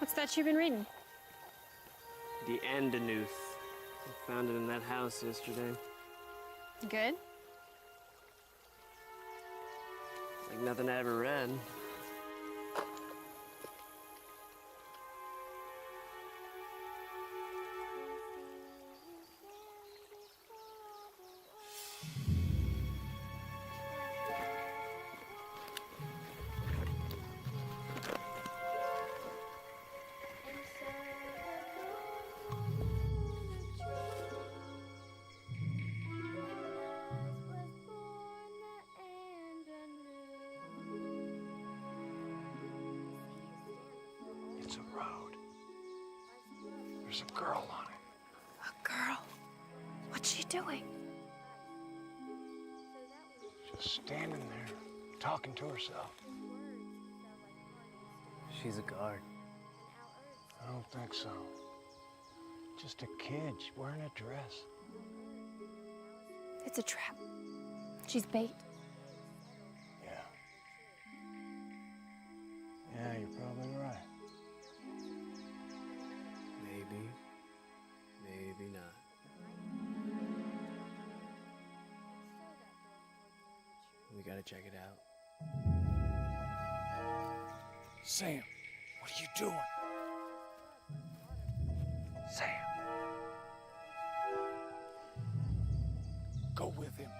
What's that you've been reading? The Andanuth. I found it in that house yesterday. Good? Like nothing I ever read. It's a road. There's a girl on it. A girl? What's she doing? Just standing there, talking to herself. She's a guard. I don't think so. Just a kid wearing a dress. It's a trap. She's bait. Yeah. Yeah, you're probably right. Maybe. Maybe not. We gotta check it out. Sam, what are you doing? Sam. Go with him.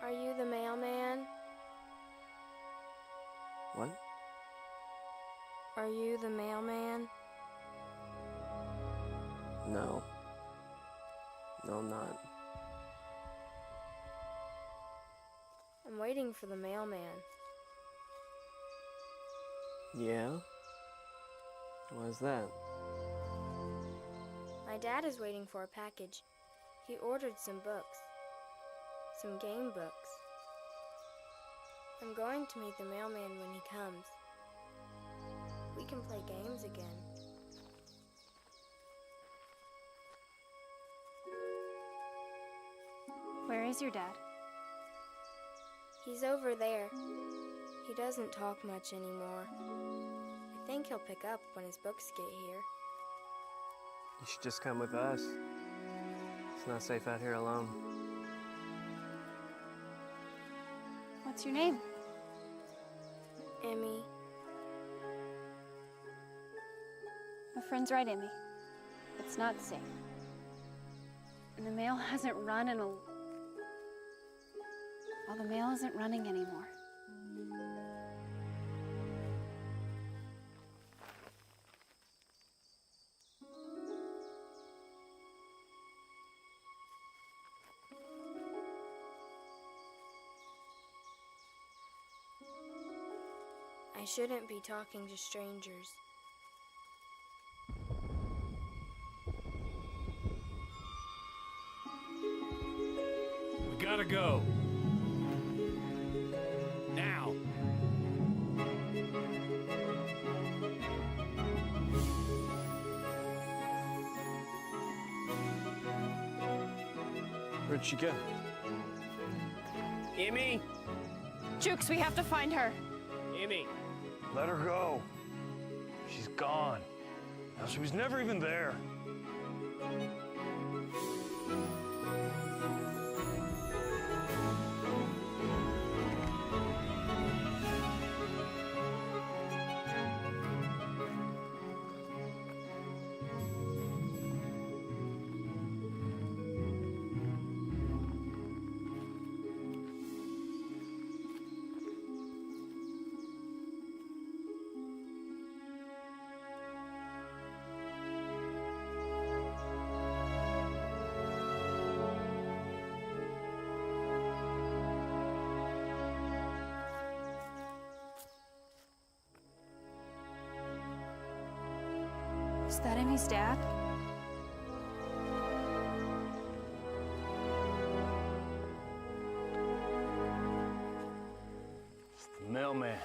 Are you the mailman? What? Are you the mailman? No. No, I'm not. I'm waiting for the mailman. Yeah? Why's that? My dad is waiting for a package. He ordered some books. Some game books. I'm going to meet the mailman when he comes. We can play games again. Where is your dad? He's over there. He doesn't talk much anymore. I think he'll pick up when his books get here. You should just come with us. It's not safe out here alone. What's your name? Emmy. My friend's right, Emmy. It's not safe. And the mail hasn't run in a... Well, the mail isn't running anymore. I shouldn't be talking to strangers. We gotta go. Now. Where'd she go? Emmy! Jukes, we have to find her. Emmy! Let her go. She's gone. Now, she was never even there. Is that Emmy's dad? It's the mailman.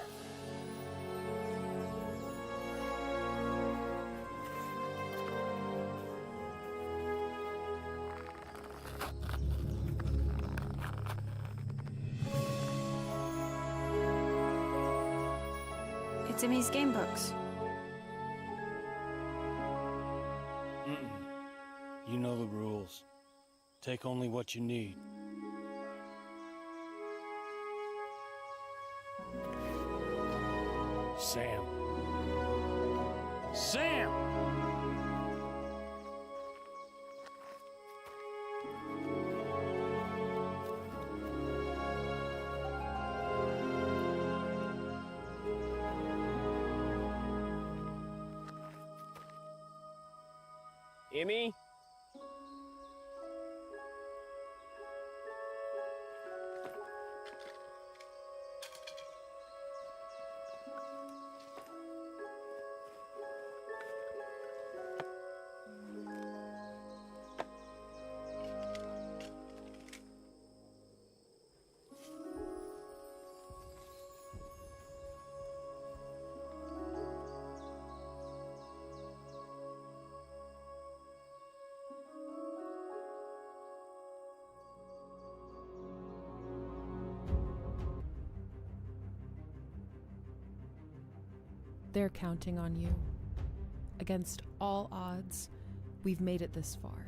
It's Emmy's game books. You know the rules. Take only what you need. Sam. Sam! Emmy? They're counting on you. Against all odds, we've made it this far.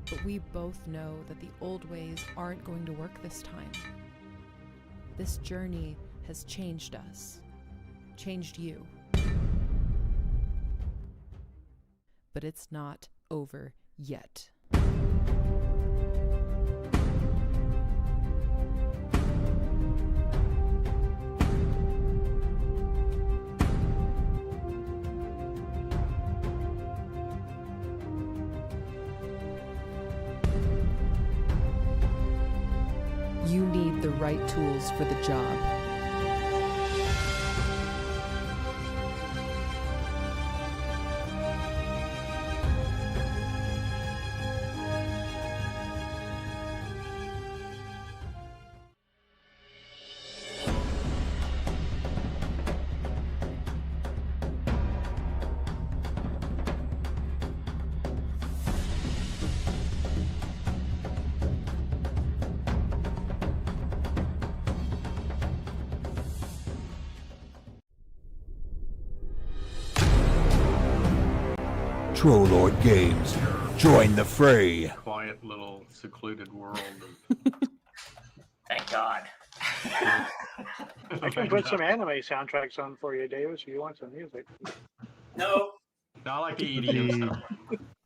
But we both know that the old ways aren't going to work this time. This journey has changed us, changed you. But it's not over yet. You need the right tools for the job. Trollord Games. Join the fray. Quiet little secluded world. Thank God. I can put some anime soundtracks on for you, Davis, if you want some music. No. I like the EDM stuff.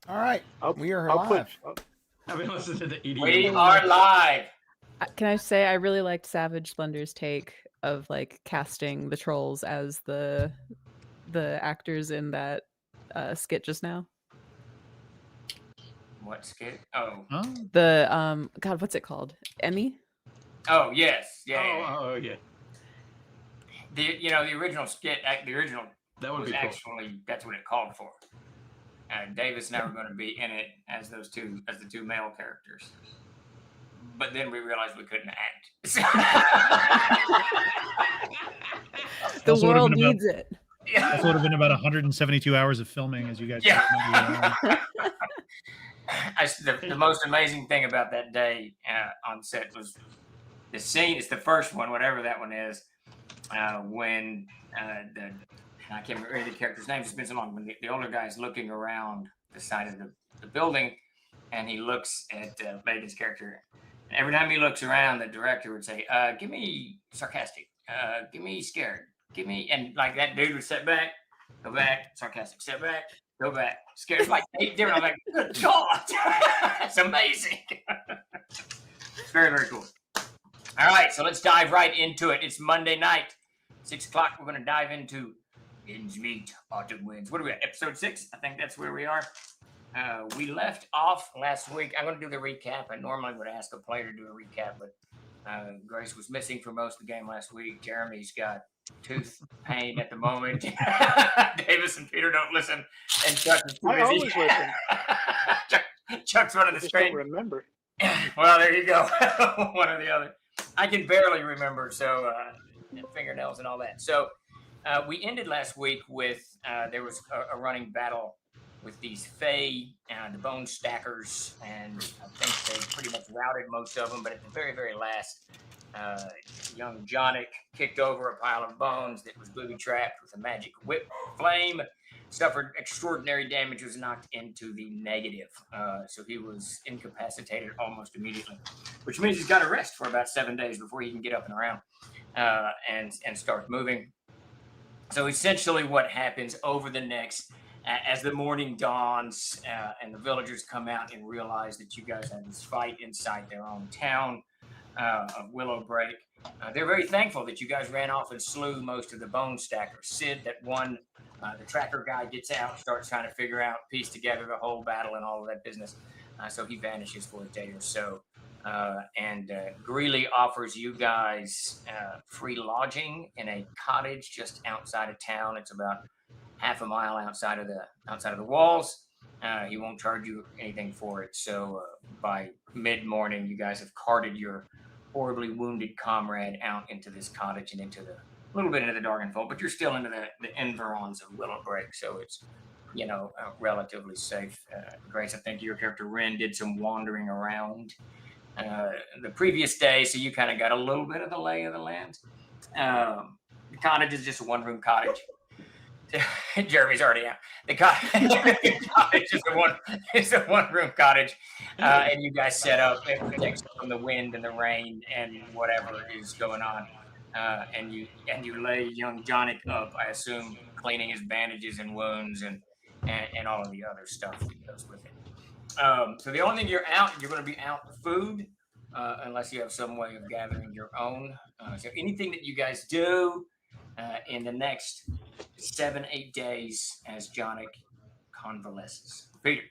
All right, we are live. I've been listening to the EDM. We are live. Can I say I really liked Savage Splendor's take of like casting the trolls as the actors in that skit just now? What skit? Oh. The God, what's it called? Emmy? Oh yes, yeah. Oh yeah. The original skit, the original That would was be cool. actually that's what it called for. Davis and I were going to be in it as the two male characters, but then we realized we couldn't act. The world needs it. Yeah. That would have been about 172 hours of filming, as you guys remember. The most amazing thing about that day on set was the scene. It's the first one, whatever that one is, when I can't remember the character's name. It's been so long. When the older guy is looking around the side of the building, and he looks at Megan's character. And every time he looks around, the director would say, "Give me sarcastic. Give me scared. Give me," and like that dude would step back, go back, sarcastic, step back, go back, scared. It's like 8 different. I'm like, good God, that's amazing. It's very, very cool. All right, so let's dive right into it. It's Monday night, 6 o'clock. We're going to dive into Binge Meat Autumn Winds. What are we at? Episode 6? I think that's where we are. We left off last week. I'm going to do the recap. I normally would ask a player to do a recap, but Grace was missing for most of the game last week. Jeremy's got tooth pain at the moment. Davis and Peter don't listen, and Chuck is too I busy. always listen. Chuck's running the Just don't screen. remember. Well, there you go. One or the other. I can barely remember, so fingernails and all that. So we ended last week with there was a running battle with these Fae, the Bone Stackers, and I think they pretty much routed most of them. But at the very, very last, young Jonic kicked over a pile of bones that was booby-trapped with a magic whip flame, suffered extraordinary damage, was knocked into the negative. So he was incapacitated almost immediately, which means he's got to rest for about 7 days before he can get up and around and start moving. So essentially what happens over the next, as the morning dawns and the villagers come out and realize that you guys had this fight inside their own town of Willowbreak, they're very thankful that you guys ran off and slew most of the Bone Stackers. Sid, that one, the tracker guy, gets out, starts trying to figure out, piece together the whole battle and all of that business. So he vanishes for a day or so. And Greeley offers you guys free lodging in a cottage just outside of town. It's about half a mile outside of the walls. He won't charge you anything for it. So by mid-morning, you guys have carted your horribly wounded comrade out into this cottage and into a little bit into the Darkenfold, but you're still into the environs of Willowbreak, so it's relatively safe. Grace, I think your character Ren did some wandering around the previous day, so you kind of got a little bit of the lay of the land. The cottage is just a one-room cottage. Jeremy's already out. The cottage is a one-room cottage, and you guys set up. It protects you from the wind and the rain and whatever is going on. And you lay young Jonic up, I assume, cleaning his bandages and wounds and all of the other stuff that goes with it. So the only thing you're going to be out food, unless you have some way of gathering your own. So anything that you guys do in the next 7-8 days as Jonic convalesces. Peter.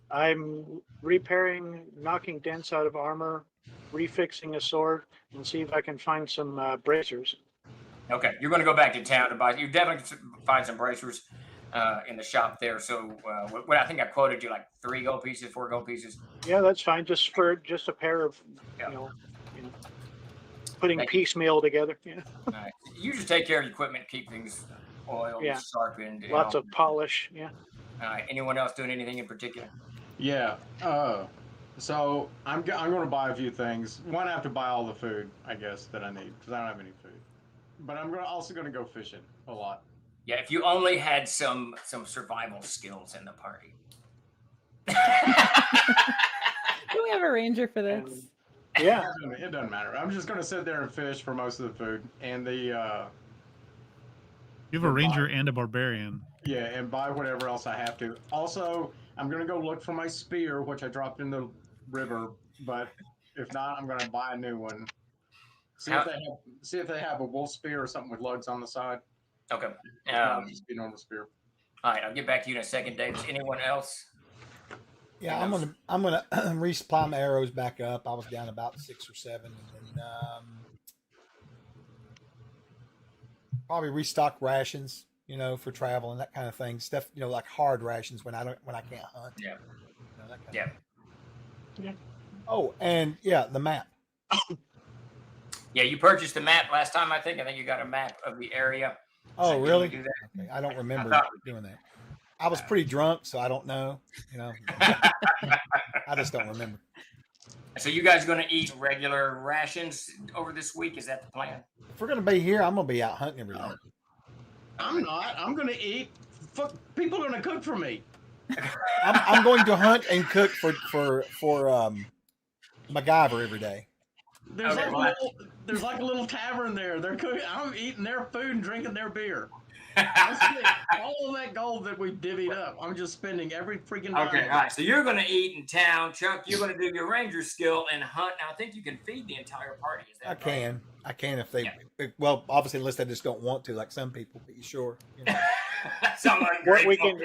I'm repairing, knocking dents out of armor, refixing a sword, and see if I can find some bracers. Okay, you're going to go back to town to buy. You definitely find some bracers in the shop there. So what I think I quoted you like 3 gold pieces, 4 gold pieces. Yeah, that's fine. Just a pair of putting piecemeal together. Yeah. All right. You just take care of your equipment, keep things oiled, sharpened. Lots of polish. Yeah. All right. Anyone else doing anything in particular? Yeah. So I'm going to buy a few things. One, I have to buy all the food, I guess, that I need because I don't have any food. But I'm also going to go fishing a lot. Yeah, if you only had some survival skills in the party. Do we have a ranger for this? Yeah. It doesn't matter. I'm just going to sit there and fish for most of the food. And you have a ranger and a barbarian. Yeah, and buy whatever else I have to. Also, I'm going to go look for my spear, which I dropped in the river. But if not, I'm going to buy a new one. See if they have a wolf spear or something with lugs on the side. Okay. Just be normal spear. All right, I'll get back to you in a second, Davis. Anyone else? Yeah, I'm gonna resupply my arrows back up. I was down about 6 or 7, and then probably restock rations, for travel and that kind of thing. Stuff, like hard rations when I can't hunt. Yeah. Yeah. Oh, and the map. Yeah, you purchased the map last time. I think you got a map of the area. Oh, really? Do that? Okay. I don't remember doing that. I was pretty drunk, so I don't know. I just don't remember. So you guys going to eat regular rations over this week? Is that the plan? If we're going to be here, I'm going to be out hunting every day. I'm not. I'm going to eat. People are going to cook for me. I'm going to hunt and cook for MacGyver every day. There's like a little tavern there. They're cooking. I'm eating their food and drinking their beer. I'm spending all of that gold that we divvied up. I'm just spending every freaking dime. Okay, all right. So you're gonna eat in town, Chuck. You're gonna do your ranger skill and hunt. Now I think you can feed the entire party. Is that right? I can if they. Well, obviously, unless they just don't want to, like some people. But you sure? You know.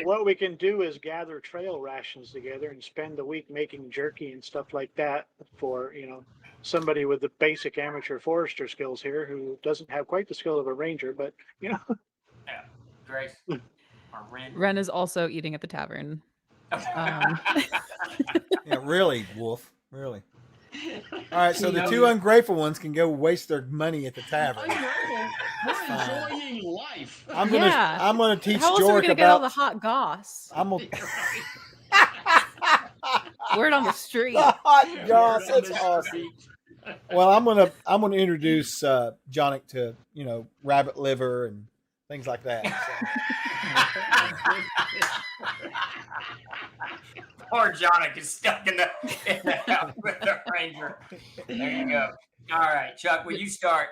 What we can do is gather trail rations together and spend the week making jerky and stuff like that for somebody with the basic amateur forester skills here who doesn't have quite the skill of a ranger, but Yeah, Grace or Ren. Ren is also eating at the tavern. Yeah, really, Wolf. Really. All right, so the two ungrateful ones can go waste their money at the tavern. We're enjoying life. I'm gonna teach How else are we Jork gonna get all the about. hot goss? I'm gonna. Word on the street. Hot goss, that's awesome. Well, I'm gonna introduce Jonic to rabbit liver and things like that. Poor Jonic is stuck in the house with the ranger. There you go. All right, Chuck, will you start?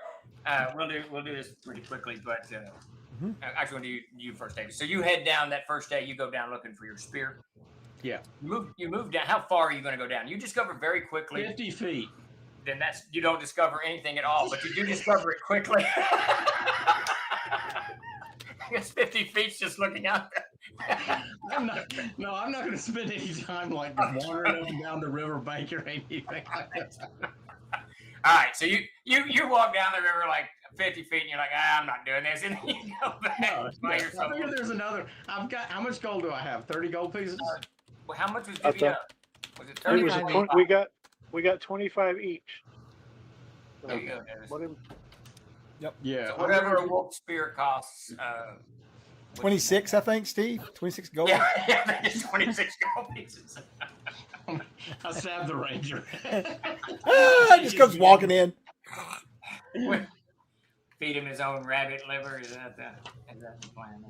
We'll do this pretty quickly, but actually, we'll do you first, David. So you head down that first day. You go down looking for your spear. Yeah. You move down. How far are you going to go down? You discover very quickly. 50 feet. Then you don't discover anything at all, but you do discover it quickly. I guess 50 feet's just looking out there. I'm not going to spend any time like wandering up and down the river bank or anything like that. All right, so you walk down the river like 50 feet, and you're like, I'm not doing this, and then you go back by yourself. I figure there's another. How much gold do I have? 30 gold pieces. Well, how much was divvied up? Was it 30? We got 25 each. There you go, Dennis. Yep. Yeah. So whatever a wolf spear costs. 26, I think, Steve. 26 gold. Yeah, it's 26 gold pieces. I stabbed the ranger. Just comes walking in. Feed him his own rabbit liver. Is that the plan?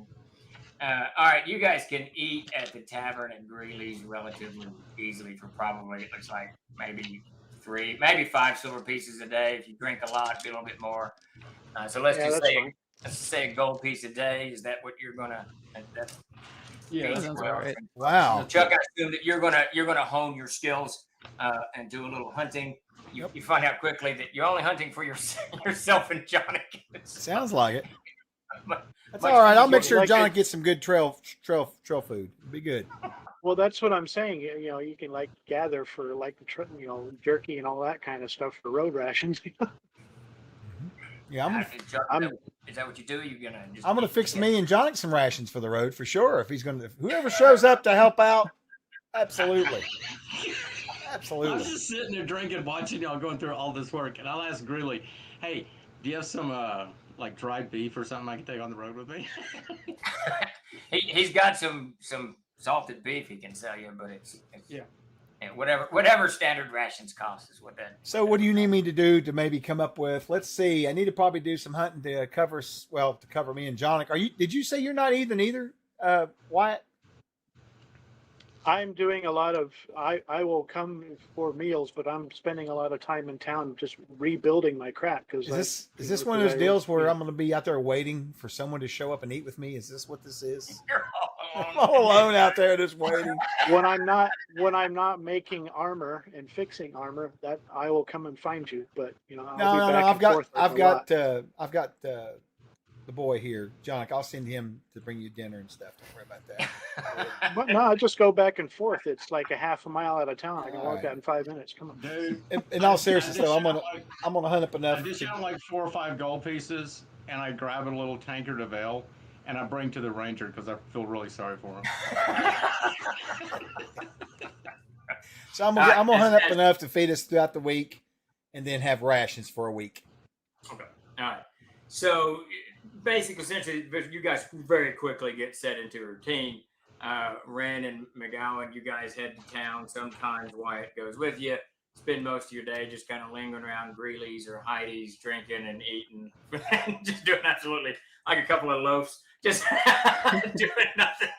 All right, you guys can eat at the tavern at Greeley's relatively easily for probably, it looks like, maybe 5 silver pieces a day. If you drink a lot, be a little bit more. So let's just say a gold piece a day. Is that what you're gonna? Yeah, that sounds about right. Wow. So Chuck, I assume that you're gonna hone your skills and do a little hunting. You find out quickly that you're only hunting for yourself and Jonic. Sounds like it. That's all right. I'll make sure Jonic gets some good trail food. It'll be good. Well, that's what I'm saying. You can gather for jerky and all that kind of stuff for road rations. Yeah, is that what you do? I'm gonna fix me and Jonic some rations for the road for sure. If whoever shows up to help out, absolutely. I was just sitting there drinking, watching y'all going through all this work, and I'll ask Greeley, "Hey, do you have some dried beef or something I can take on the road with me?" He's got some salted beef he can sell you, but it's whatever standard rations cost is what that. So what do you need me to do to maybe come up with? Let's see. I need to probably do some hunting to cover me and Jonic. Did you say you're not either, Wyatt? I'm doing a lot of. I will come for meals, but I'm spending a lot of time in town just rebuilding my crap. Because is this one of those deals where I'm going to be out there waiting for someone to show up and eat with me? Is this what this is? I'm all alone out there just waiting. When I'm not making armor and fixing armor, that I will come and find you. But I've got the boy here, Jonic. I'll send him to bring you dinner and stuff. Don't worry about that. But no, I just go back and forth. It's like a half a mile out of town. I can walk that in 5 minutes. Come on, dude. In all seriousness, though, I'm gonna hunt up enough. I dish out 4 or 5 gold pieces, and I grab a little tankard of ale, and I bring to the ranger because I feel really sorry for him. So I'm gonna hunt up enough to feed us throughout the week, and then have rations for a week. Okay. All right. So basically, essentially, you guys very quickly get set into a routine. Ren and McGowan, you guys head to town. Sometimes Wyatt goes with you. Spend most of your day just kind of lingering around Greeley's or Heidi's, drinking and eating, just doing absolutely like a couple of loafs, just doing nothing.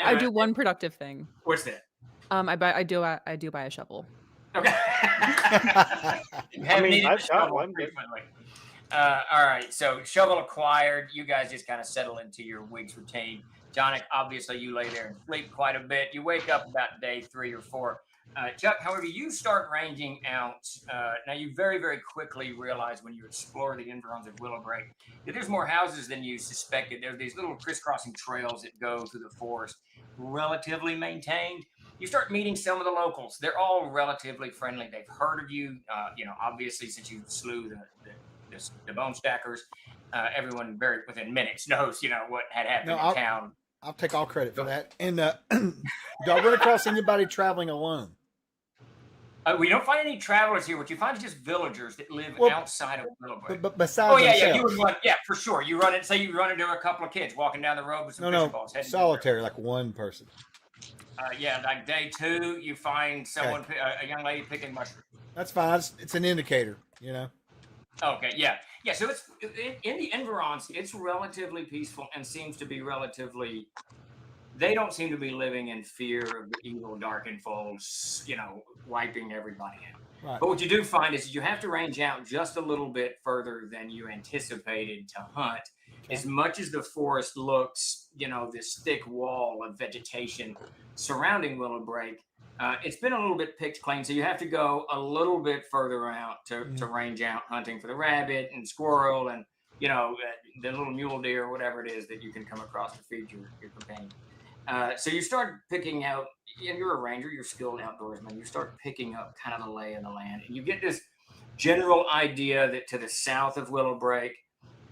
I do one productive thing. What's that? I do buy a shovel. Okay. I've got one. All right. So shovel acquired. You guys just kind of settle into your week's routine. Jonik, obviously you lay there and sleep quite a bit. You wake up about day 3 or 4. Chuck, however, you start ranging out. Now you very, very quickly realize when you explore the environs of Willowbreak that there's more houses than you suspected. There's these little crisscrossing trails that go through the forest, relatively maintained. You start meeting some of the locals. They're all relatively friendly. They've heard of you. Obviously since you slew the bone stackers, everyone very within minutes knows, what had happened in town. I'll take all credit for that. And do I run across anybody traveling alone? We don't find any travelers here. What you find is just villagers that live outside of Willowbreak. But besides yeah, you would run. Yeah, for sure. You run it. Say you run into a couple of kids walking down the road with some fishing balls. Solitary, like one person. Like day 2, you find someone, a young lady picking mushrooms. That's fine. It's an indicator, Okay, yeah. So it's in the environs. It's relatively peaceful and seems to be relatively. They don't seem to be living in fear of the evil Darkenfolds, wiping everybody out. Right. But what you do find is you have to range out just a little bit further than you anticipated to hunt. Okay. As much as the forest looks, this thick wall of vegetation surrounding Willowbreak, it's been a little bit picked clean. So you have to go a little bit further out to range out hunting for the rabbit and squirrel and, the little mule deer or whatever it is that you can come across to feed your companion. So you start picking out, and you're a ranger, you're skilled outdoorsman, you start picking up kind of the lay of the land. And you get this general idea that to the south of Willowbreak,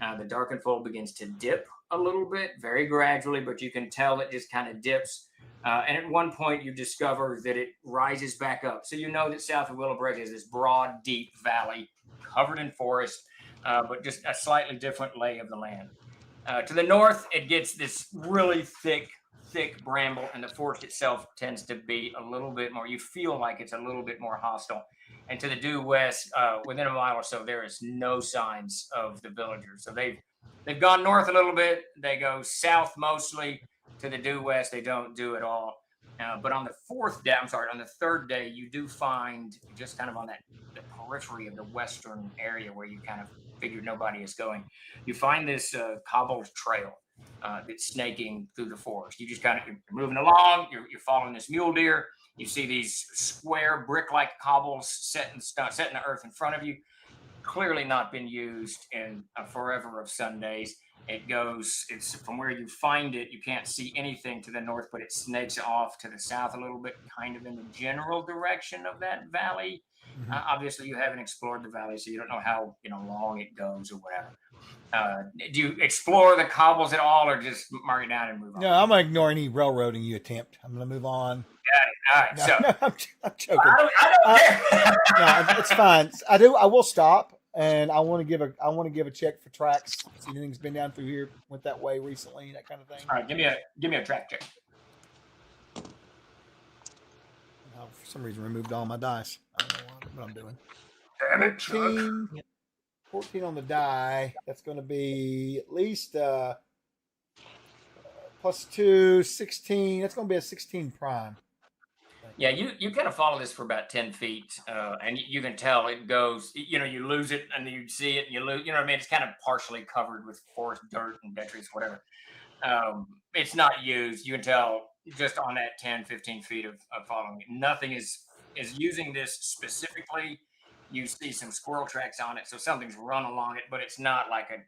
the Darkenfold begins to dip a little bit, very gradually, but you can tell it just kind of dips. And at one point you discover that it rises back up. So you know that south of Willowbreak is this broad, deep valley covered in forest, but just a slightly different lay of the land. To the north, it gets this really thick bramble, and the forest itself tends to be a little bit more, you feel like it's a little bit more hostile. And to the due west, within a mile or so, there is no signs of the villagers. So they've gone north a little bit. They go south mostly. To the due west, they don't do at all. But on the third day, you do find just kind of on the periphery of the western area where you kind of figured nobody is going, you find this cobbled trail that's snaking through the forest. You just you're moving along, you're following this mule deer. You see these square brick-like cobbles set in the earth in front of you. Clearly not been used in forever of Sundays. It's from where you find it, you can't see anything to the north, but it snakes off to the south a little bit, kind of in the general direction of that valley. Mm-hmm. Obviously, you haven't explored the valley, so you don't know how long it goes or whatever. Do you explore the cobbles at all, or just mark it down and move on? No, I'm going to ignore any railroading you attempt. I'm going to move on. Got it. All right. No, I'm joking. I don't care. No, it's fine. I will stop, and I want to give a check for tracks. See anything's been down through here, went that way recently, that kind of thing. All right, give me a track check. Oh, for some reason, removed all my dice. I don't know what I'm doing. Damn it, Chuck. 14 on the die. That's going to be at least plus 2, 16. That's going to be a 16 prime. Yeah, you kind of follow this for about 10 feet, and you can tell it goes, you lose it, and you see it, and you lose, It's kind of partially covered with forest dirt and detritus, whatever. It's not used. You can tell just on that 10, 15 feet of following it. Nothing is using this specifically. You see some squirrel tracks on it, so something's run along it, but it's not like a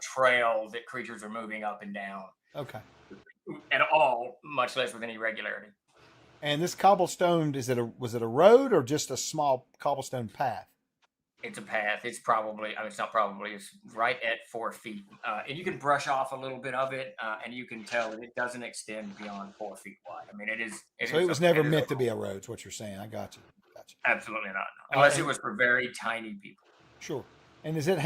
trail that creatures are moving up and down. Okay. At all, much less with any regularity. And this cobblestone, was it a road or just a small cobblestone path? It's a path. It's right at 4 feet. And you can brush off a little bit of it, and you can tell that it doesn't extend beyond 4 feet wide. I mean, it is. It was never meant to be a road, is what you're saying. I got you. Absolutely not. No. Unless it was for very tiny people. Sure. And does it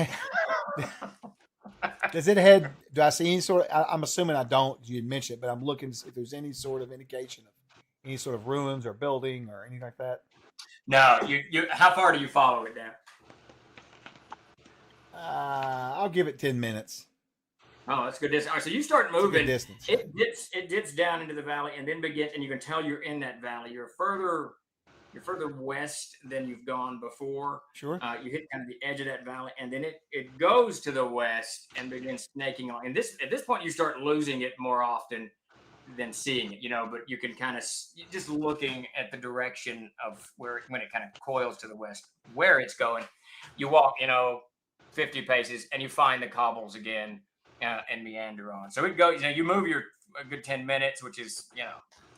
head, do I see any sort of, I'm assuming I don't, you didn't mention it, but I'm looking if there's any sort of indication of any sort of ruins or building or anything like that? No. How far do you follow it down? I'll give it 10 minutes. Oh, that's good distance. All right, so you start moving. Distance. It dips down into the valley and then and you can tell you're in that valley. You're you're further west than you've gone before. Sure. You hit kind of the edge of that valley, and then it goes to the west and begins snaking on. And at this point, you start losing it more often than seeing it, but you can kind of just looking at the direction of when it kind of coils to the west, where it's going. You walk, 50 paces, and you find the cobbles again and meander on. So it goes, you move a good 10 minutes, which is,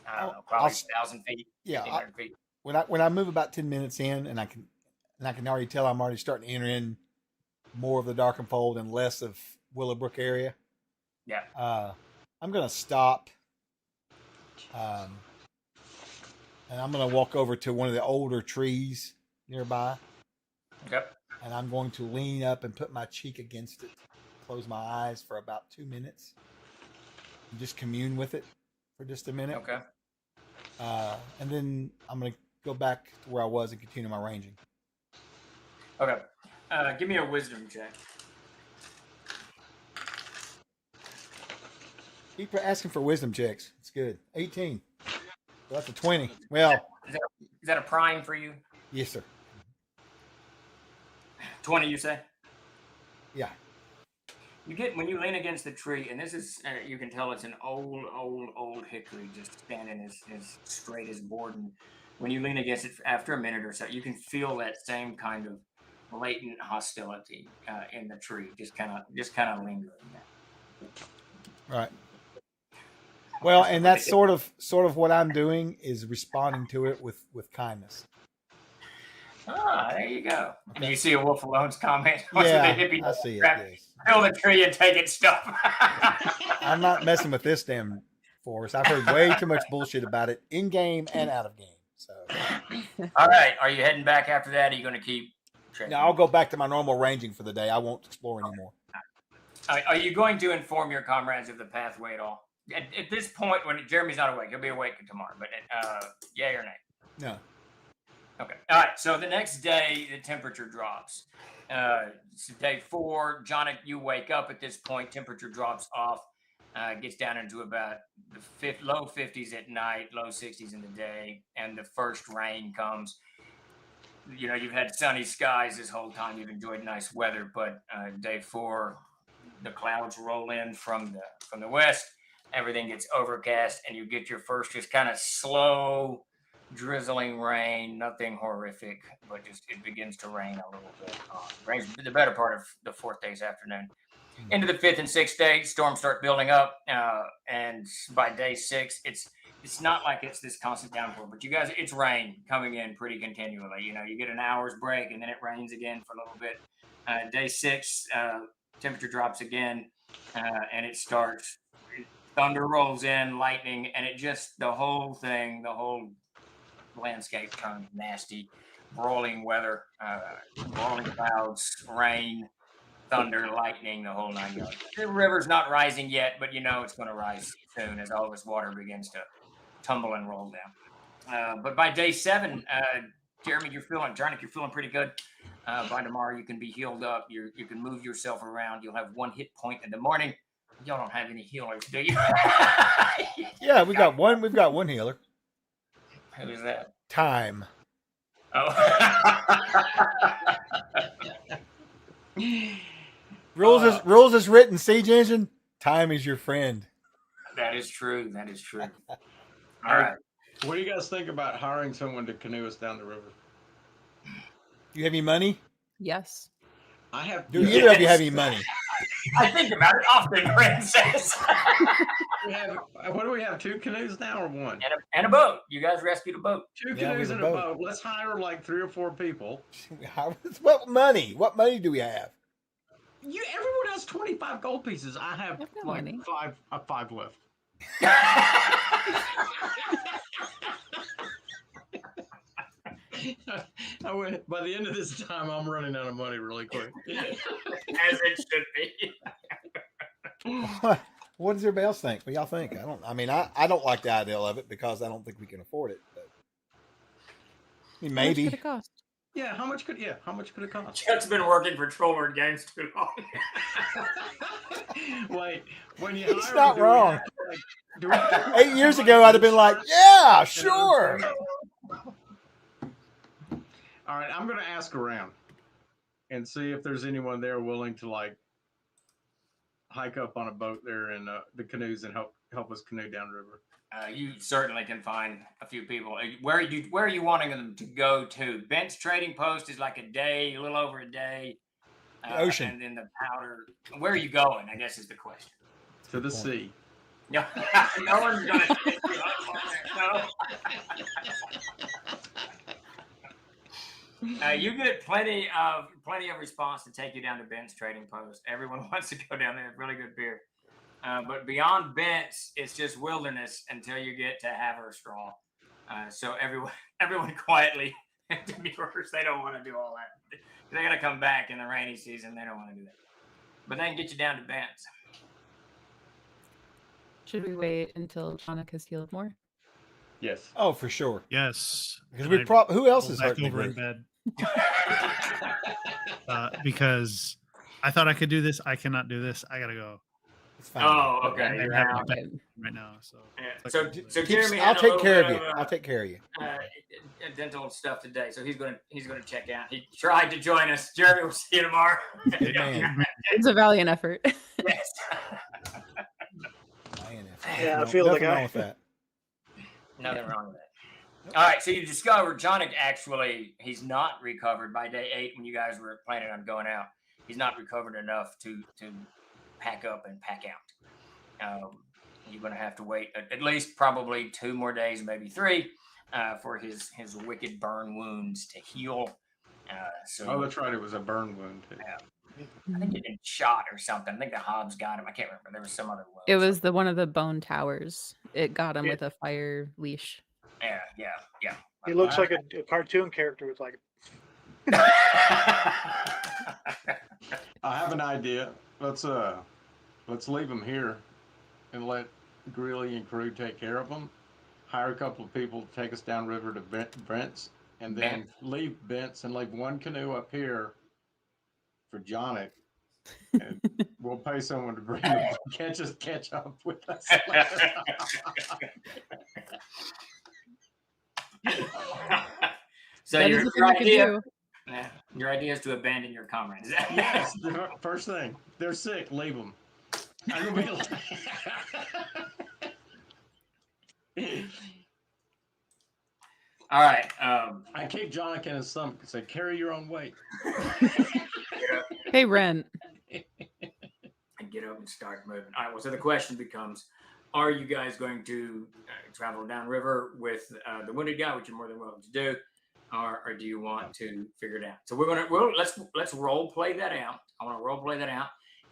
I don't know, probably 1,000 feet. Yeah. Feet. When I move about 10 minutes in, and I can already tell I'm already starting to enter in more of the Darkenfold and less of Willowbrook area. Yeah. I'm going to stop. And I'm going to walk over to one of the older trees nearby. Okay. And I'm going to lean up and put my cheek against it, close my eyes for about 2 minutes, and just commune with it for just a minute. Okay. And then I'm going to go back to where I was and continue my ranging. Okay. Give me a wisdom check. Keep asking for wisdom checks. It's good. 18. So that's a 20. Well, is that a prime for you? Yes, sir. 20, you say? Yeah. You get, when you lean against the tree, and this is, you can tell it's an old hickory just standing as straight as a board. And when you lean against it after a minute or so, you can feel that same kind of latent hostility in the tree, just kind of lingering there. Right. Well, and that's sort of what I'm doing is responding to it with kindness. There you go. And you see a Wolf Alone's comment. Yeah, I see it. Yes. Kill the tree and take its stuff. I'm not messing with this damn forest. I've heard way too much bullshit about it in game and out of game. So. All right. Are you heading back after that? Or are you going to keep trekking? No, I'll go back to my normal ranging for the day. I won't explore anymore. Are you going to inform your comrades of the pathway at all? At this point, when Jeremy's not awake, he'll be awake tomorrow. But yay or nay? No. Okay. All right. So the next day, the temperature drops. It's day 4. Jonik, you wake up at this point. Temperature drops off. Gets down into about the low 50s at night, low 60s in the day, and the first rain comes. You've had sunny skies this whole time. You've enjoyed nice weather, but day 4, the clouds roll in from the west. Everything gets overcast, and you get your first just kind of slow, drizzling rain. Nothing horrific, but just it begins to rain a little bit. Rains the better part of the 4th day's afternoon. Into the 5th and 6th day, storms start building up, and by day 6, it's not like it's this constant downpour, but you guys, it's rain coming in pretty continually. You get an hour's break, and then it rains again for a little bit. Day 6, temperature drops again, and it starts. Thunder rolls in, lightning, and the whole landscape turns nasty. Broiling weather, broiling clouds, rain, thunder, lightning, the whole 9 yards. The river's not rising yet, but it's going to rise soon as all this water begins to tumble and roll down. But by day 7, Jeremy, you're feeling pretty good. By tomorrow, you can be healed up. You can move yourself around. You'll have 1 hit point in the morning. Y'all don't have any healers, do you? Yeah, we got one. We've got one healer. Who's that? Time. Oh. Rules is written. Siege Engine. Time is your friend. That is true. All right. What do you guys think about hiring someone to canoe us down the river? You have any money? Yes. I have. Do either of you have any money? I think about it often, Princess. What do we have? 2 canoes now or 1? And a boat. You guys rescued a boat. 2 canoes and a boat. Let's hire like 3 or 4 people. What money? What money do we have? Everyone has 25 gold pieces. I have like money. 5 left. By the end of this time, I'm running out of money really quick. As it should be. What does everybody else think? What y'all think? I don't like the idea of it because I don't think we can afford it. But maybe. How much could it cost? Yeah, how much could it cost? Chuck's been working for Trollword Games too long. Wait, when you He's hire not them, wrong. 8 8 years ago, I'd have been like, yeah, sure. All right, I'm gonna ask around and see if there's anyone there willing to like hike up on a boat there in the canoes and help us canoe downriver. You certainly can find a few people. Where are you wanting them to go to? Bent's trading post is like a day, a little over a day. The ocean. And then the powder. Where are you going? I guess is the question. To the sea. No, no one's gonna take you up on that. No. You get plenty of response to take you down to Bent's trading post. Everyone wants to go down there. Really good beer. But beyond Bent's, it's just wilderness until you get to Haverstraw. So everyone quietly demurs. They don't want to do all that. They got to come back in the rainy season. They don't want to do that. But they can get you down to Bent's. Should we wait until Jonik has healed more? Yes. Oh, for sure. Yes. Because we who else is hurting over in bed? Because I thought I could do this. I cannot do this. I gotta go. It's fine. Oh, okay. I'm having a bed right now. So. Yeah. So Jeremy, I'll take care of you. I'll take care of you. Dental stuff today, so he's gonna check out. He tried to join us. Jeremy, we'll see you tomorrow. It's a valiant effort. Yes. Yeah, I feel the guy. Wrong with that. Nothing wrong with that. All right, so you discovered Jonik actually, he's not recovered by day 8 when you guys were planning on going out. He's not recovered enough to pack up and pack out. You're going to have to wait at least probably 2 more days, maybe 3, for his wicked burn wounds to heal. Oh, that's right. It was a burn wound. Yeah. I think he'd been shot or something. I think the Hobbs got him. I can't remember. There was some other wound. It was one of the bone towers. It got him with a fire leash. Yeah. He looks like a cartoon character with like. I have an idea. Let's leave him here, and let Greeley and crew take care of him. Hire a couple of people to take us downriver to Brent's, and then leave Bent's and leave one canoe up here for Jonik. And we'll pay someone to bring him catch up with us. So your idea is to abandon your comrades. Yes, first thing. They're sick. Leave them. All right. I kicked Jonik in his stomach and said, "Carry your own weight." Hey, Ren. And get up and start moving. All right. Well, so the question becomes: are you guys going to travel downriver with the wounded guy, which you're more than welcome to do, or do you want to figure it out? So let's role play that out. I want to role play that out.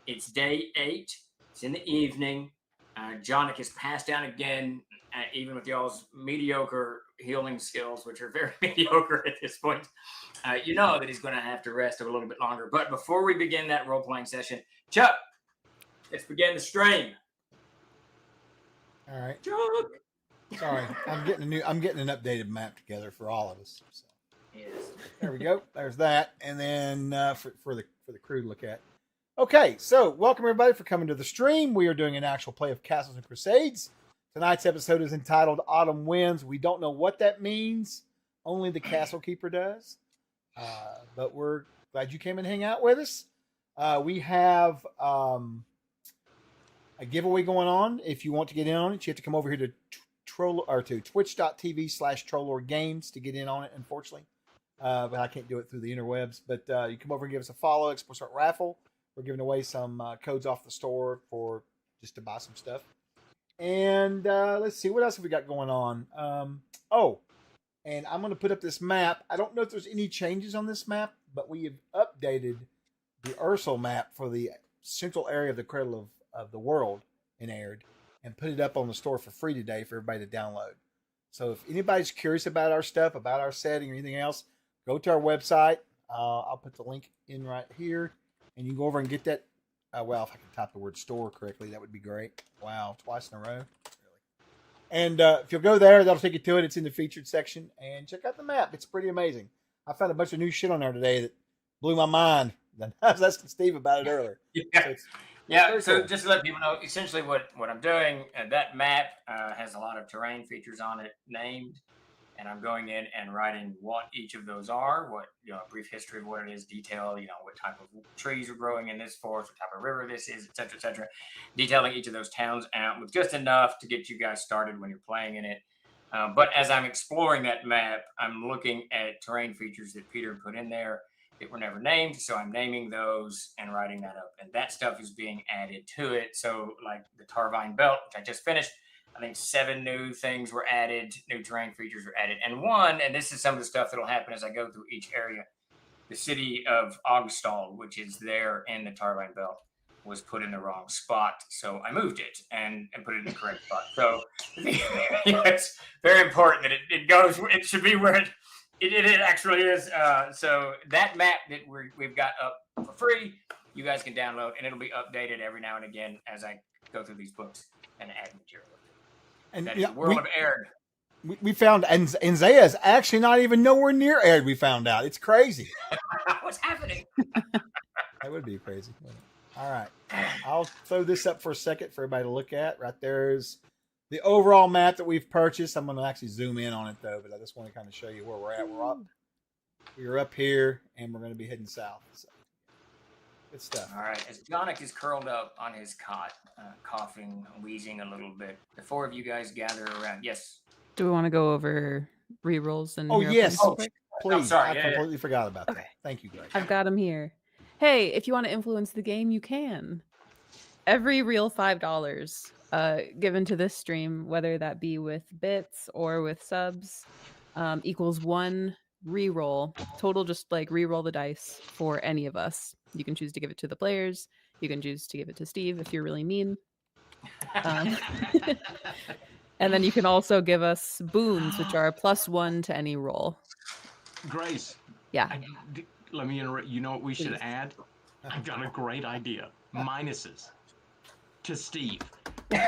It's day 8. It's in the evening. Jonik is passed down again, even with y'all's mediocre healing skills, which are very mediocre at this point. You know that he's going to have to rest a little bit longer. But before we begin that role playing session, Chuck, let's begin the stream. All right. Chuck. Sorry, I'm getting an updated map together for all of us. So. Yes. There we go. There's that, and then for the crew to look at. Okay, so welcome everybody for coming to the stream. We are doing an actual play of Castles and Crusades. Tonight's episode is entitled Autumn Winds. We don't know what that means. Only the Castle Keeper does. But we're glad you came and hang out with us. We have a giveaway going on. If you want to get in on it, you have to come over here to twitch.tv/TrollLordGames to get in on it, unfortunately. But I can't do it through the interwebs. But you come over and give us a follow. Expo Start Raffle. We're giving away some codes off the store for just to buy some stuff. And let's see, what else have we got going on? And I'm going to put up this map. I don't know if there's any changes on this map, but we have updated the Ursel map for the central area of the Cradle of the World in Aird and put it up on the store for free today for everybody to download. So if anybody's curious about our stuff, about our setting or anything else, go to our website. I'll put the link in right here, and you can go over and get that. Well, if I can type the word store correctly, that would be great. Wow, twice in a row. Really. And if you'll go there, that'll take you to it. It's in the featured section. And check out the map. It's pretty amazing. I found a bunch of new shit on there today that blew my mind. I was asking Steve about it earlier. So just to let people know, essentially what I'm doing, that map has a lot of terrain features on it named. and I'm going in and writing what each of those are, what, you know, a brief history of what it is, detail, you know, what type of trees are growing in this forest, what type of river this is, et cetera, detailing each of those towns out with just enough to get you guys started when you're playing in it. But as I'm exploring that map, I'm looking at terrain features that Peter put in there that were never named. So I'm naming those and writing that up. And that stuff is being added to it. So like the Tarvine Belt, which I just finished, I think 7 new things were added, new terrain features were added. And this is some of the stuff that'll happen as I go through each area. The city of Augstall, which is there in the Tarvine Belt, was put in the wrong spot. So I moved it and put it in the correct spot. So it's very important that it should be where it actually is. So that map that we've got up for free, you guys can download, and it'll be updated every now and again as I go through these books and add material. And that is World of Aaron. We found, and Zaya's actually not even nowhere near Aaron. We found out. It's crazy. What's happening? That would be crazy. All right. I'll throw this up for a second for everybody to look at. Right there's the overall map that we've purchased. I'm going to actually zoom in on it, though, but I just want to kind of show you where we're at. We're up here, and we're going to be heading south. So, good stuff. All right. As Jonic is curled up on his cot, coughing, wheezing a little bit, the 4 of you guys gather around. Yes. Do we want to go over rerolls and? Oh, yes. Please. I'm sorry. I completely forgot about that. Thank you, Greg. I've got them here. Hey, if you want to influence the game, you can. Every real $5 given to this stream, whether that be with bits or with subs, equals 1 reroll. Total, just like reroll the dice for any of us. You can choose to give it to the players. You can choose to give it to Steve if you're really mean. And then you can also give us boons, which are +1 to any roll. Grace. Yeah. Let me interrupt. You know what we should Please. add? I've got a great idea. Minuses to Steve. Can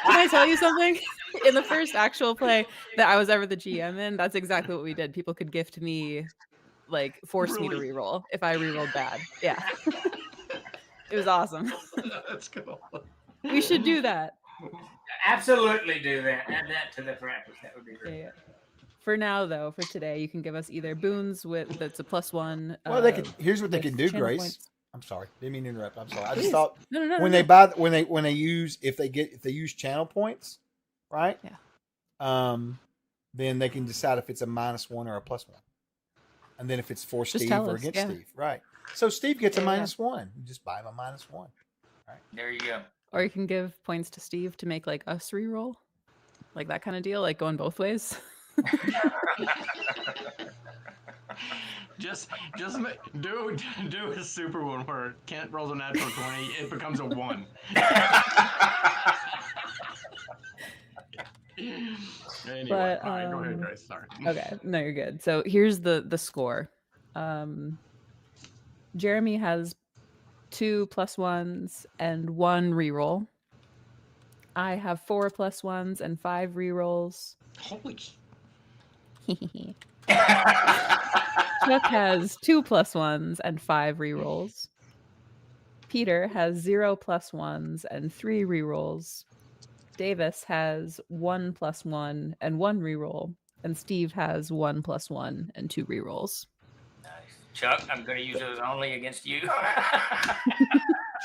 I tell you something? In the first actual play that I was ever the GM in, that's exactly what we did. People could gift me, like, force me to reroll if I rerolled bad. Yeah. It was awesome. That's cool. We should do that. Absolutely do that. Add that to the practice. That would be great. Yeah. For now, though, for today, you can give us either boons that's a +1. Well, they can. Here's what they can do, channel Grace. points. I'm sorry, didn't mean to interrupt. I'm sorry. I Please. just thought No, when no. they use if they use channel points, right? Yeah. Then they can decide if it's a -1 or a +1, and then if it's for Just Steve tell or us, against yeah. Steve, right? So Steve gets a Yeah. -1. You just buy him a -1. There you go. Or you can give points to Steve to make like us reroll, like that kind of deal, like going both ways. Just do a super one where Kent rolls a natural 20, it becomes a 1. Anyway, But, all right, go ahead, Grace. Sorry. Okay, no, you're good. So here's the score. Jeremy has 2 +1s and 1 reroll. I have 4 +1s and 5 rerolls. Holy. Chuck has 2 +1s and 5 rerolls. Peter has 0 +1s and 3 rerolls. Davis has 1 +1 and 1 reroll. And Steve has 1 +1 and 2 rerolls. Nice. Chuck, I'm going to use those only against you.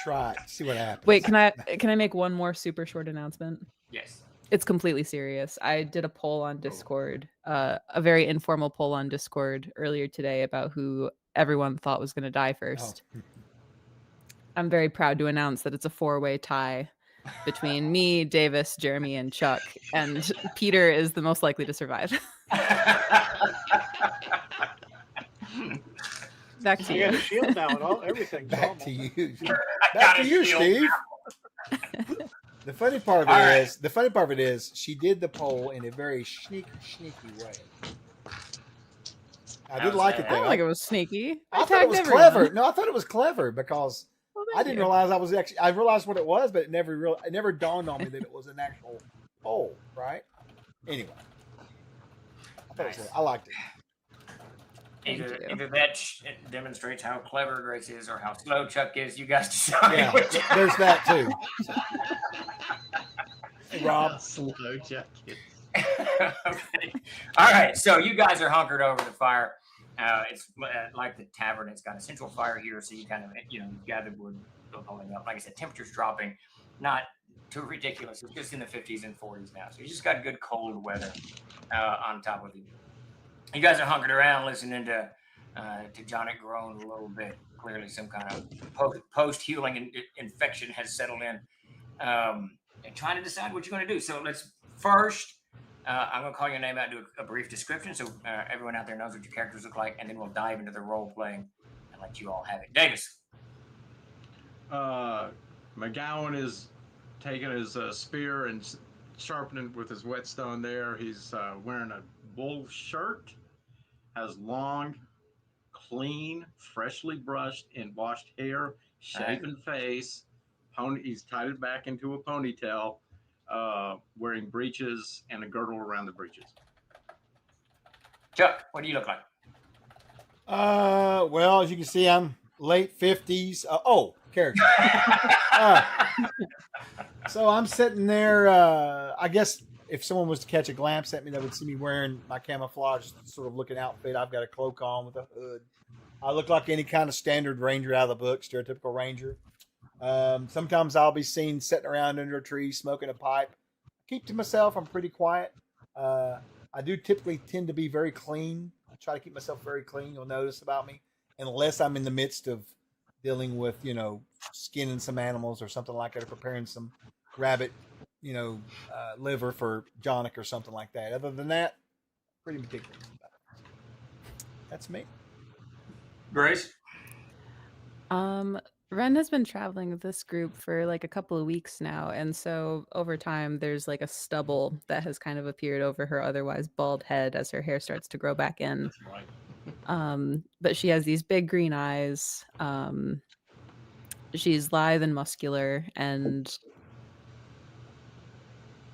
Try it. See what happens. Wait, can I make one more super short announcement? Yes. It's completely serious. I did a poll on Discord, a very informal poll on Discord earlier today about who everyone thought was going to die first. Oh. I'm very proud to announce that it's a 4-way tie between me, Davis, Jeremy, and Chuck, and Peter is the most likely to survive. Back to I you. got a shield now and all everything. Back to you. Back to you, Steve. The funny part of it is, she did the poll in a very sneaky way. I did like it I though. don't think it was sneaky. I thought it was tagged everyone. clever. No, I thought it was clever because I didn't realize I realized what it was, but it never dawned on me that it was an actual poll, right? Anyway, I liked it. Either that demonstrates how clever Grace is or how slow Chuck is. You guys decide. Yeah, there's that too. Hey, Rob. Slow Chuck is. Okay. All right. So you guys are hunkered over the fire. It's like the tavern. It's got a central fire here, so you kind of gather wood, building up. Like I said, temperature's dropping, not too ridiculous. It's just in the 50s and 40s now, so you just got good cold weather on top of you. You guys are hunkered around, listening to Johnny groan a little bit. Clearly, some kind of post healing infection has settled in, and trying to decide what you're going to do. So let's first. I'm going to call your name out and do a brief description so everyone out there knows what your characters look like, and then we'll dive into the role playing and let you all have it. Davis. McGowan is taking his spear and sharpening it with his whetstone there. He's wearing a wool shirt, has long, clean, freshly brushed and washed hair, shaven face. He's tied it back into a ponytail. Wearing breeches and a girdle around the breeches. Chuck, what do you look like? Well, as you can see, I'm late 50s. Character. So I'm sitting there. I guess if someone was to catch a glance at me, they would see me wearing my camouflage sort of looking outfit. I've got a cloak on with a hood. I look like any kind of standard ranger out of the book, stereotypical ranger. Sometimes I'll be seen sitting around under a tree smoking a pipe. I keep to myself. I'm pretty quiet. I do typically tend to be very clean. I try to keep myself very clean. You'll notice about me, unless I'm in the midst of dealing with, skinning some animals or something like that, or preparing some rabbit, liver for Jonic or something like that. Other than that, pretty meticulous about it. That's me. Grace? Ren has been traveling with this group for like a couple of weeks now, and so over time there's like a stubble that has kind of appeared over her otherwise bald head as her hair starts to grow back in. But she has these big green eyes. She's lithe and muscular, and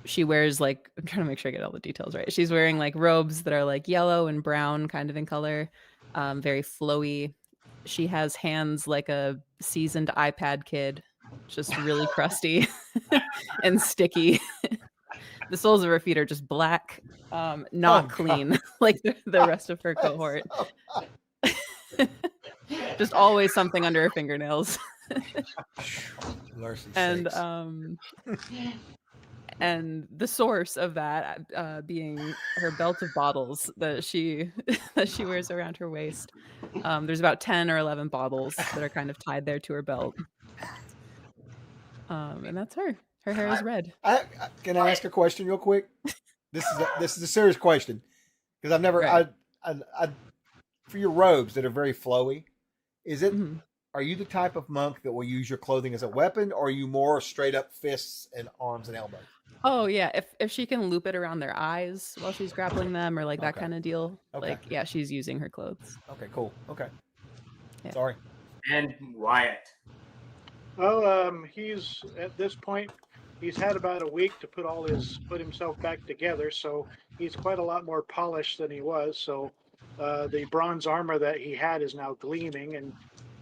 she wears I'm trying to make sure I get all the details right. She's wearing like robes that are like yellow and brown kind of in color, very flowy. She has hands like a seasoned iPad kid, just really crusty and sticky. The soles of her feet are just black, not clean like the rest of her cohort. Just always something under her fingernails. And the source of that being her belt of bottles that she wears around her waist. There's about 10 or 11 bottles that are kind of tied there to her belt. And that's her. Her hair is red. Can I ask a question real quick? This is a serious question, because I've never I for your robes that are very flowy. Is it? Mm-hmm. Are you the type of monk that will use your clothing as a weapon, or are you more straight up fists and arms and elbows? Oh yeah, if she can loop it around their eyes while she's grappling them, or like that kind of deal. Okay. She's using her clothes. Okay, cool. Okay. Yeah. Sorry. And Wyatt. Well, he's at this point, he's had about a week to put himself back together, so he's quite a lot more polished than he was. So the bronze armor that he had is now gleaming, and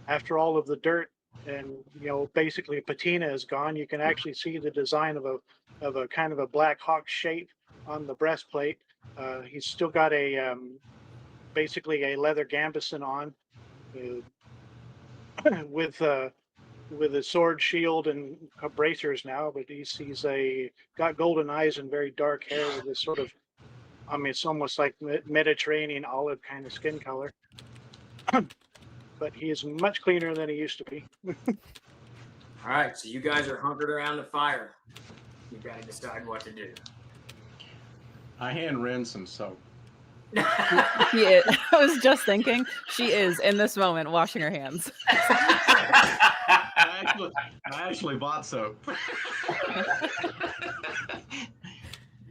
after all of the dirt and basically patina is gone, you can actually see the design of a kind of a Black Hawk shape on the breastplate. He's still got a basically a leather gambeson on with a sword, shield, and bracers now, but he's got golden eyes and very dark hair with this sort of, it's almost like Mediterranean olive kind of skin color. But he is much cleaner than he used to be. All right, so you guys are hunkered around the fire. You've got to decide what to do. I hand Ren some soap. I was just thinking, she is in this moment washing her hands. I actually bought soap.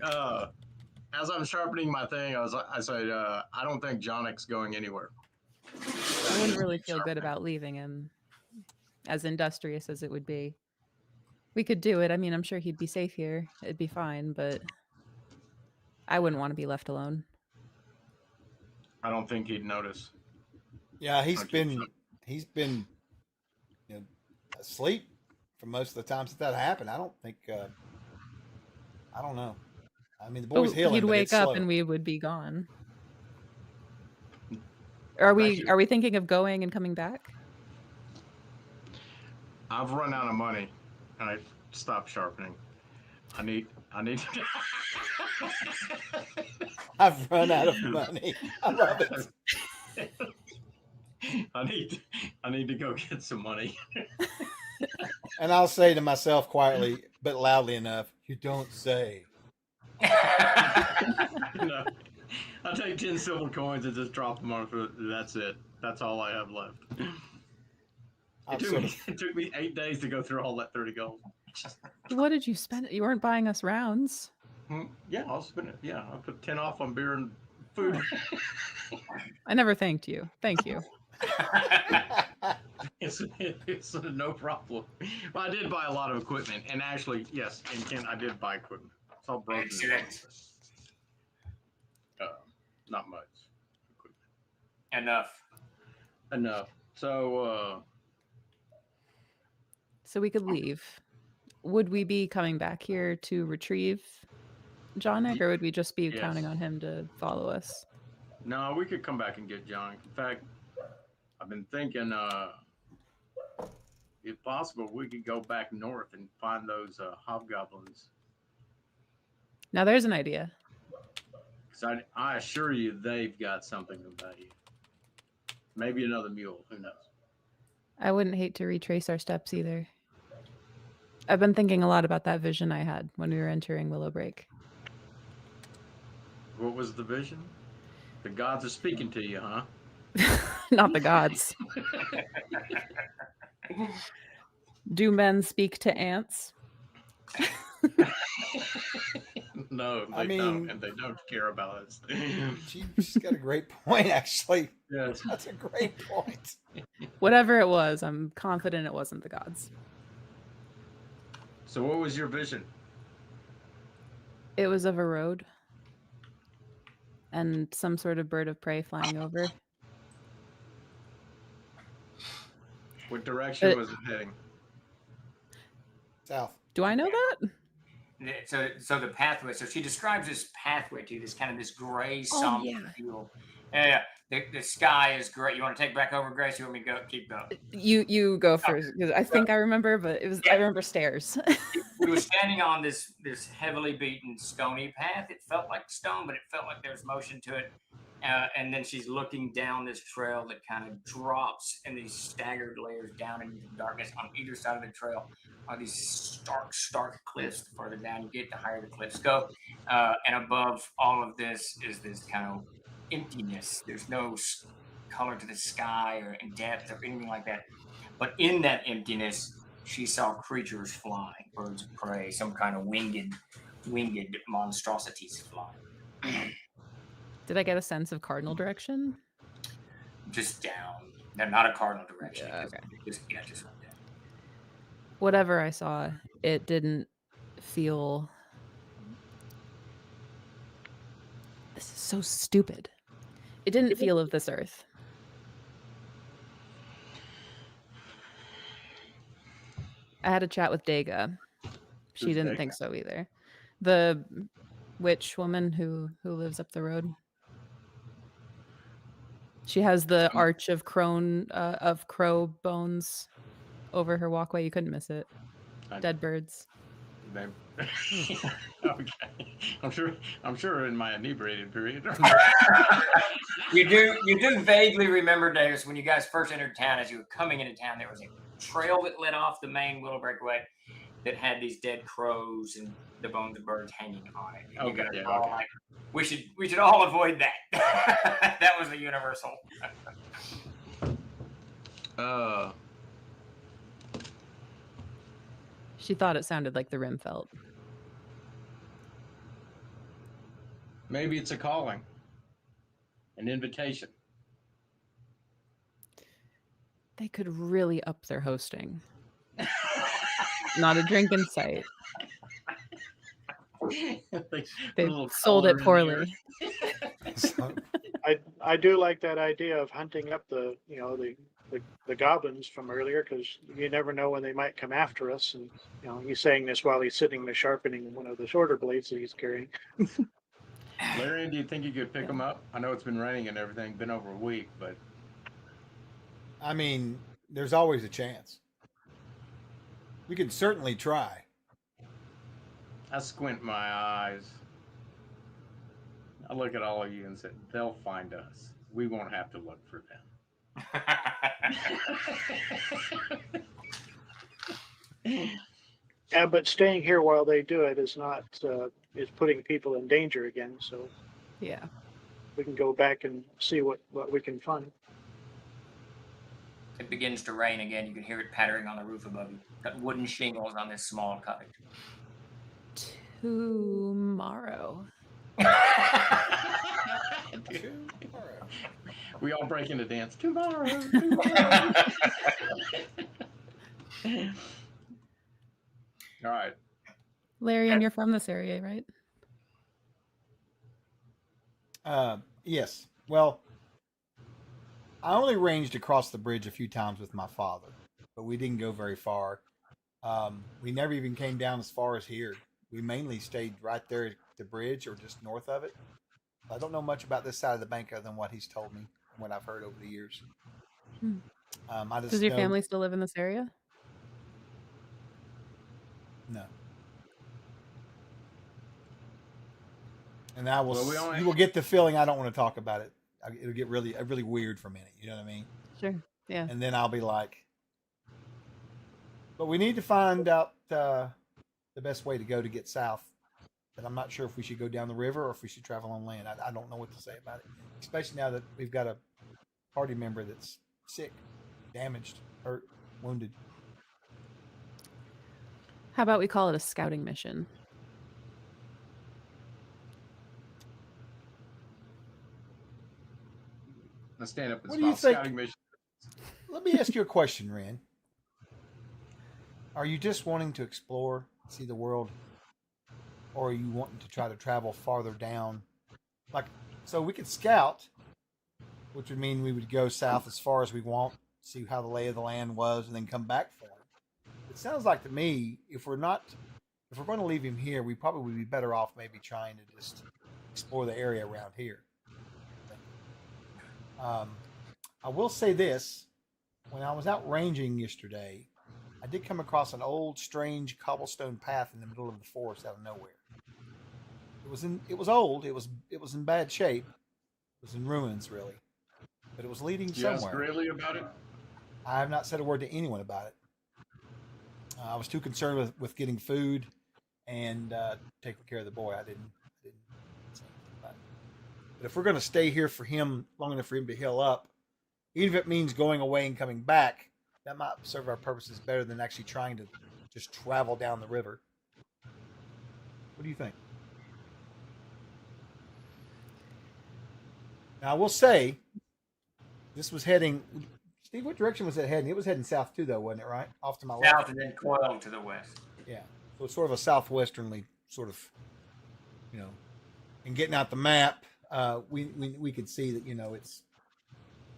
As I'm sharpening my thing, I said, I don't think Jonic's going anywhere. I wouldn't really feel good about leaving him, as industrious as it would be. We could do it. I mean, I'm sure he'd be safe here. It'd be fine, but I wouldn't want to be left alone. I don't think he'd notice. Yeah, he's been asleep for most of the times that happened. I don't think. I don't know. I mean, the boy's healing. He'd but wake it's up slow. and we would be gone. Are we thinking of going and coming back? I've run out of money, and I stopped sharpening. I need. I've run out of money. I love it. I need to go get some money. And I'll say to myself quietly, but loudly enough, "You don't say." No, I'll take 10 silver coins and just drop them on. That's it. That's all I have left. It took me 8 days to go through all that 30 gold. What did you spend? You weren't buying us rounds. Yeah, I'll spend it. Yeah, I'll put 10 off on beer and food. I never thanked you. Thank you. It's no problem. Well, I did buy a lot of equipment, and actually, yes, and Ken, I did buy equipment. It's all broken. Excellent. Not much. Enough. So we could leave. Would we be coming back here to retrieve Jonic, or would we just be counting on him to follow us? no, we could come back and get John. In fact, I've been thinking, if possible, we could go back north and find those hobgoblins. Now there's an idea. Because I assure you, they've got something of value. Maybe another mule. Who knows? I wouldn't hate to retrace our steps either. I've been thinking a lot about that vision I had when we were entering Willowbreak. What was the vision? The gods are speaking to you, huh? Not the gods. Do men speak to ants? No, I mean, don't, and they don't care about us. She's got a great point, actually. Yes. That's a great point. Whatever it was, I'm confident it wasn't the gods. So what was your vision? It was of a road and some sort of bird of prey flying over. What direction was it heading? South. Do I know that? So the pathway. So she describes this pathway to this kind of this gray somber field. Yeah. The sky is gray. You want to take back over, Grace? You want me to go? Keep going. You go first, because I think I remember, but it was I remember stairs. We were standing on this heavily beaten stony path. It felt like stone, but it felt like there was motion to it. And then she's looking down this trail that kind of drops in these staggered layers down into the darkness. On either side of the trail are these stark cliffs. The further down you get, the higher the cliffs go. And above all of this is this kind of emptiness. There's no color to the sky or in depth or anything like that. But in that emptiness, she saw creatures flying, birds of prey, some kind of winged monstrosities flying. Did I get a sense of cardinal direction? Just down. They're not a cardinal direction. Yeah, okay. Just right down. Whatever I saw, it didn't feel... This is so stupid. It didn't feel of this earth. I had a chat with Daga. She didn't think so either. The witch woman who lives up the road. She has the arch of crow bones over her walkway. You couldn't miss it. Dead birds. Okay. I'm sure in my inebriated period. You do vaguely remember, Davis, when you guys first entered town, as you were coming into town, there was a trail that led off the main Willowbreak Way that had these dead crows and the bones of birds hanging on it. And you guys were all like, we should all avoid that. That was the universal. She thought it sounded like the Rim felt. Maybe it's a calling, an invitation. They could really up their hosting. Not a drink in sight. They sold it poorly. I do like that idea of hunting up the the goblins from earlier, because you never know when they might come after us. And he's saying this while he's sitting there sharpening one of the shorter blades that he's carrying. Larry, do you think you could pick them up? I know it's been raining and everything, been over a week, but I mean, there's always a chance. We can certainly try. I squint my eyes. I look at all of you and say, they'll find us. We won't have to look for them. Yeah, but staying here while they do it is not is putting people in danger again. So yeah, we can go back and see what we can find. It begins to rain again. You can hear it pattering on the roof above you. Got wooden shingles on this small cottage. Tomorrow. We all break into dance tomorrow. All right. Larry, and you're from this area, right? Yes. Well, I only ranged across the bridge a few times with my father, but we didn't go very far. We never even came down as far as here. We mainly stayed right there at the bridge or just north of it. I don't know much about this side of the bank other than what he's told me and what I've heard over the years. Does your family still live in this area? No. And I will. You will get the feeling I don't want to talk about it. It'll get really weird for a minute. You know what I mean? Sure. Yeah. And then I'll be like, but we need to find out the best way to go to get south. But I'm not sure if we should go down the river or if we should travel on land. I don't know what to say about it, especially now that we've got a party member that's sick, damaged, hurt, wounded. How about we call it a scouting mission? Let's stand up and What do you smile. think? Scouting mission. Let me ask you a question, Ren. Are you just wanting to explore, see the world, or are you wanting to try to travel farther down? Like, so we could scout, which would mean we would go south as far as we want, see how the lay of the land was, and then come back for him. It sounds like to me, if we're going to leave him here, we probably would be better off maybe trying to just explore the area around here. I will say this: when I was out ranging yesterday, I did come across an old, strange cobblestone path in the middle of the forest out of nowhere. It was old. It was in bad shape. It was in ruins, really. But it was leading somewhere. You asked Ridley about it? I have not said a word to anyone about it. I was too concerned with getting food and taking care of the boy. I didn't say anything about it. But if we're going to stay here for him long enough for him to heal up, even if it means going away and coming back, that might serve our purposes better than actually trying to just travel down the river. What do you think? Now, I will say, this was heading... Steve, what direction was it heading? It was heading south too, though, wasn't it, right? Off to my left? South and then coiled to the west. Yeah. So it's sort of a southwesternly sort of, and getting out the map, we could see that, it's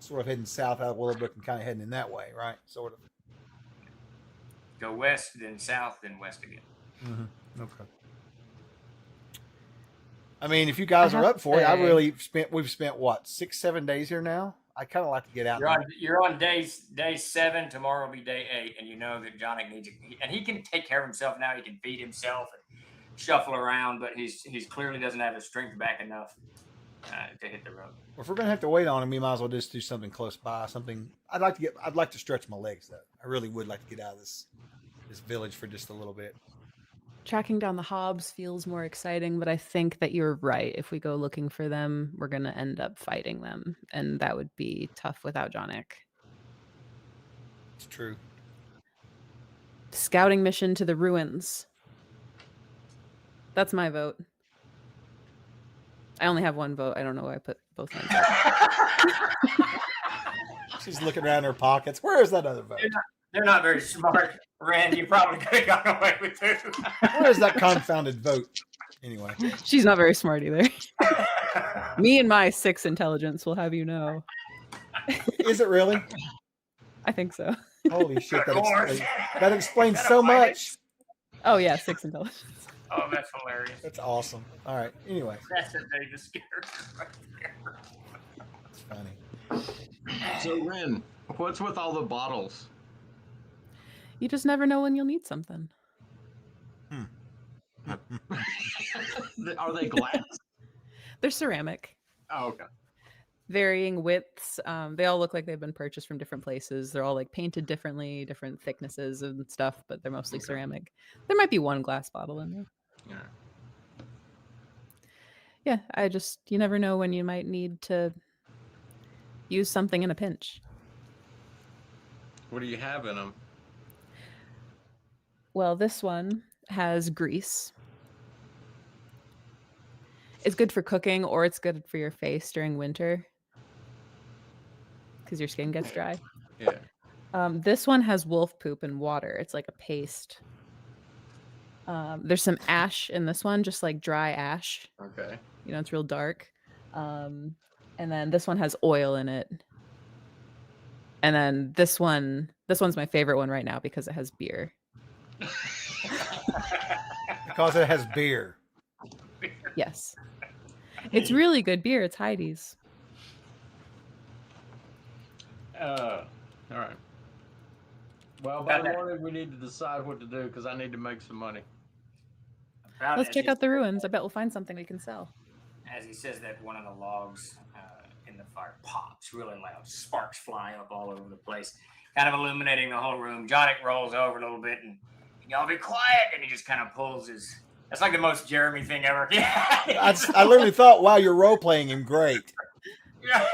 sort of heading south out of Willowbrook and kind of heading in that way, right? Sort of. Go west, then south, then west again. Mm-hmm. Okay. I mean, if you guys are up for it, we've spent what, 6-7 days here now? I kind of like to get out. You're on day 7. Tomorrow will be day 8, and you know that Johnny needs it, and he can take care of himself now. He can feed himself and shuffle around, but he's clearly doesn't have his strength back enough to hit the road. Well, if we're gonna have to wait on him, we might as well just do something close by. Something I'd like to stretch my legs though. I really would like to get out of this village for just a little bit. Tracking down the Hobbs feels more exciting, but I think that you're right. If we go looking for them, we're going to end up fighting them, and that would be tough without Jonic. It's true. Scouting mission to the ruins. That's my vote. I only have one vote. I don't know why I put both mine. She's looking around her pockets. Where is that other vote? They're not very smart, Rand. You probably could have gotten away with it. Where is that confounded vote? Anyway. She's not very smart either. Me and my 6 intelligence will have you know. Is it really? I think so. Holy shit! Good Lord. That explains Gotta so find it. much. Oh yeah, 6 intelligence. Oh, that's hilarious. That's awesome. All right. Anyway, That's a Davis character right there. it's funny. So, Ren, what's with all the bottles? You just never know when you'll need something. Are they glass? They're ceramic. Oh, okay. Varying widths. They all look like they've been purchased from different places. They're all like painted differently, different thicknesses and stuff, but they're mostly ceramic. There might be one glass bottle in there. Yeah, you never know when you might need to use something in a pinch. What do you have in them? Well, this one has grease. It's good for cooking, or it's good for your face during winter because your skin gets dry. Yeah. This one has wolf poop and water. It's like a paste. There's some ash in this one, just like dry ash. Okay. You know, it's real dark. And then this one has oil in it. And then this one's my favorite one right now because it has beer. Because it has beer. Yes. It's really good beer. It's Heidi's. All right. Well, by the morning we need to decide what to do because I need to make some money. Let's check out the ruins. I bet we'll find something we can sell. As he says that, one of the logs in the fire pops really loud. Sparks fly up all over the place, kind of illuminating the whole room. Johnny rolls over a little bit and, y'all be quiet. And he just kind of pulls his... That's like the most Jeremy thing ever. I literally thought, wow, you're role-playing him great. Yeah,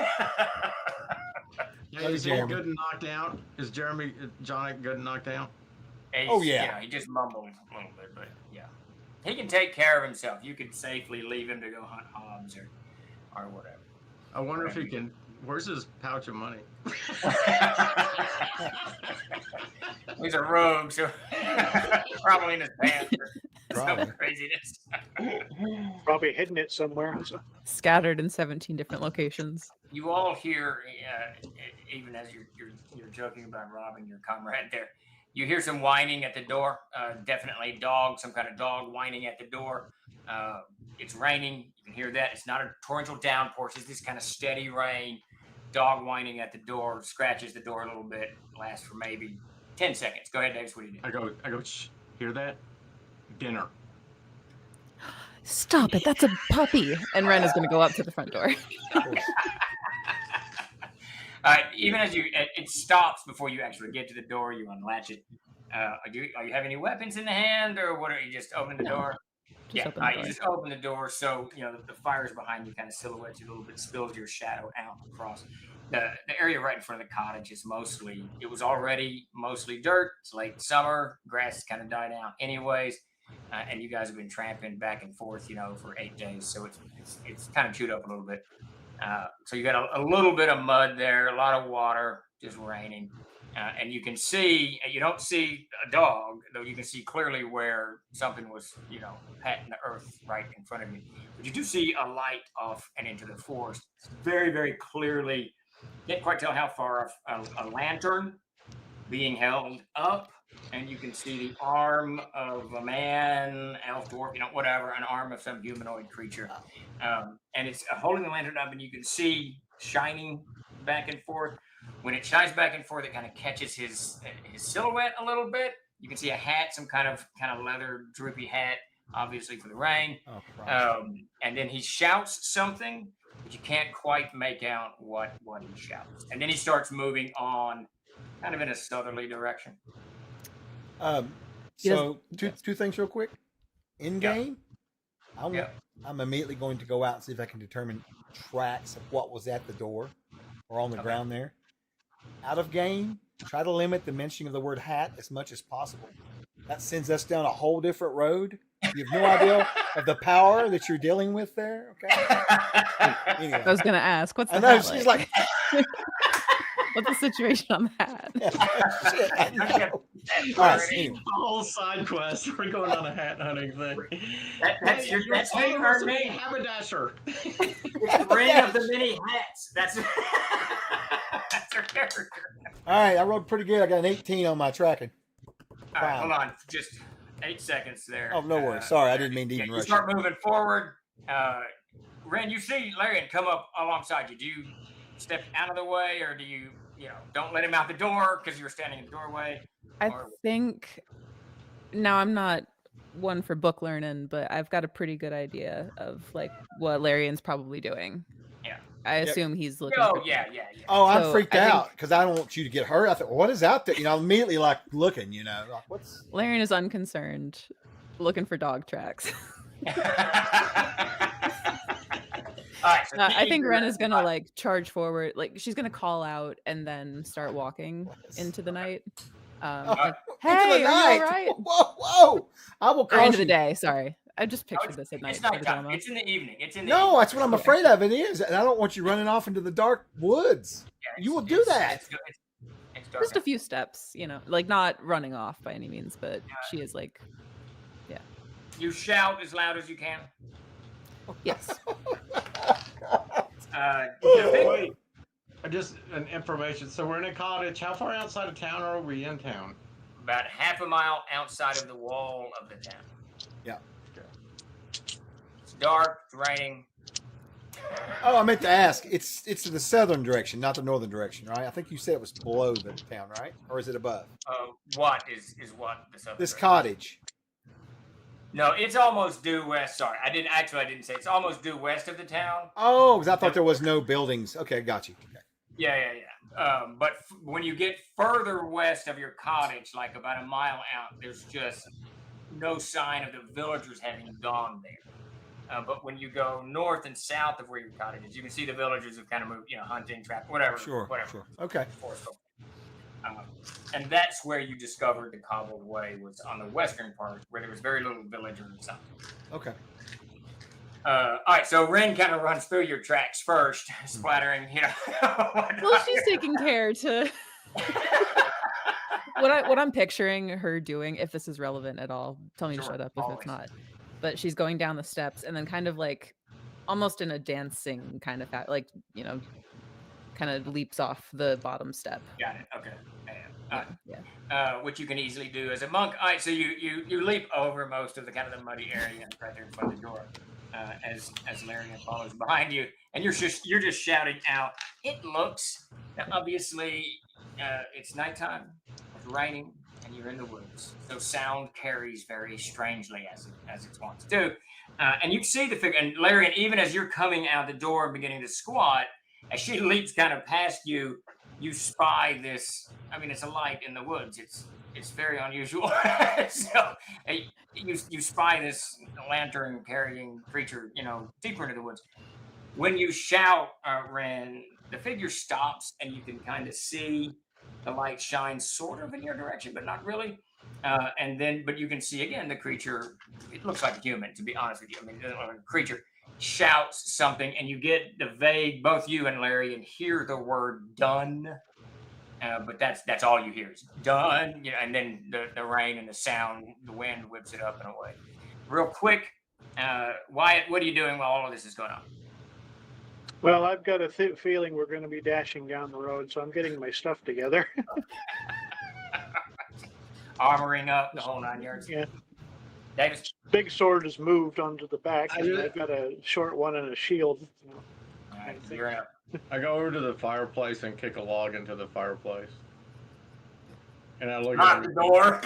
is he good and knocked out? Is Johnny good and knocked out? Oh, yeah. You know, he just mumbled a little bit, but yeah. He can take care of himself. You could safely leave him to go hunt hogs or whatever. I wonder if he can... Where's his pouch of money? He's a rogue, so probably in his pants. Probably. Some craziness. Probably hidden it somewhere. So. Scattered in 17 different locations. You all hear, even as you're joking about robbing your comrade there, you hear some whining at the door. Definitely some kind of dog whining at the door. It's raining. You can hear that. It's not a torrential downpour. It's this kind of steady rain. Dog whining at the door, scratches the door a little bit. Lasts for maybe 10 seconds. Go ahead, Davis. What do you do? I go, shh, hear that? Dinner. Stop it. That's a puppy. And Ren is going to go up to the front door. Even as it stops before you actually get to the door, you unlatch it. Are you have any weapons in the hand, or what? Are you just opening the door? Just open the door. You just open the door, so you know the fire's behind you, kind of silhouettes you a little bit, spills your shadow out across. The area right in front of the cottage is it was already mostly dirt. It's late summer, grass has kind of died out anyways, and you guys have been tramping back and forth, for 8 days, so it's kind of chewed up a little bit. So you got a little bit of mud there, a lot of water, just raining. And you can see, you don't see a dog, though you can see clearly where something was, patting the earth right in front of you. But you do see a light off and into the forest. It's very, very clearly, can't quite tell how far off, a lantern being held up. And you can see the arm of a man, elf, dwarf, whatever, an arm of some humanoid creature. And it's holding the lantern up, and you can see shining back and forth. When it shines back and forth, it kind of catches his silhouette a little bit. You can see a hat, some kind of leather droopy hat, obviously for the rain. And then he shouts something, but you can't quite make out what he shouts. And then he starts moving on, kind of in a southerly direction. So two things real quick. In game, I'm immediately going to go out and see if I can determine tracks of what was at the door or on the ground there. Out of game, try to limit the mentioning of the word hat as much as possible. That sends us down a whole different road. You have no idea of the power that you're dealing with there. Okay. Anyway. I was going to ask, what's the hat she's like? What's the situation on the hat? Shit, I know. All right, a whole side quest. We're going on a hat hunting thing. That's her name. Haberdasher. It's the ring of the many hats. That's her character. All right, I rolled pretty good. I got an 18 on my tracking. All right, hold on. Just 8 seconds there. Oh, no worries. Sorry, I didn't mean to Yeah, even you rush start you. moving forward. Ren, you see Larian come up alongside you. Do you step out of the way, or do you don't let him out the door because you were standing in the doorway? I think now I'm not one for book learning, but I've got a pretty good idea of like what Larian's probably doing. Yeah. I assume he's looking. Oh, for yeah. Oh, I'm freaked out because I don't want you to get hurt. I thought, what is out there? I'm immediately like looking, like what's. Larian is unconcerned, looking for dog tracks. All right, so I think Ren is gonna like charge forward, like she's gonna call out and then start walking into the night. Like, hey, into the are you night. all right? Whoa! I will call Or into you. the day. Sorry, I just pictured this at night. It's for the nighttime. drama. It's in the evening. No, that's what I'm afraid of. It is, and I don't want you running off into the dark woods. You will do that. It's dark. Just a few steps, like not running off by any means, but she is like, yeah. You shout as loud as you can. Yes. Wait. Just an information. So we're in a cottage. How far outside of town are we in town? About half a mile outside of the wall of the town. Yeah. It's dark. It's raining. Oh, I meant to ask. It's in the southern direction, not the northern direction, right? I think you said it was below the town, right? Or is it above? What is what the southern This direction? cottage. No, it's almost due west. Sorry, I didn't say. It's almost due west of the town. Oh, because I thought there was no buildings. Okay, got you. Okay. Yeah. But when you get further west of your cottage, like about a mile out, there's just no sign of the villagers having gone there. But when you go north and south of where your cottage is, you can see the villagers have kind of moved, hunting, trapping, whatever. Sure. Okay. And that's where you discovered the cobbled way was on the western part, where there was very little village or something. Okay. All right, so Ren kind of runs through your tracks first, splattering, Well, she's taking care to. What I'm picturing her doing, if this is relevant at all, tell me to shut up if it's not. But she's going down the steps and then kind of like, almost in a dancing kind of like, kind of leaps off the bottom step. Got it. Okay. Which you can easily do as a monk. All right, so you leap over most of the kind of the muddy area right there in front of the door, as Larian follows behind you, and you're just shouting out. It looks obviously it's nighttime, it's raining, and you're in the woods, so sound carries very strangely as it's wont to do, and you see the figure. And Larian, even as you're coming out the door and beginning to squat, as she leaps kind of past you, you spy this. I mean, it's a light in the woods. It's very unusual. So you spy this lantern carrying creature, deeper into the woods. When you shout, Ren, the figure stops, and you can kind of see the light shine sort of in your direction, but not really. But you can see again the creature. It looks like a human, to be honest with you. I mean, a creature shouts something, and you get the vague, both you and Larry, and hear the word "done," but that's all you hear is "done," and then the rain and the sound, the wind whips it up and away. Real quick, Wyatt, what are you doing while all of this is going on? Well, I've got a feeling we're going to be dashing down the road, so I'm getting my stuff together. Armoring up the whole 9 yards. Yeah. Davis. Big sword is moved onto the back. I've got a short one and a shield. All right, you're up. I go over to the fireplace and kick a log into the fireplace. And I look Lock at the door.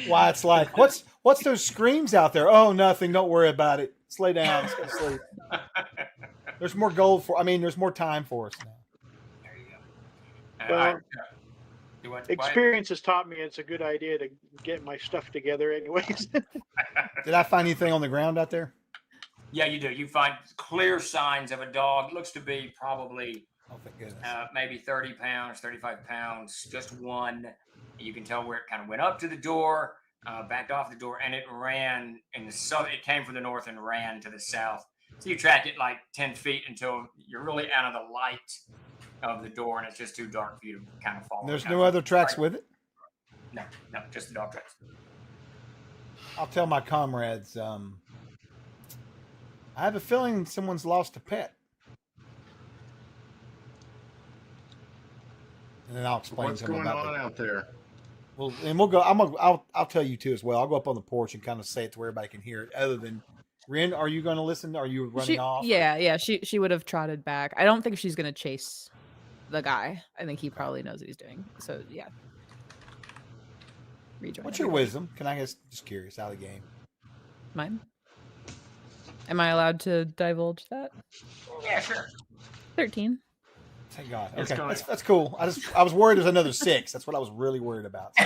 Wyatt's like, what's those screams out there? Oh, nothing. Don't worry about it. Let's lay down. Let's go to sleep. There's more gold there's more time for us now. There you go. Well, experience has taught me it's a good idea to get my stuff together anyways. Did I find anything on the ground out there? Yeah, you do. You find clear signs of a dog. Looks to be probably maybe 30 pounds, 35 pounds, just one. You can tell where it kind of went up to the door, backed off the door, and it ran in the south. It came from the north and ran to the south. So you track it like 10 feet until you're really out of the light of the door, and it's just too dark for you to kind of follow. There's no other tracks with it? No, just the dog tracks. I'll tell my comrades, I have a feeling someone's lost a pet. and then I'll explain What's to him going about on out there? Well, and we'll go. I'll tell you too as well. I'll go up on the porch and kind of say it to where everybody can hear it. Other than Ren, are you going to listen? Are you running off? Yeah. She would have trotted back. I don't think she's gonna chase the guy. I think he probably knows what he's doing. So yeah. Rejoin. What's your wisdom? Can I just curious out of the game? Mine. Am I allowed to divulge that? Yeah, sure. 13. Thank God. It's Okay, going- that's cool. I was worried there's another 6. That's what I was really worried about. So,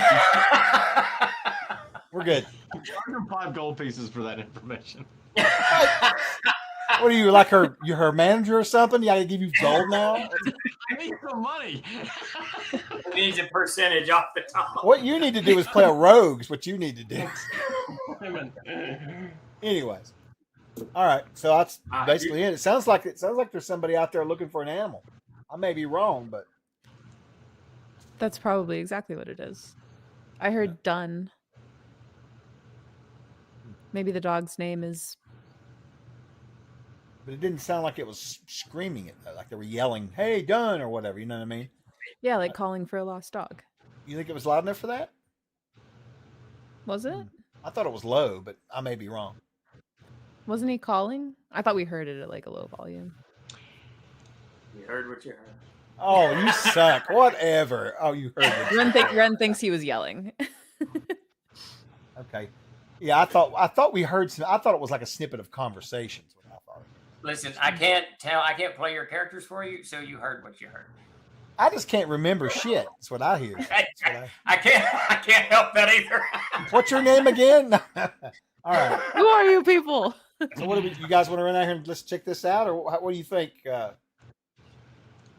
we're good. Charge him 5 gold pieces for that information. What are you like you're her manager or something? You got to give you gold now? I need some money. He needs a percentage off the top. What you need to do is play a rogue. Is what you need to do. Anyways, all right. So that's basically it. It sounds like there's somebody out there looking for an animal. I may be wrong, but That's probably exactly what it is. I heard done. Maybe the dog's name is. it didn't sound like it was screaming it, like they were yelling, "Hey, done" or whatever. You know what I mean? Yeah, like calling for a lost dog. You think it was loud enough for that? Was it? I thought it was low, but I may be wrong. Wasn't he calling? I thought we heard it at like a low volume. You heard what you heard. Oh, you suck. Whatever. Oh, you heard it. Ren thinks he was yelling. Okay. Yeah, I thought we heard some. I thought it was like a snippet of conversations. What I thought. Listen, I can't play your characters for you, so you heard what you heard. I just can't remember shit. That's what I hear. I can't help that either. What's your name again? All right. Who are you people? So what do you guys want to run out here and let's check this out, or what do you think?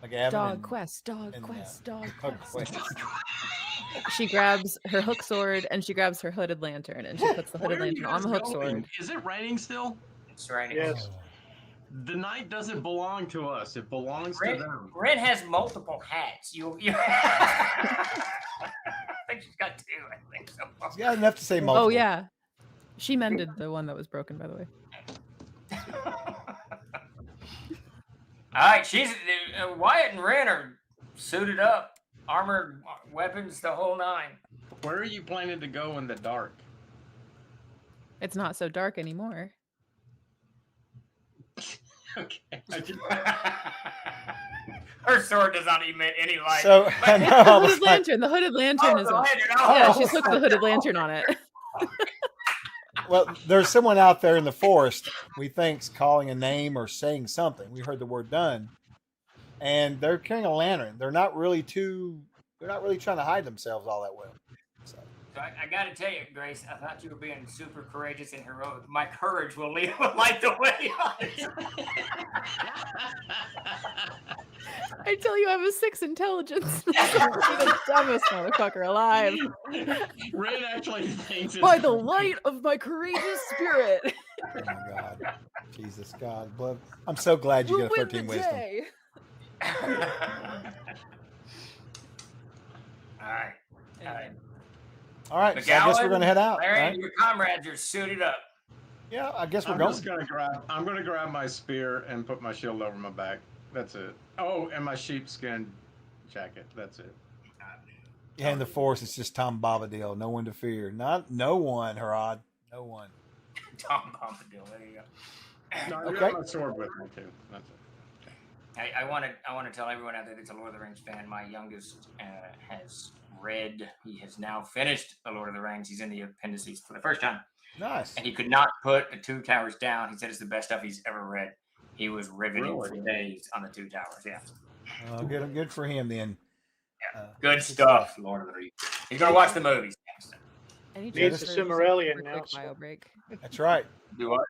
Like Evan Dog quest. quest. She grabs her hook sword and she grabs her hooded lantern and she puts the hooded Where are you lantern on the guys hook going? sword. Is it raining still? It's raining. Yes. The night doesn't belong to us. It belongs to them. Ren has multiple hats. You I think she's got 2. I think so. She's got enough to say multiple. Oh yeah. She mended the one that was broken, by the way. All right, Wyatt and Ren are suited up, armored weapons, the whole 9. Where are you planning to go in the dark? It's not so dark anymore. Okay. Her sword does not emit any light. So I know, I The was hooded like, lantern. The hooded lantern is the on. lantern. Yeah, she took the hooded lantern on it. well, there's someone out there in the forest we think's calling a name or saying something. We heard the word "done," and they're carrying a lantern. They're not really trying to hide themselves all that well. So. So I got to tell you, Grace, I thought you were being super courageous and heroic. My courage will light the way. I tell you, I have a 6 intelligence. You're the dumbest motherfucker alive. Ren actually thinks it's By the light of my courageous spirit. Oh my God, Jesus God, blood. I'm so glad you We'll get a win 13 the wisdom. day. All right. All right, so I guess we're gonna head out. Larry, Right? your comrades are suited up. Yeah, I guess we're I'm going. just I'm gonna grab my spear and put my shield over my back. That's it. Oh, and my sheepskin jacket. That's it. Yeah, in the forest, it's just Tom Bombadil. No one to fear. No one, Harad. No one. Tom Bombadil. There you go. No, I Okay. got my sword with me too. That's it. I want to tell everyone out there that's a Lord of the Rings fan. My youngest has read. He has now finished the Lord of the Rings. He's in the appendices for the first time. Nice. And he could not put the 2 Towers down. He said it's the best stuff he's ever read. He was riveting for days on the 2 Towers. Yeah. Good for him then. Good stuff, Lord of the Rings. He's gonna watch the movies. I need Needs a Cimmerillion now. bio break. That's right. Do what?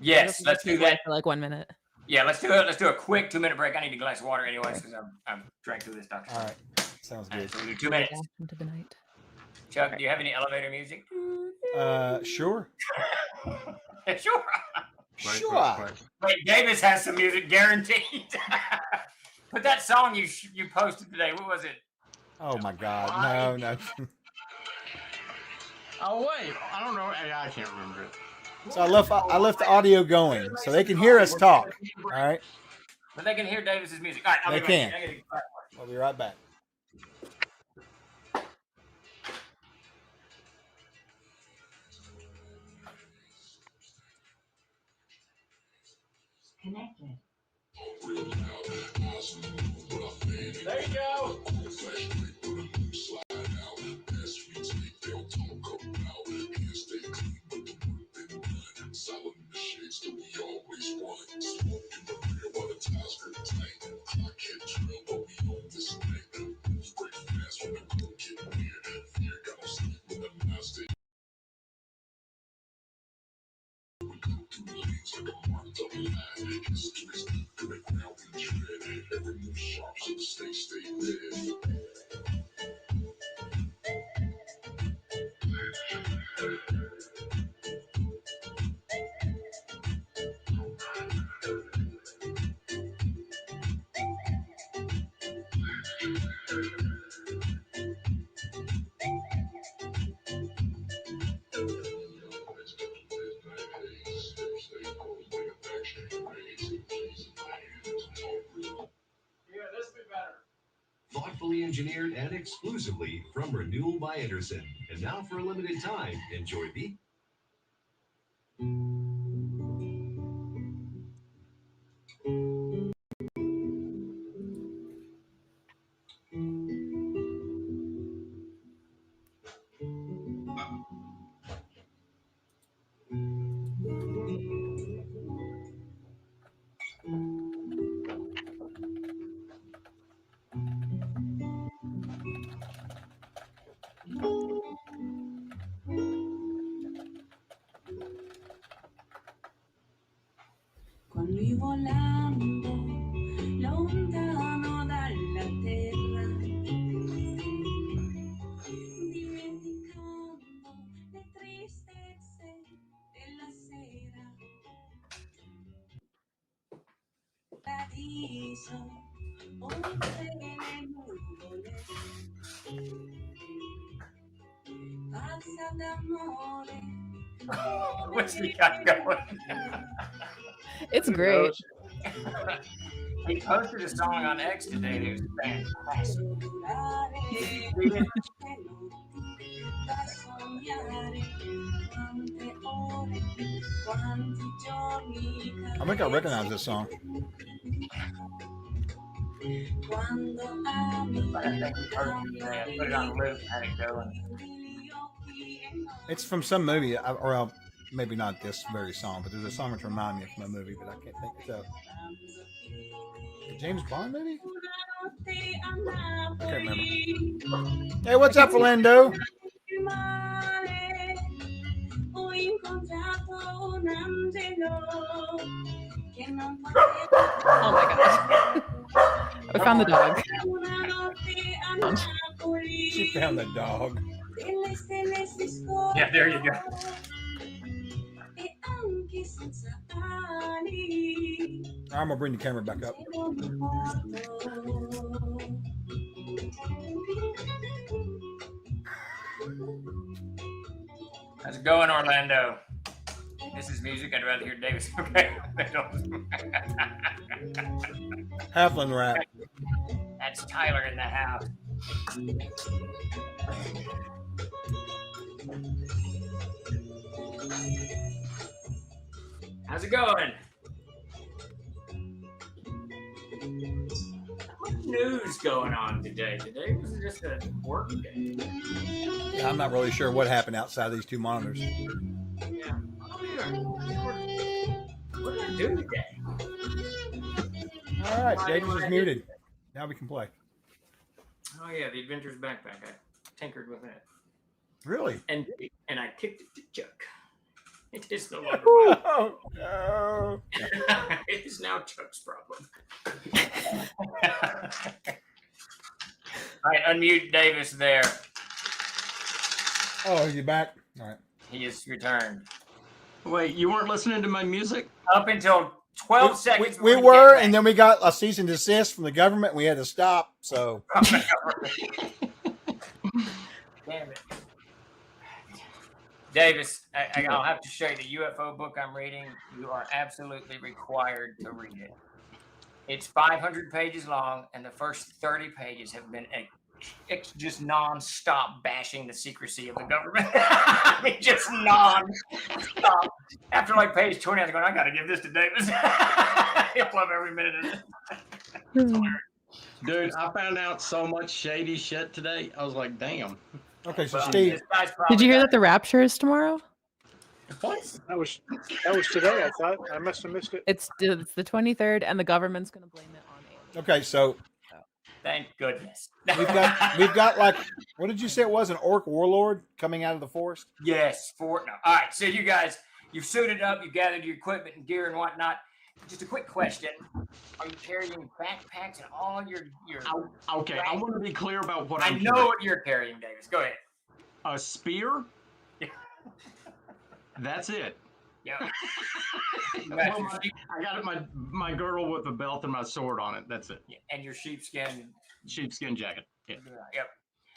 Yes, let's do that. For like 1 minute. Yeah, let's do it. Let's do a quick 2-minute break. I need a glass of water anyways because I've drank through this, Doctor. All right. Sounds All right, good. so we'll do 2 minutes. Into the night. Chuck, do you have any elevator music? Sure. Sure. Sure. Wait, Davis has some music guaranteed. But that song you posted today, what was it? Oh my God. No. Oh wait, I don't know. I can't remember it. So I left the audio going so they can hear us talk. All right. But they can hear Davis's music. All right, I'll They be can. back. We'll be right back. disconnected. There you go. Thoughtfully engineered and exclusively from Renewal by Anderson. And now for a limited time, enjoy the... Con lui volando lontano dalla terra, dimenticando le tristezze della sera. Paradiso, oltre le nuvole, pazza d'amore. What's he got going? It's great. He posted a song on X today that was fantastic. Read it. I think I recognize this song. I think he posted it today. I put it on loop and had it going. It's from some movie, or maybe not this very song, but there's a song which reminds me of a movie, but I can't think. It's a James Bond movie? I can't remember. Hey, what's up, Orlando? Oh my god. I found the dog. She found the dog. Yeah, there you go. I'm gonna bring the camera back up. How's it going, Orlando? This is music I'd rather hear Davis. Okay. Halfling rap. That's Tyler in the house. How's it going? What news going on today? Today was just a work day. Yeah, I'm not really sure what happened outside these two monitors. Yeah. Oh, yeah. What did I do today? All right, Davis is muted. Now we can play. Oh yeah, the Adventurer's Backpack. I tinkered with it. Really? And I kicked it to Chuck. It is no longer mine. Oh no! It is now Chuck's problem. All right, unmute Davis there. Oh, is he back? All right. He is returned. Wait, you weren't listening to my music? Up until 12 seconds. We were, and then we got a cease and desist from the government. We had to stop. So. Damn it. Davis, I'll have to show you the UFO book I'm reading. You are absolutely required to read it. It's 500 pages long, and the first 30 pages have been just non-stop bashing the secrecy of the government. I mean, just non-stop. After like page 20, I was going, I got to give this to Davis. I love every minute of it. Dude, I found out so much shady shit today. I was like, damn. Okay, so Well, Steve, this guy's Did probably you hear got that the rapture is tomorrow? What? That was today. I thought I must have missed it. It's the 23rd, and the government's going to blame it on aliens. okay, so Thank goodness. we've got like, what did you say it was? An orc warlord coming out of the forest? Yes, no. All right, so you guys, you've suited up, you've gathered your equipment and gear and whatnot. Just a quick question: are you carrying backpacks and all your? Okay, I want to be clear about what I I'm know carrying. what you're carrying, Davis. Go ahead. A spear. That's it. Yeah. Well, I got my girdle with a belt and my sword on it. That's it. Yeah, and your sheepskin jacket. Yeah. Yep.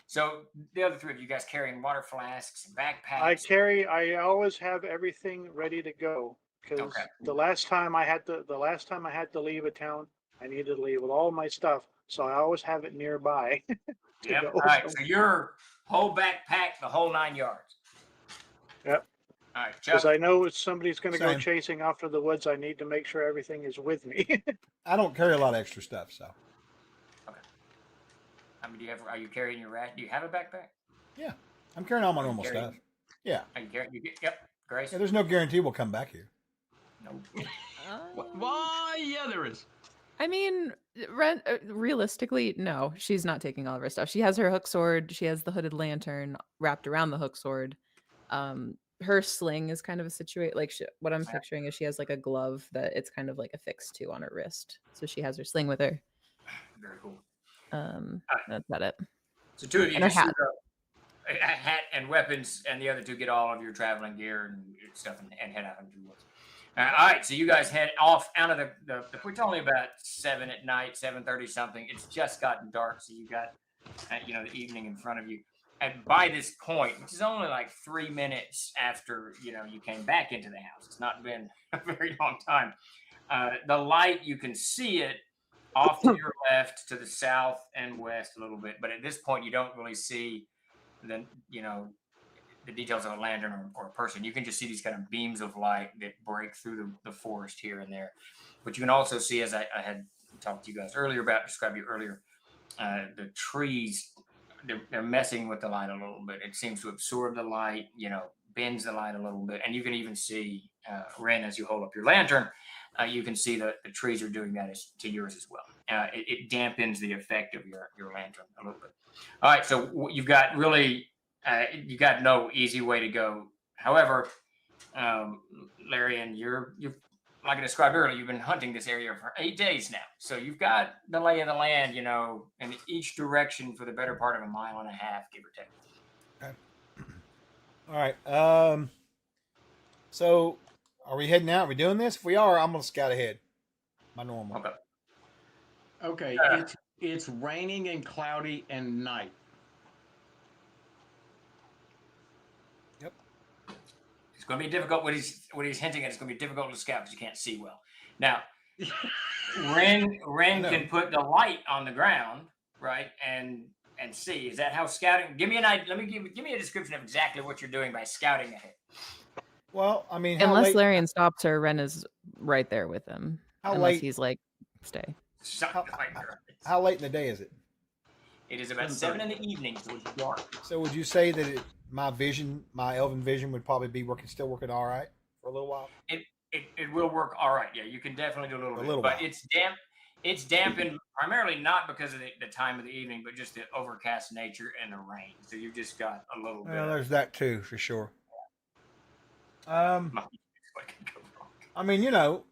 So the other three of you guys carrying water flasks and backpacks. I always have everything ready to go because the last time I had to leave a town, I needed to leave with all my stuff, so I always have it nearby. Yep. All right. So your whole backpack, the whole 9 yards. Yep. All right, Because Chuck. I know if somebody's going to go Same. chasing off to the woods, I need to make sure everything is with me. I don't carry a lot of extra stuff, so. I mean, are you carrying your rat? Do you have a backpack? Yeah, I'm carrying all my normal carrying- stuff. Yeah. Are you carrying? Yep. Grace. Yeah, there's no guarantee we'll come back here. No. Why? Yeah, there is. I mean, realistically, no, she's not taking all of her stuff. She has her hook sword. She has the hooded lantern wrapped around the hook sword. Her sling is kind of a situation. Like what I'm picturing is she has like a glove that it's kind of like affixed to on her wrist. So she has her sling with her. Very cool. That's about it. So two of you And her just hat. suit up, a hat and weapons, and the other two get all of your traveling gear and stuff and head out into the woods. All right, so you guys head off out of the it's only about 7 at night, 7:30 something. It's just gotten dark, so you got the evening in front of you. And by this point, which is only like 3 minutes after you came back into the house, it's not been a very long time. The light, you can see it off to your left, to the south and west a little bit, but at this point you don't really see the details of a lantern or a person. You can just see these kind of beams of light that break through the forest here and there. But you can also see, as I had talked to you guys earlier about, described you earlier, the trees, they're messing with the light a little bit. It seems to absorb the light, bends the light a little bit. And you can even see, Ren, as you hold up your lantern, you can see the trees are doing that to yours as well. It dampens the effect of your lantern a little bit. All right, so you've got really, you got no easy way to go. However, Larry, and you're like I described earlier, you've been hunting this area for 8 days now. So you've got the lay of the land, in each direction for the better part of a mile and a half, give or take. Okay. All right. So are we heading out? Are we doing this? If we are, I'm going to scout ahead. My normal. Okay. Okay. It's raining and cloudy and night. Yep. It's going to be difficult. What he's hinting at is going to be difficult to scout because you can't see well. Now, Ren can put the light on the ground, right, and see. Is that how scouting? Give me an idea. Give me a description of exactly what you're doing by scouting ahead. Well, I mean, unless Larian stops her, Ren is right there with him. How unless late? he's like, stay. How late in the day is it? It is about 7 in the evening, so it's dark. So would you say that my elven vision would probably be still working all right for a little while? It will work all right. Yeah, you can definitely do a little bit. But while. It's damp. It's dampened primarily not because of the time of the evening, but just the overcast nature and the rain. So you've just got a little bit. Well, there's that too, for sure. I mean,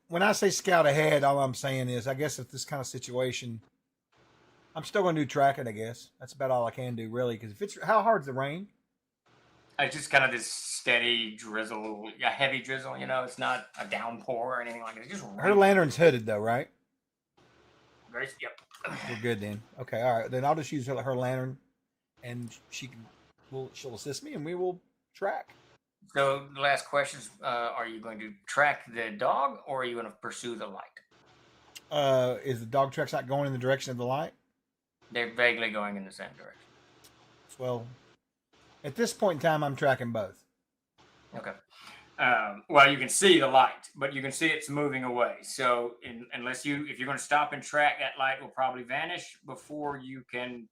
when I say scout ahead, all I'm saying is, I guess if this kind of situation, I'm still going to do tracking, I guess. That's about all I can do, really. Because how hard's the rain? It's just kind of this steady drizzle, a heavy drizzle, it's not a downpour or anything like that. It's just rain. Her lantern's hooded, though, right? Yep. We're good then. Okay, all right. Then I'll just use her lantern, and she'll assist me, and we will track. So the last question is, are you going to track the dog, or are you going to pursue the light? Is the dog tracks not going in the direction of the light? They're vaguely going in the same direction. Well, at this point in time, I'm tracking both. Okay. Well, you can see the light, but you can see it's moving away. So if you're going to stop and track, that light will probably vanish before you can,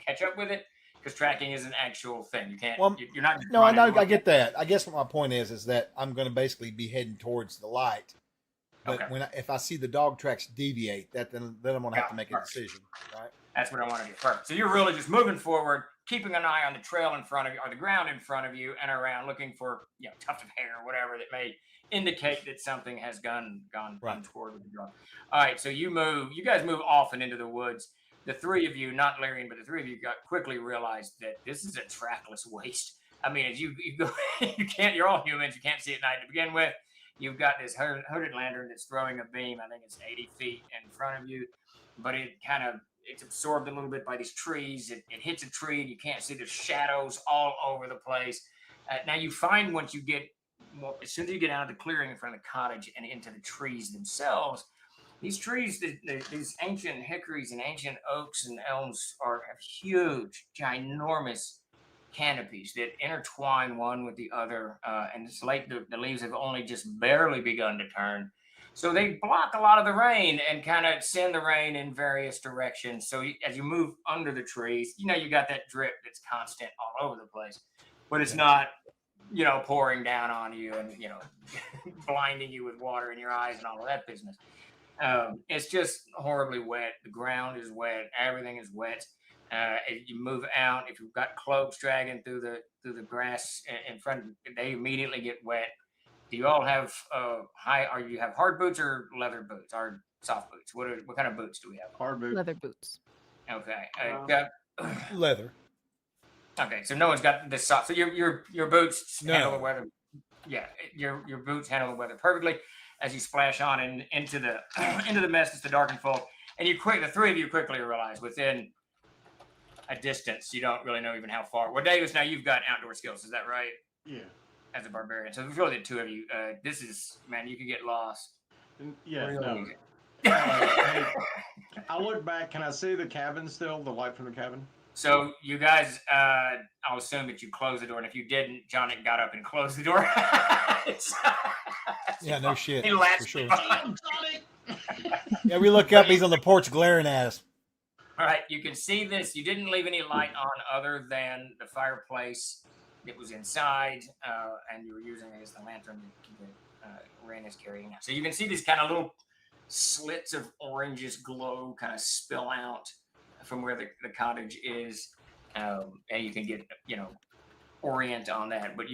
catch up with it, because tracking is an actual thing. You can't. Well, You're not. No, I know. I get that. I guess what my point is that I'm going to basically be heading towards the light. But Okay. if I see the dog tracks deviate, then I'm going to have to make a decision, right? That's what I want to do first. So you're really just moving forward, keeping an eye on the trail in front of you or the ground in front of you and around, looking for tuft of hair or whatever that may indicate that something has gone untoward with the dog. All right, so you guys move off and into the woods. The three of you, not Larian, but the three of you quickly realized that this is a trackless waste. I mean, as you go, you're all humans, you can't see at night to begin with. You've got this hooded lantern that's throwing a beam. I think it's 80 feet in front of you, but it's absorbed a little bit by these trees. It hits a tree and you can't see the shadows all over the place. Now you find as soon as you get out of the clearing in front of the cottage and into the trees themselves, these trees, these ancient hickories and ancient oaks and elms have huge, ginormous canopies that intertwine one with the other. And it's late, the leaves have only just barely begun to turn. So they block a lot of the rain and kind of send the rain in various directions. So as you move under the trees, you got that drip that's constant all over the place, but it's not, pouring down on you and, blinding you with water in your eyes and all of that business. It's just horribly wet. The ground is wet. Everything is wet. If you move out, if you've got cloaks dragging through the grass in front, they immediately get wet. Do you all have you have hard boots or leather boots or soft boots? What kind of boots do we have? Hard boots. Leather boots. Okay. Leather. Okay, so no one's got this soft. So your boots handle the weather. Yeah, your boots handle the weather perfectly as you splash on into the into the mess that's the dark and full. And the three of you quickly realize within a distance, you don't really know even how far. Well, Davis, now you've got outdoor skills. Is that right? Yeah. As a barbarian. So it's really the two of you. This is, man, you could get lost. Yeah, no. Hey, I look back. Can I see the cabin still? The light from the cabin? So you guys, I'll assume that you closed the door. And if you didn't, Johnny got up and closed the door. Yeah, no shit. He For sure. Johnny! Yeah, we look up. He's on the porch glaring at us. All right, you can see this. You didn't leave any light on other than the fireplace that was inside, and you were using it as the lantern that Ren is carrying out. So you can see these kind of little slits of orangish glow kind of spill out from where the cottage is, and you can get, orient on that. But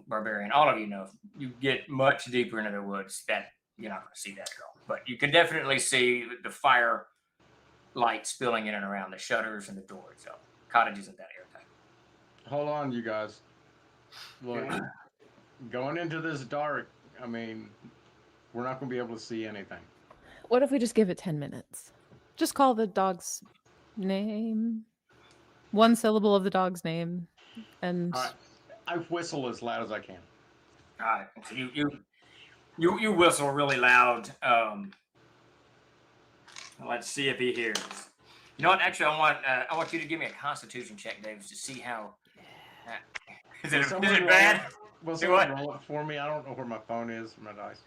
barbarian, all of you know, you get much deeper into the woods that you're not going to see that at all. But you can definitely see the fire light spilling in and around the shutters and the doors. So cottage isn't that airtight. Hold on, you guys. Look, going into this dark, I mean, we're not going to be able to see anything. What if we just give it 10 minutes? Just call the dog's name. One syllable of the dog's name. And All right. I whistle as loud as I can. All right. So you whistle really loud. Let's see if he hears. You know what? Actually, I want you to give me a Constitution check, Davis, to see how. Is it bad? Will someone roll it for me? I don't know where my phone is. My dice.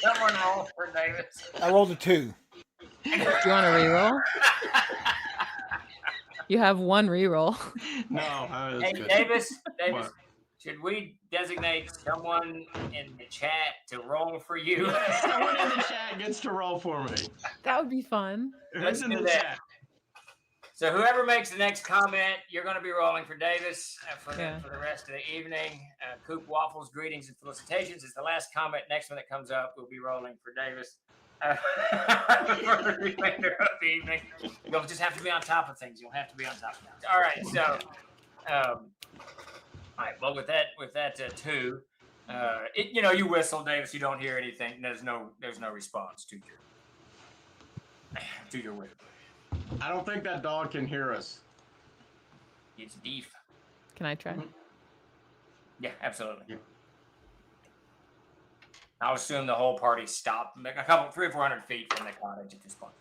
Someone roll for Davis. I rolled a 2. Do you want to reroll? You have one reroll. No. Hey, Davis, should we designate someone in the chat to roll for you? Yeah, someone in the chat gets to roll for me. That would be fun. Let's do that. So whoever makes the next comment, you're going to be rolling for Davis for the rest of the evening. Coop Waffles, greetings and felicitations. It's the last comment. Next one that comes up, we'll be rolling for Davis for the remainder of the evening. You'll just have to be on top of things. You'll have to be on top of things. All right. So, all right. Well, with that 2, you whistle, Davis. You don't hear anything. There's no response to your whistle. I don't think that dog can hear us. It's deaf. Can I try? Yeah, absolutely. Yeah. I'll assume the whole party stopped a couple, 300 or 400 feet from the cottage at this point.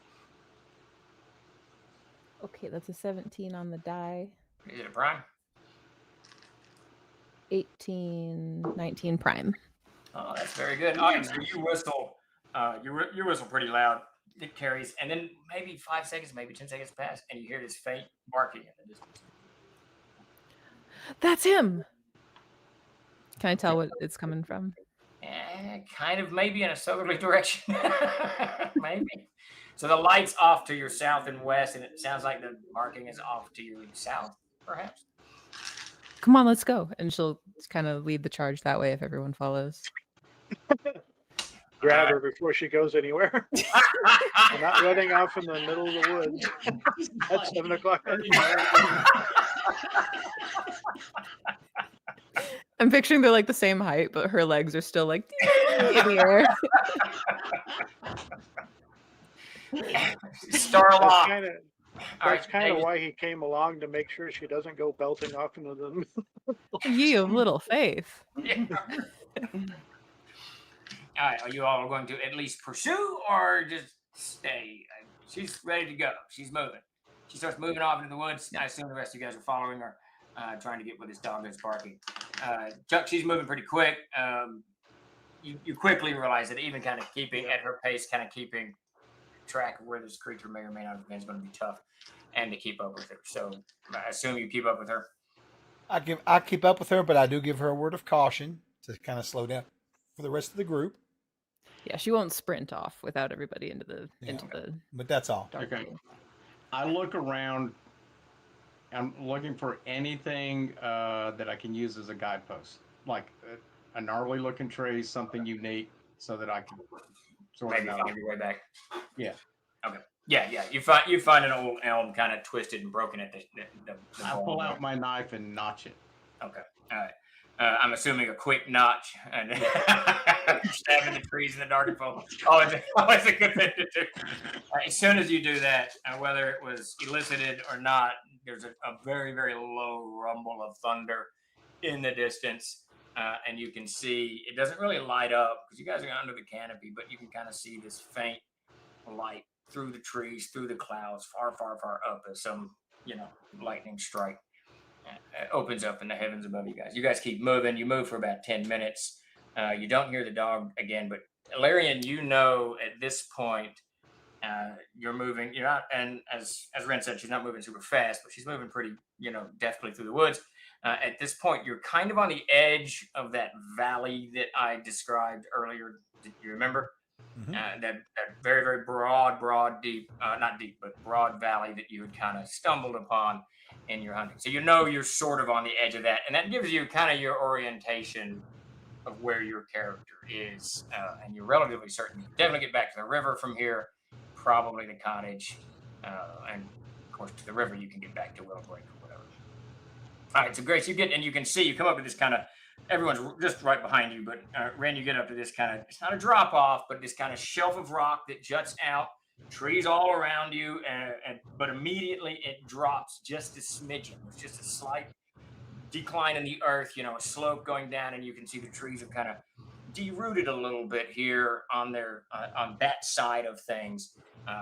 Okay, that's a 17 on the die. Is it a prime? 18, 19 prime. Oh, that's very good. All right, so you whistle. You whistle pretty loud. It carries, and then maybe 5 seconds, maybe 10 seconds pass, and you hear this faint barking in the distance. That's him. Can I tell what it's coming from? Kind of, maybe in a southerly direction. Maybe. So the light's off to your south and west, and it sounds like the barking is off to your south, perhaps. Come on, let's go. And she'll kind of lead the charge that way if everyone follows. Grab her before she goes anywhere. We're not running off in the middle of the woods at 7 o'clock. I'm picturing they're like the same height, but her legs are still like in the air. Starlock. That's kind of why he came along, to make sure she doesn't go belting off into the. Ye of little faith. Yeah. All right, are you all going to at least pursue or just stay? She's ready to go. She's moving. She starts moving off into the woods. I assume the rest of you guys are following her, trying to get where this dog is barking. Chuck, she's moving pretty quick. You quickly realize that even kind of keeping at her pace, kind of keeping track of where this creature may or may not have been is going to be tough, and to keep up with her. So I assume you keep up with her. I keep up with her, but I do give her a word of caution to kind of slow down for the rest of the group. Yeah, she won't sprint off without everybody into the But that's all. Okay. I look around. I'm looking for anything that I can use as a guidepost, like a gnarly looking tree, something unique, so that I can sort Maybe of find your way back. Yeah. Okay. Yeah. You find an old elm kind of twisted and broken at the I pull out my knife and notch it. Okay. All right. I'm assuming a quick notch and stabbing the trees in the dark and fall. Always a good thing to do. As soon as you do that, whether it was elicited or not, there's a very, very low rumble of thunder in the distance. And you can see, it doesn't really light up because you guys are under the canopy, but you can kind of see this faint light through the trees, through the clouds, far, far, far up as some, lightning strike opens up in the heavens above you guys. You guys keep moving. You move for about 10 minutes. You don't hear the dog again, but Larian, at this point, you're moving. You're not, and as Ren said, she's not moving super fast, but she's moving pretty, deftly through the woods. At this point, you're kind of on the edge of that valley that I described earlier. Do you remember? Mm-hmm. That very, very broad, deep, not deep, but broad valley that you had kind of stumbled upon in your hunting. So you're sort of on the edge of that, and that gives you kind of your orientation of where your character is, and you're relatively certain you can definitely get back to the river from here, probably the cottage, and of course to the river you can get back to Willowbreak or whatever. All right, so Grace, you come up to this kind of, everyone's just right behind you, but Ren, you get up to this kind of, it's not a drop off, but this kind of shelf of rock that juts out, trees all around you, but immediately it drops just a smidgen. It's just a slight decline in the earth, a slope going down, and you can see the trees have kind of derooted a little bit here on that side of things.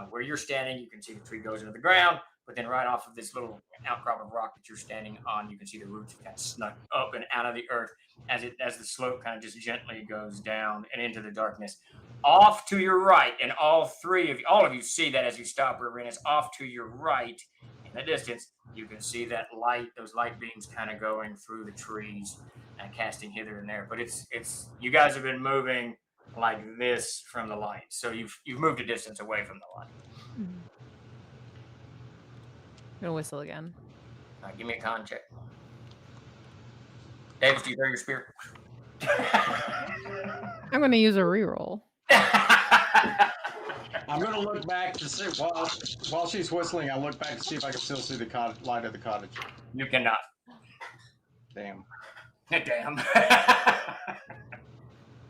Where you're standing, you can see the tree goes into the ground, but then right off of this little outcrop of rock that you're standing on, you can see the roots kind of snuck up and out of the earth as the slope kind of just gently goes down and into the darkness. Off to your right, and all of you see that as you stop where Ren is off to your right in the distance. You can see that light, those light beams kind of going through the trees and casting hither and there. But it's you guys have been moving like this from the light, so you've moved a distance away from the light. I'm gonna whistle again. Give me a con check. Davis, do you throw your spear? I'm gonna use a reroll. I'm going to look back to see, while she's whistling, I look back to see if I can still see the light of the cottage. You cannot. Damn. Damn.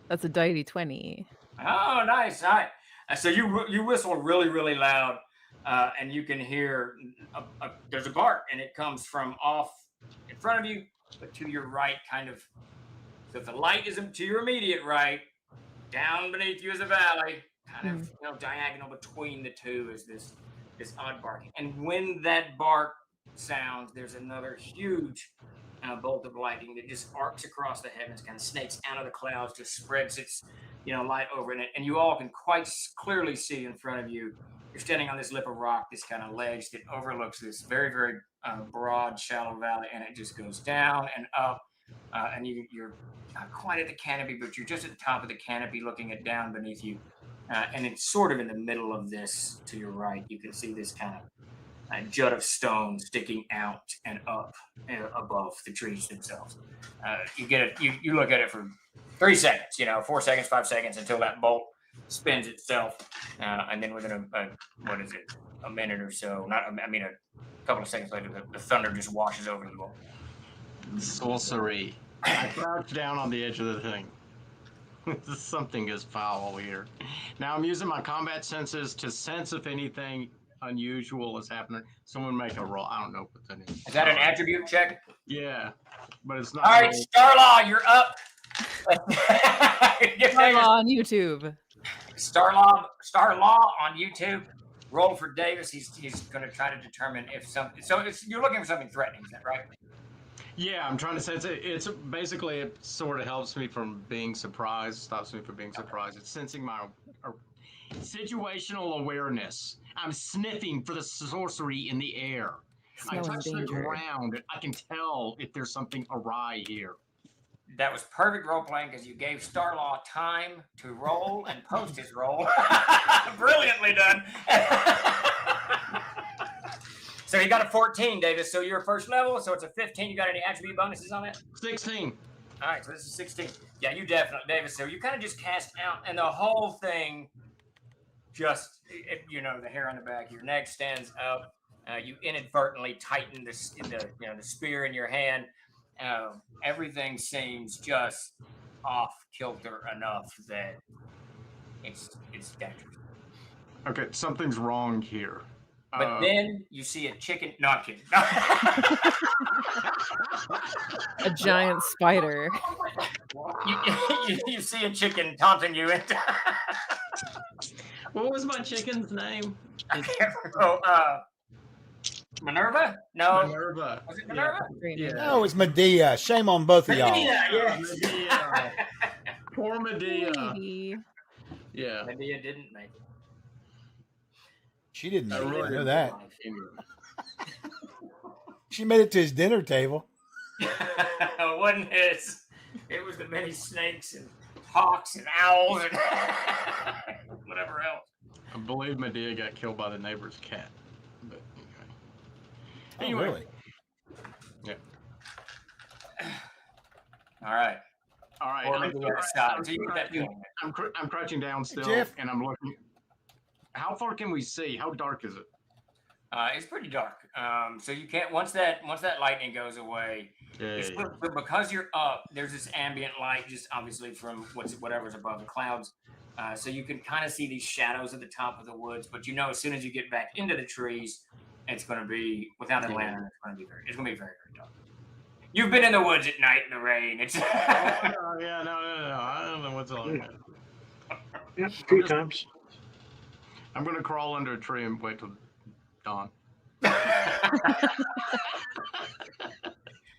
That's a dirty 20. Oh, nice. All right. So you whistle really, really loud, and you can hear there's a bark, and it comes from off in front of you, but to your right, kind of. So if the light isn't to your immediate right, down beneath you is a valley, kind of diagonal between the two is this odd barking. And when that bark sounds, there's another huge bolt of lightning that just arcs across the heavens, kind of snakes out of the clouds, just spreads its light over it, and you all can quite clearly see in front of you. You're standing on this lip of rock, this kind of ledge that overlooks this very, very broad, shallow valley, and it just goes down and up. And you're not quite at the canopy, but you're just at the top of the canopy looking at down beneath you. And it's sort of in the middle of this to your right. You can see this kind of jut of stone sticking out and up above the trees themselves. You get it. You look at it for 3 seconds, 4 seconds, 5 seconds until that bolt spins itself, and then within a minute or so, a couple of seconds later, the thunder just washes over you all. Sorcery. I crouched down on the edge of the thing. Something is foul here. Now I'm using my combat senses to sense if anything unusual is happening. Someone make a roll. I don't know what that is. Is that an attribute check? Yeah, but it's not. All right, Starlaw, you're up. Starlaw on YouTube. Starlaw on YouTube. Roll for Davis. He's going to try to determine if something. So you're looking for something threatening, is that right? Yeah, I'm trying to sense it. It's basically, it sort of helps me from being surprised, stops me from being surprised. It's sensing my situational awareness. I'm sniffing for the sorcery in the air. I touch the ground. I can tell if there's something awry here. That was perfect role playing because you gave Starlaw time to roll and post his roll. Brilliantly done. So you got a 14, Davis. So you're first level. So it's a 15. You got any attribute bonuses on it? 16. All right. So this is 16. Yeah, you definitely, Davis. So you kind of just cast out, and the whole thing just, the hair on the back of your neck stands up. You inadvertently tighten the spear in your hand. Everything seems just off kilter enough that it's dangerous. Okay, something's wrong here. But then you see a chicken. No, I'm kidding. A giant spider. You see a chicken taunting you. What was my chicken's name? I can't remember. Minerva? No. Minerva. Was it Minerva? Yeah. No, it's Medea. Shame on both of y'all. Yes. Medea. Poor Medea. Maybe. Yeah. Medea didn't make it. She didn't I make it. really I know didn't that. like She made it to his dinner table. It wasn't his. It was the many snakes and hawks and owls and whatever else. I believe Medea got killed by the neighbor's cat. But Anyway. Really? Yeah. All right. I'm crouching down still, Jeff. and I'm looking. How far can we see? How dark is it? It's pretty dark. So you can't once that lightning goes away. But because you're up, there's this ambient light, just obviously from whatever's above the clouds. So you can kind of see these shadows at the top of the woods. But as soon as you get back into the trees, it's going to be without a lantern. It's going to be very, very dark. You've been in the woods at night in the rain. It's No. I don't know what's on there. Yep, a few times. I'm going to crawl under a tree and wait till dawn.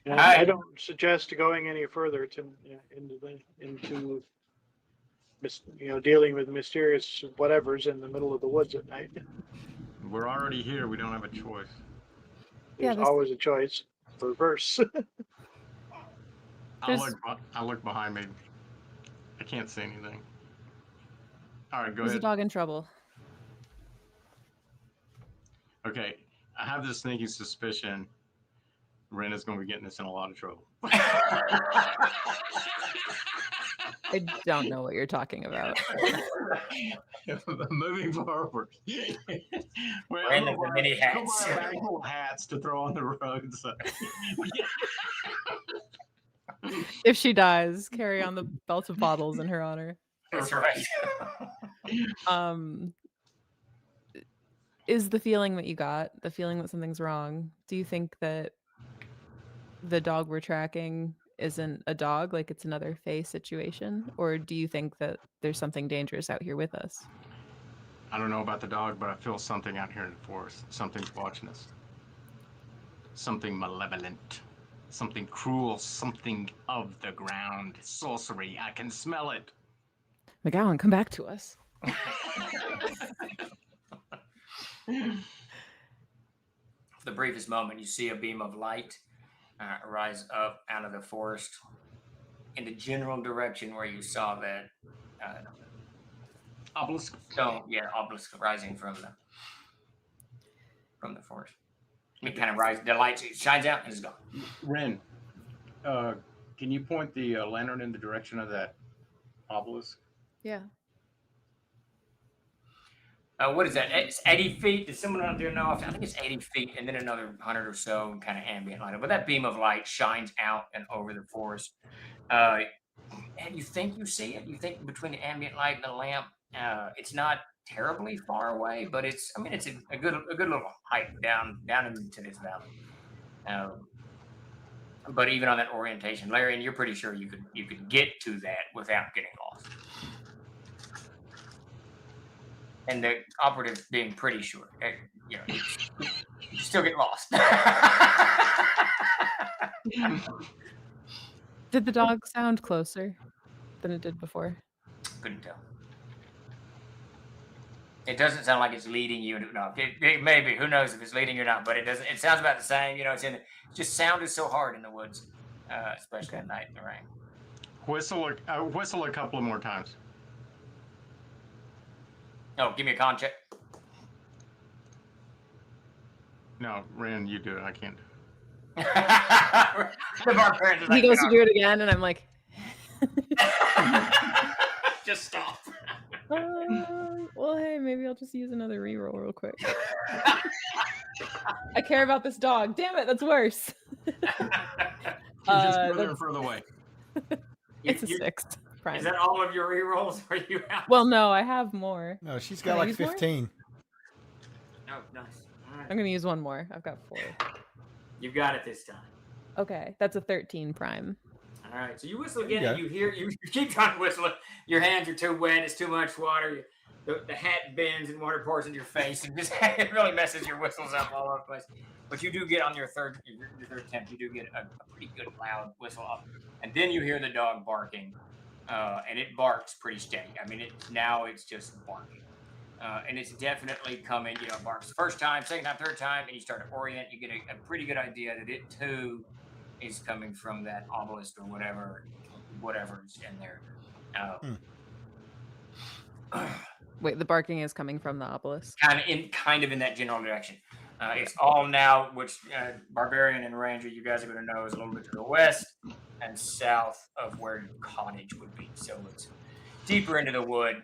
I don't suggest going any further into dealing with mysterious whatever's in the middle of the woods at night. We're already here. We don't have a choice. There's always a choice. Reverse. I look behind me. I can't see anything. All right, go There's ahead. a dog in trouble. Okay, I have this sneaking suspicion Ren is going to be getting us in a lot of trouble. I don't know what you're talking about. Moving forward. Ren is the mini hats. Go buy a bag full of hats to throw on the road. So. If she dies, carry on the belt of bottles in her honor. That's right. Is the feeling that you got, the feeling that something's wrong, do you think that the dog we're tracking isn't a dog, like it's another Fae situation? Or do you think that there's something dangerous out here with us? I don't know about the dog, but I feel something out here in the forest. Something's watching us. Something malevolent. Something cruel, something of the ground. Sorcery, I can smell it. McGowan, come back to us. For the briefest moment, you see a beam of light rise up out of the forest in the general direction where you saw that obelisk. Stone, obelisk rising from the forest. It kind of rises. The light shines out and is gone. Ren, can you point the lantern in the direction of that obelisk? Yeah. What is that? It's 80 feet. Does someone out there know? I think it's 80 feet, and then another 100 or so kind of ambient light. But that beam of light shines out and over the forest. And you think you see it. You think between the ambient light and the lamp, it's not terribly far away, but it's a good little hike down into this valley. But even on that orientation, Larry, and you're pretty sure you could get to that without getting lost. And the operative being pretty sure, you still get lost. Did the dog sound closer than it did before? Couldn't tell. It doesn't sound like it's leading you. No, it may be. Who knows if it's leading you or not? But it doesn't. It sounds about the same. It's just sound is so hard in the woods, especially at night in the rain. Whistle a couple of more times. Oh, give me a con check. No, Ren, you do it. I can't do it. He goes to do it again, and I'm like, just stop. Well, hey, maybe I'll just use another reroll real quick. I care about this dog. Damn it, that's worse. Just further and further away. It's a 6. Prime. Is that all of your rerolls? Are you out? Well, no, I have more. No, she's got like 15. No, nice. All right. I'm gonna use one more. I've got 4. You got it this time. Okay, that's a 13 prime. All right, so you whistle again, and you hear you keep trying to whistle it. Your hands are too wet. It's too much water. The hat bends and water pours into your face, and just it really messes your whistles up all over the place. But you do get on your third attempt. You do get a pretty good loud whistle up, and then you hear the dog barking, and it barks pretty steady. I mean, it's just barking, and it's definitely coming. Barks first time, second time, third time, and you start to orient. You get a pretty good idea that it too is coming from that obelisk or whatever's in there. Wait, the barking is coming from the obelisk? Kind of in that general direction. It's all now, which Barbarian and Ranger, you guys are going to know, is a little bit to the west and south of where your cottage would be. So it's deeper into the wood,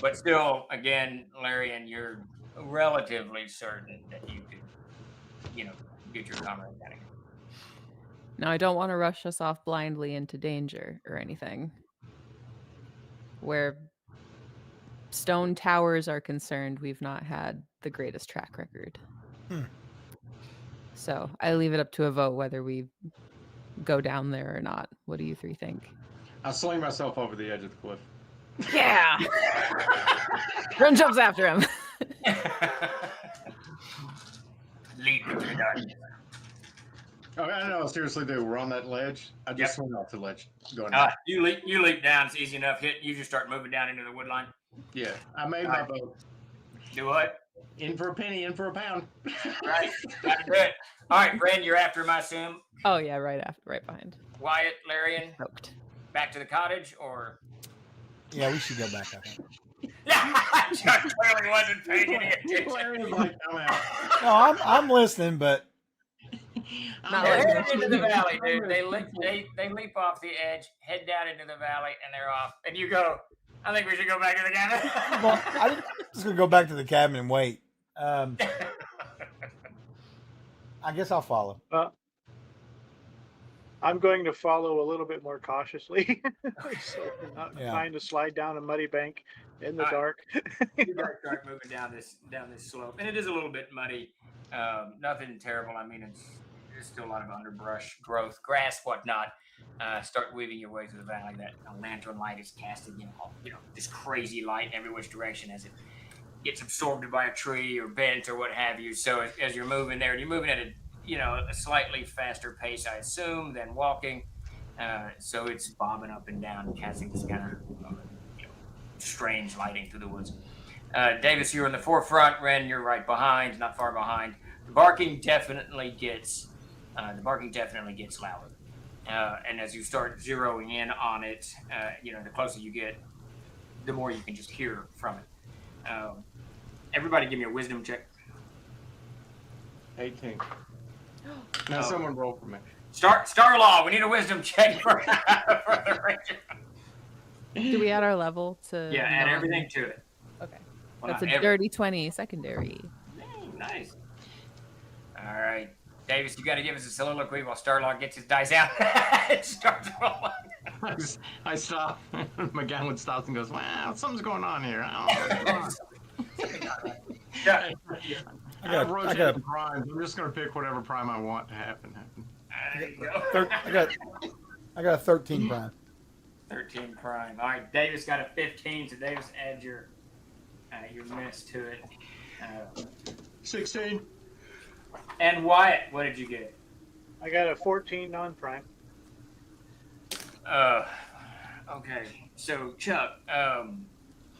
but still, again, Larry, and you're relatively certain that you could, get your comrade down here. Now, I don't want to rush us off blindly into danger or anything. Where stone towers are concerned, we've not had the greatest track record. So I leave it up to a vote whether we go down there or not. What do you three think? I'll sling myself over the edge of the cliff. Yeah! Ren jumps after him. Lead me to the darkness. Oh, I know. Seriously, dude, we're on that ledge. I just swung off the ledge. Going you leap down. It's easy enough. You just start moving down into the wood line. Yeah, I made my vote. Do what? In for a penny, in for a pound. Right, got to do it. All right, Brandon, you're after him, I assume. Oh yeah, right behind. Wyatt, Larian, back to the cottage, or? Yeah, we should go back. I think. Chuck clearly wasn't paying any attention. Larry's like, I'm out. No, I'm listening, but. They're headed into the valley, dude. They leap off the edge, head down into the valley, and they're off. And you go, I think we should go back to the cabin. Well, I'm just going to go back to the cabin and wait. I guess I'll follow. I'm going to follow a little bit more cautiously. So I'm not trying to slide down a muddy bank in the dark. You guys start moving down this slope. And it is a little bit muddy. Nothing terrible. I mean, there's still a lot of underbrush growth, grass, whatnot. Start weaving your way through the valley. That lantern light is casting, this crazy light in every which direction as it gets absorbed by a tree or bent or what have you. So as you're moving there, and you're moving at a slightly faster pace, I assume, than walking. So it's bobbing up and down and casting this kind of strange lighting through the woods. Davis, you're in the forefront. Ren, you're right behind, not far behind. The barking definitely gets louder. And as you start zeroing in on it, the closer you get, the more you can just hear from it. Everybody give me a wisdom check. 18. Now someone roll for me. Starlaw, we need a wisdom check for the ranger. Do we add our level to? Yeah, add everything to it. Okay. Well, That's a dirty 20 secondary. Nice. All right. Davis, you got to give us a soliloquy while Starlaw gets his dice out and starts rolling. I stop. McGowan stops and goes, "Wow, something's going on here. I don't know what's going on." I got rotating primes. I'm just going to pick whatever prime I want to happen. I got a 13 prime. 13 prime. All right, Davis got a 15, so Davis adds your miss to it. 16. And Wyatt, what did you get? I got a 14 non-prime. Okay. So Chuck,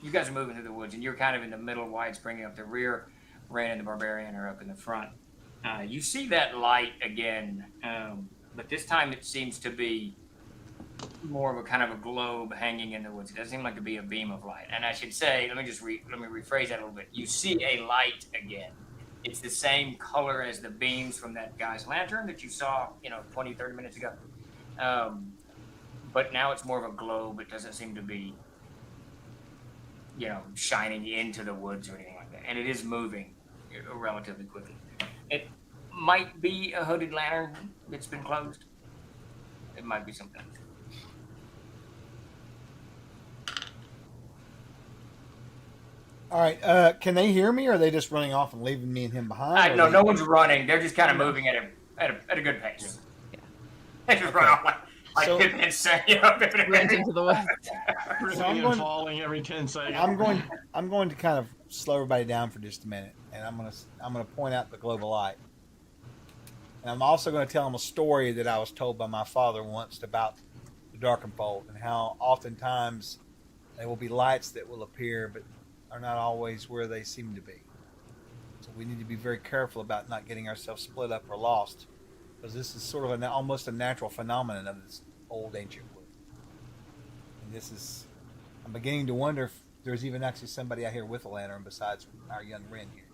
you guys are moving through the woods, and you're kind of in the middle. Wyatt's bringing up the rear. Ren and the Barbarian are up in the front. You see that light again, but this time it seems to be more of a kind of a globe hanging in the woods. It doesn't seem like to be a beam of light. And I should say, let me rephrase that a little bit. You see a light again. It's the same color as the beams from that guy's lantern that you saw, 20, 30 minutes ago. But now it's more of a globe. It doesn't seem to be, shining into the woods or anything like that. And it is moving relatively quickly. It might be a hooded lantern that's been closed. It might be something. All right. Can they hear me, or are they just running off and leaving me and him behind? No one's running. They're just kind of moving at a good pace. Yeah. They just run off like So- Runs into the woods. So I'm Ripping and going- falling every 10 seconds. I'm going to kind of slow everybody down for just a minute, and I'm going to point out the globe of light. And I'm also going to tell them a story that I was told by my father once about the Darkenfold and how oftentimes there will be lights that will appear, but are not always where they seem to be. So we need to be very careful about not getting ourselves split up or lost, because this is sort of almost a natural phenomenon of this old ancient wood. And I'm beginning to wonder if there's even actually somebody out here with a lantern besides our young Ren here.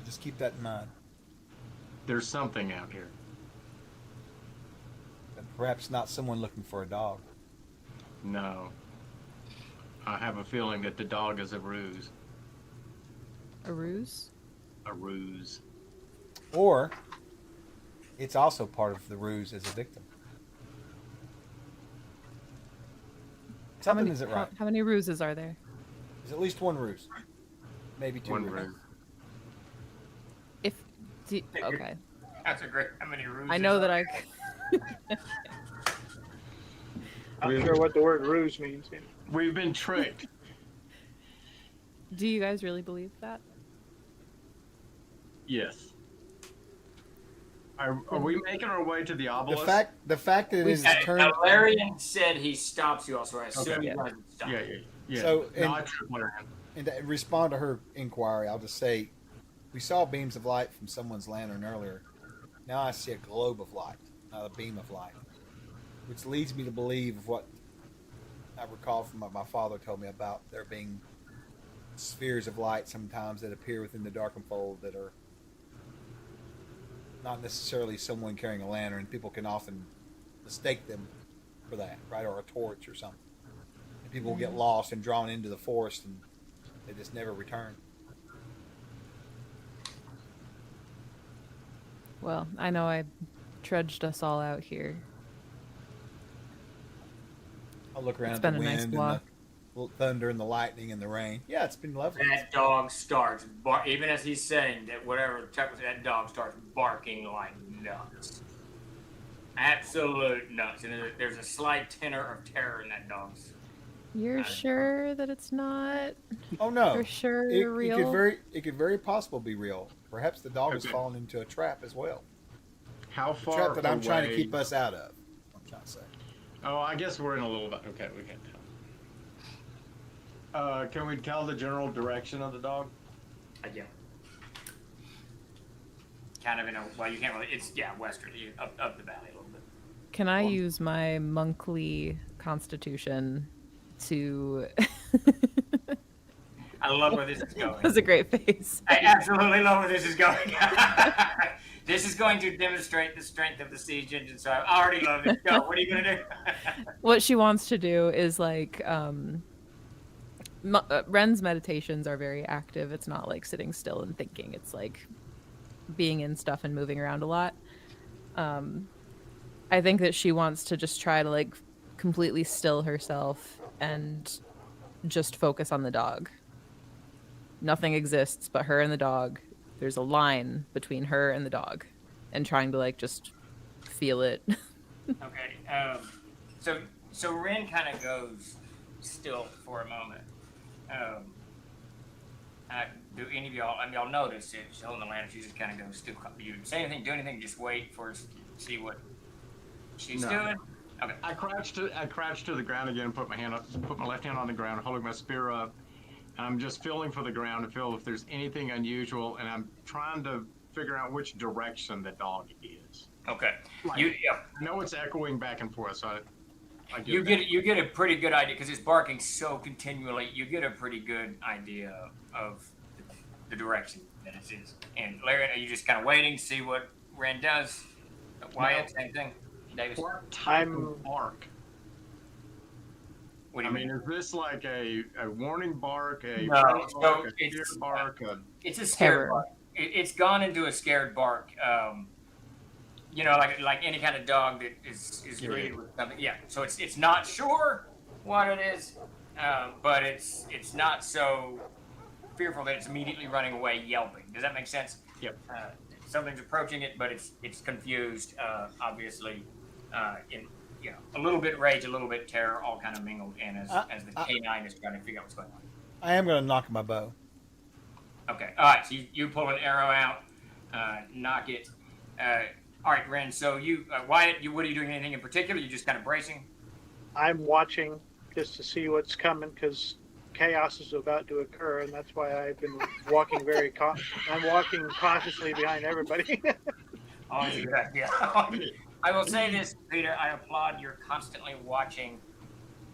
Just keep that in mind. There's something out here. But perhaps not someone looking for a dog. No. I have a feeling that the dog is a ruse. A ruse? A ruse. Or it's also part of the ruse as a victim. Something isn't right. How many ruses are there? There's at least one ruse. Maybe two One ruses. ruse. Okay. That's a great. How many ruses? I know that I. I'm not sure what the word ruse means. We've been tricked. Do you guys really believe that? Yes. Are we making our way to the obelisk? The fact that it is turned. Valerian said he stops you also. I assume Okay. you guys would stop. Yeah. So, No, I took Valerian. And to respond to her inquiry, I'll just say, we saw beams of light from someone's lantern earlier. Now I see a globe of light, not a beam of light, which leads me to believe of what I recall from what my father told me about there being spheres of light sometimes that appear within the Darkenfold that are not necessarily someone carrying a lantern. People can often mistake them for that, right, or a torch or something. And people will get lost and drawn into the forest, and they just never return. Well, I know I trudged us all out here. I'll look around It's at the been a nice wind walk. and the thunder and the lightning and the rain. Yeah, it's been lovely. That dog starts, even as he's saying that whatever Chuck was, that dog starts barking like nuts. Absolute nuts. And there's a slight tenor of terror in that dog's You're sure that it's not? Oh no! For sure real? It could very possible be real. Perhaps the dog has Okay. fallen into a trap as well. How The far trap that I'm trying to away- keep us out of. I'm trying to say. Oh, I guess we're in a little bit. Okay, we can tell. Can we tell the general direction of the dog? Yeah. Kind of in a, well, you can't really, it's, westerly, up the valley a little bit. Can I use my monkly constitution to... I love where this is going. That's a great face. I absolutely love where this is going. This is going to demonstrate the strength of the siege engine, so I already love it. Go, what are you going to do? What she wants to do is like... Ren's meditations are very active. It's not like sitting still and thinking. It's like being in stuff and moving around a lot. I think that she wants to just try to like completely still herself and just focus on the dog. Nothing exists but her and the dog. There's a line between her and the dog, and trying to like just feel it. Okay. So Ren kind of goes still for a moment. Do any of y'all? I mean, y'all notice it. She's holding the lantern. She just kind of goes still. Do you say anything? Do anything? Just wait for us to see what she's doing. Okay. I crouched to the ground again. Put my left hand on the ground, holding my spear up. I'm just feeling for the ground to feel if there's anything unusual, and I'm trying to figure out which direction the dog is. Okay. Like, I know it's echoing back and forth, so you get a pretty good idea because it's barking so continually. You get a pretty good idea of the direction that it is. And Larry, are you just kind of waiting to see what Ren does? Wyatt, same thing. Davis. What type of bark? What do you mean? Is this like a warning bark, a No, bark, so a fear bark? It's a scared bark. It's gone into a scared bark. You know, like any kind of dog that is greeted with something. Yeah. So it's not sure what it is, but it's not so fearful that it's immediately running away yelping. Does that make sense? Yep. Something's approaching it, but it's confused. Obviously, in a little bit rage, a little bit terror, all kind of mingled in as the canine is trying to figure out what's going on. I am going to knock my bow. Okay. All right. So you pull an arrow out, knock it. All right, Ren. So Wyatt, what are you doing? Anything in particular? You just kind of bracing? I'm watching just to see what's coming because chaos is about to occur, and that's why I've been walking I'm walking cautiously behind everybody. Always a good idea. I will say this, Peter. I applaud your constantly watching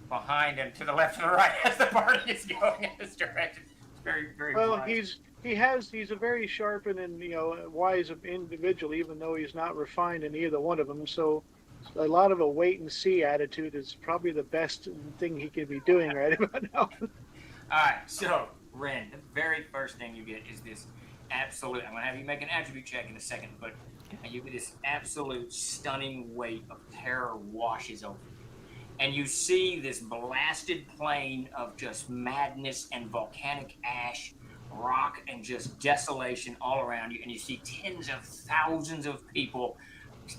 behind and to the left and the right as the party is going in this direction. It's very, very. Well, wise. he's a very sharp and wise individual, even though he's not refined in either one of them. So a lot of a wait and see attitude is probably the best thing he can be doing right about now. All right, so Ren, the very first thing you get is this absolute. I'm gonna have you make an attribute check in a second, but you get this absolute stunning weight of terror washes over you, and you see this blasted plain of just madness and volcanic ash, rock, and just desolation all around you, and you see tens of thousands of people.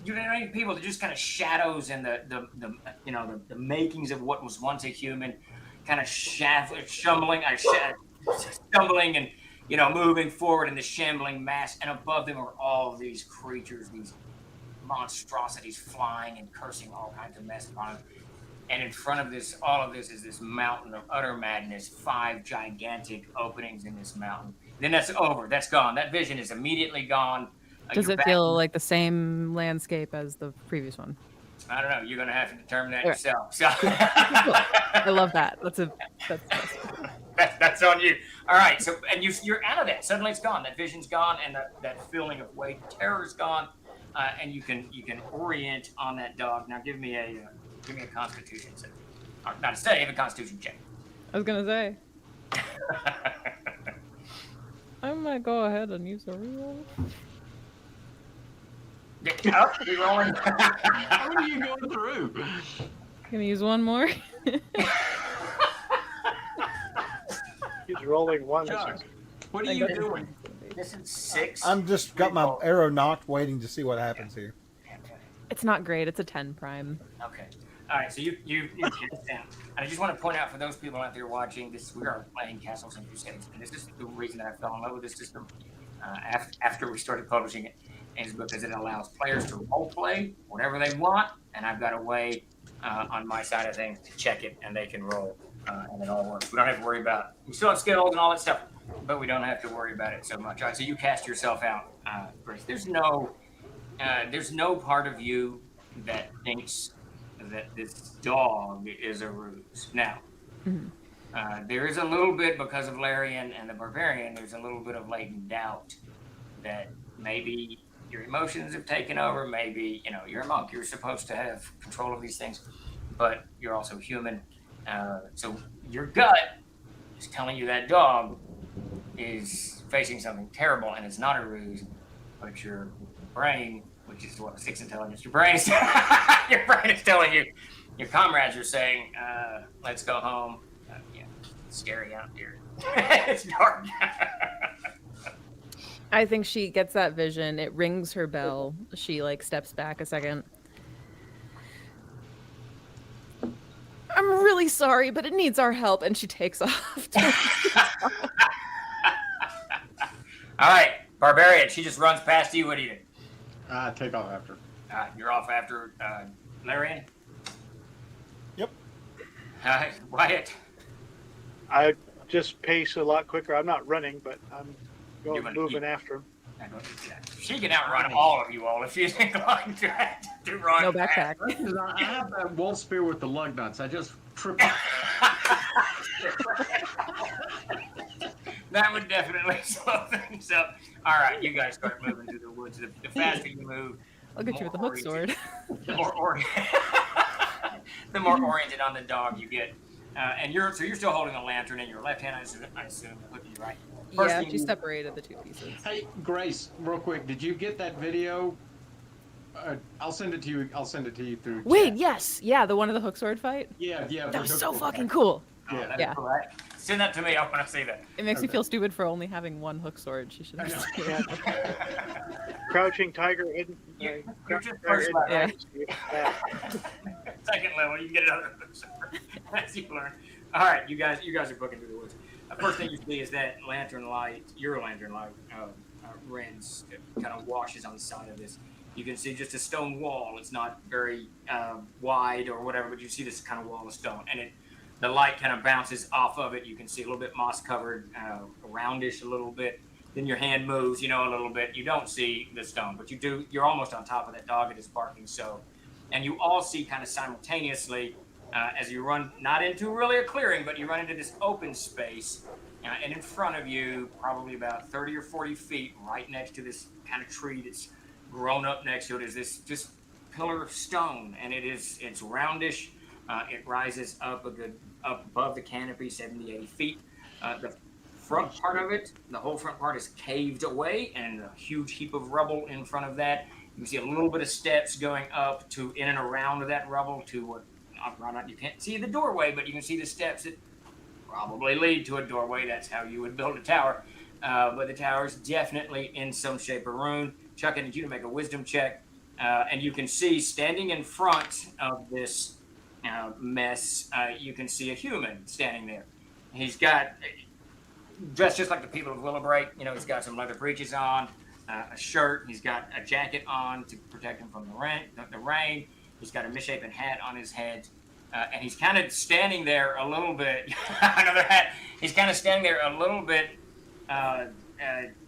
You don't know any people. They're just kind of shadows and the makings of what was once a human, kind of stumbling and moving forward in the shambling mass. And above them are all these creatures, these monstrosities flying and cursing all kinds of mess upon them. And in front of all of this is this mountain of utter madness. 5 gigantic openings in this mountain. Then that's over. That's gone. That vision is immediately gone. Does it feel like the same landscape as the previous one? I don't know. You're going to have to determine that yourself. So. I love that. That's on you. All right. So, and you're out of that. Suddenly it's gone. That vision's gone, and that feeling of weight, terror is gone, and you can orient on that dog. Now, give me a Constitution check. Not a save, a Constitution check. I was gonna say. I might go ahead and use a reroll. Rerolling. How are you going through? Gonna use one more. He's rolling one. What are you doing? This is 6. I'm just got my arrow knocked, waiting to see what happens here. It's not great. It's a 10 prime. Okay. All right, so you cast down. And I just want to point out for those people out there watching this, we are playing Castles and Crusades, and this is the reason that I fell in love with this system after we started publishing it, is because it allows players to role play whatever they want, and I've got a way on my side of things to check it, and they can roll, and it all works. We don't have to worry about. We still have skills and all that stuff, but we don't have to worry about it so much. All right, so you cast yourself out, Grace. There's no part of you that thinks that this dog is a ruse. Now, there is a little bit, because of Larian and the Barbarian, there's a little bit of latent doubt that maybe your emotions have taken over. Maybe, you're a monk. You're supposed to have control of these things, but you're also human. So your gut is telling you that dog is facing something terrible, and it's not a ruse, but your brain, which is 6 intelligence, your brain is telling you, your comrades are saying, let's go home. It's scary out here. It's dark. I think she gets that vision. It rings her bell. She steps back a second. I'm really sorry, but it needs our help, and she takes off. All right, Barbarian. She just runs past you. What do you do? Take off after. You're off after Larian? Yep. Wyatt? I just pace a lot quicker. I'm not running, but I'm moving after him. She can outrun all of you all if she's inclined to run. No backpack. I have that wolf spear with the lug nuts. I just trip. That would definitely slow things up. All right, you guys start moving through the woods. The faster you move, I'll get you with the hook sword. The more oriented on the dog you get. And you're still holding a lantern in your left hand, I assume, looking right. Yeah, she separated the two pieces. Hey, Grace, real quick, did you get that video? I'll send it to you. I'll send it to you through. Wait, chat. yes, yeah, the one of the hook sword fight. Yeah. That was so fucking cool. Yeah. Cool, right? Send that to me. I want to see that. It makes me feel stupid for only having one hook sword. She should have. Crouching tiger, hidden. You're just first level. Second level, you can get another hook sword as you learn. All right, you guys are booking through the woods. First thing you see is that lantern light, your lantern light, Ren's kind of washes on the side of this. You can see just a stone wall. It's not very wide or whatever, but you see this kind of wall of stone, and the light kind of bounces off of it. You can see a little bit moss covered, roundish a little bit. Then your hand moves, a little bit. You don't see the stone, but you do. You're almost on top of that dog. It is barking so, and you all see kind of simultaneously. As you run, not into really a clearing, but you run into this open space, and in front of you, probably about 30 or 40 feet, right next to this kind of tree that's grown up next to it, is this just pillar of stone, and it's roundish. It rises up up above the canopy, 70, 80 feet. The front part of it, the whole front part is caved away, and a huge heap of rubble in front of that. You can see a little bit of steps going up to in and around that rubble to what. You can't see the doorway, but you can see the steps that probably lead to a doorway. That's how you would build a tower. But the tower is definitely in some shape or ruin. Chuck, I need you to make a wisdom check. And you can see standing in front of this mess, you can see a human standing there. He's got, dressed just like the people of Willowbreak. He's got some leather breeches on, a shirt. He's got a jacket on to protect him from the rain. He's got a misshapen hat on his head, and he's kind of standing there a little bit. Another hat. He's kind of standing there a little bit.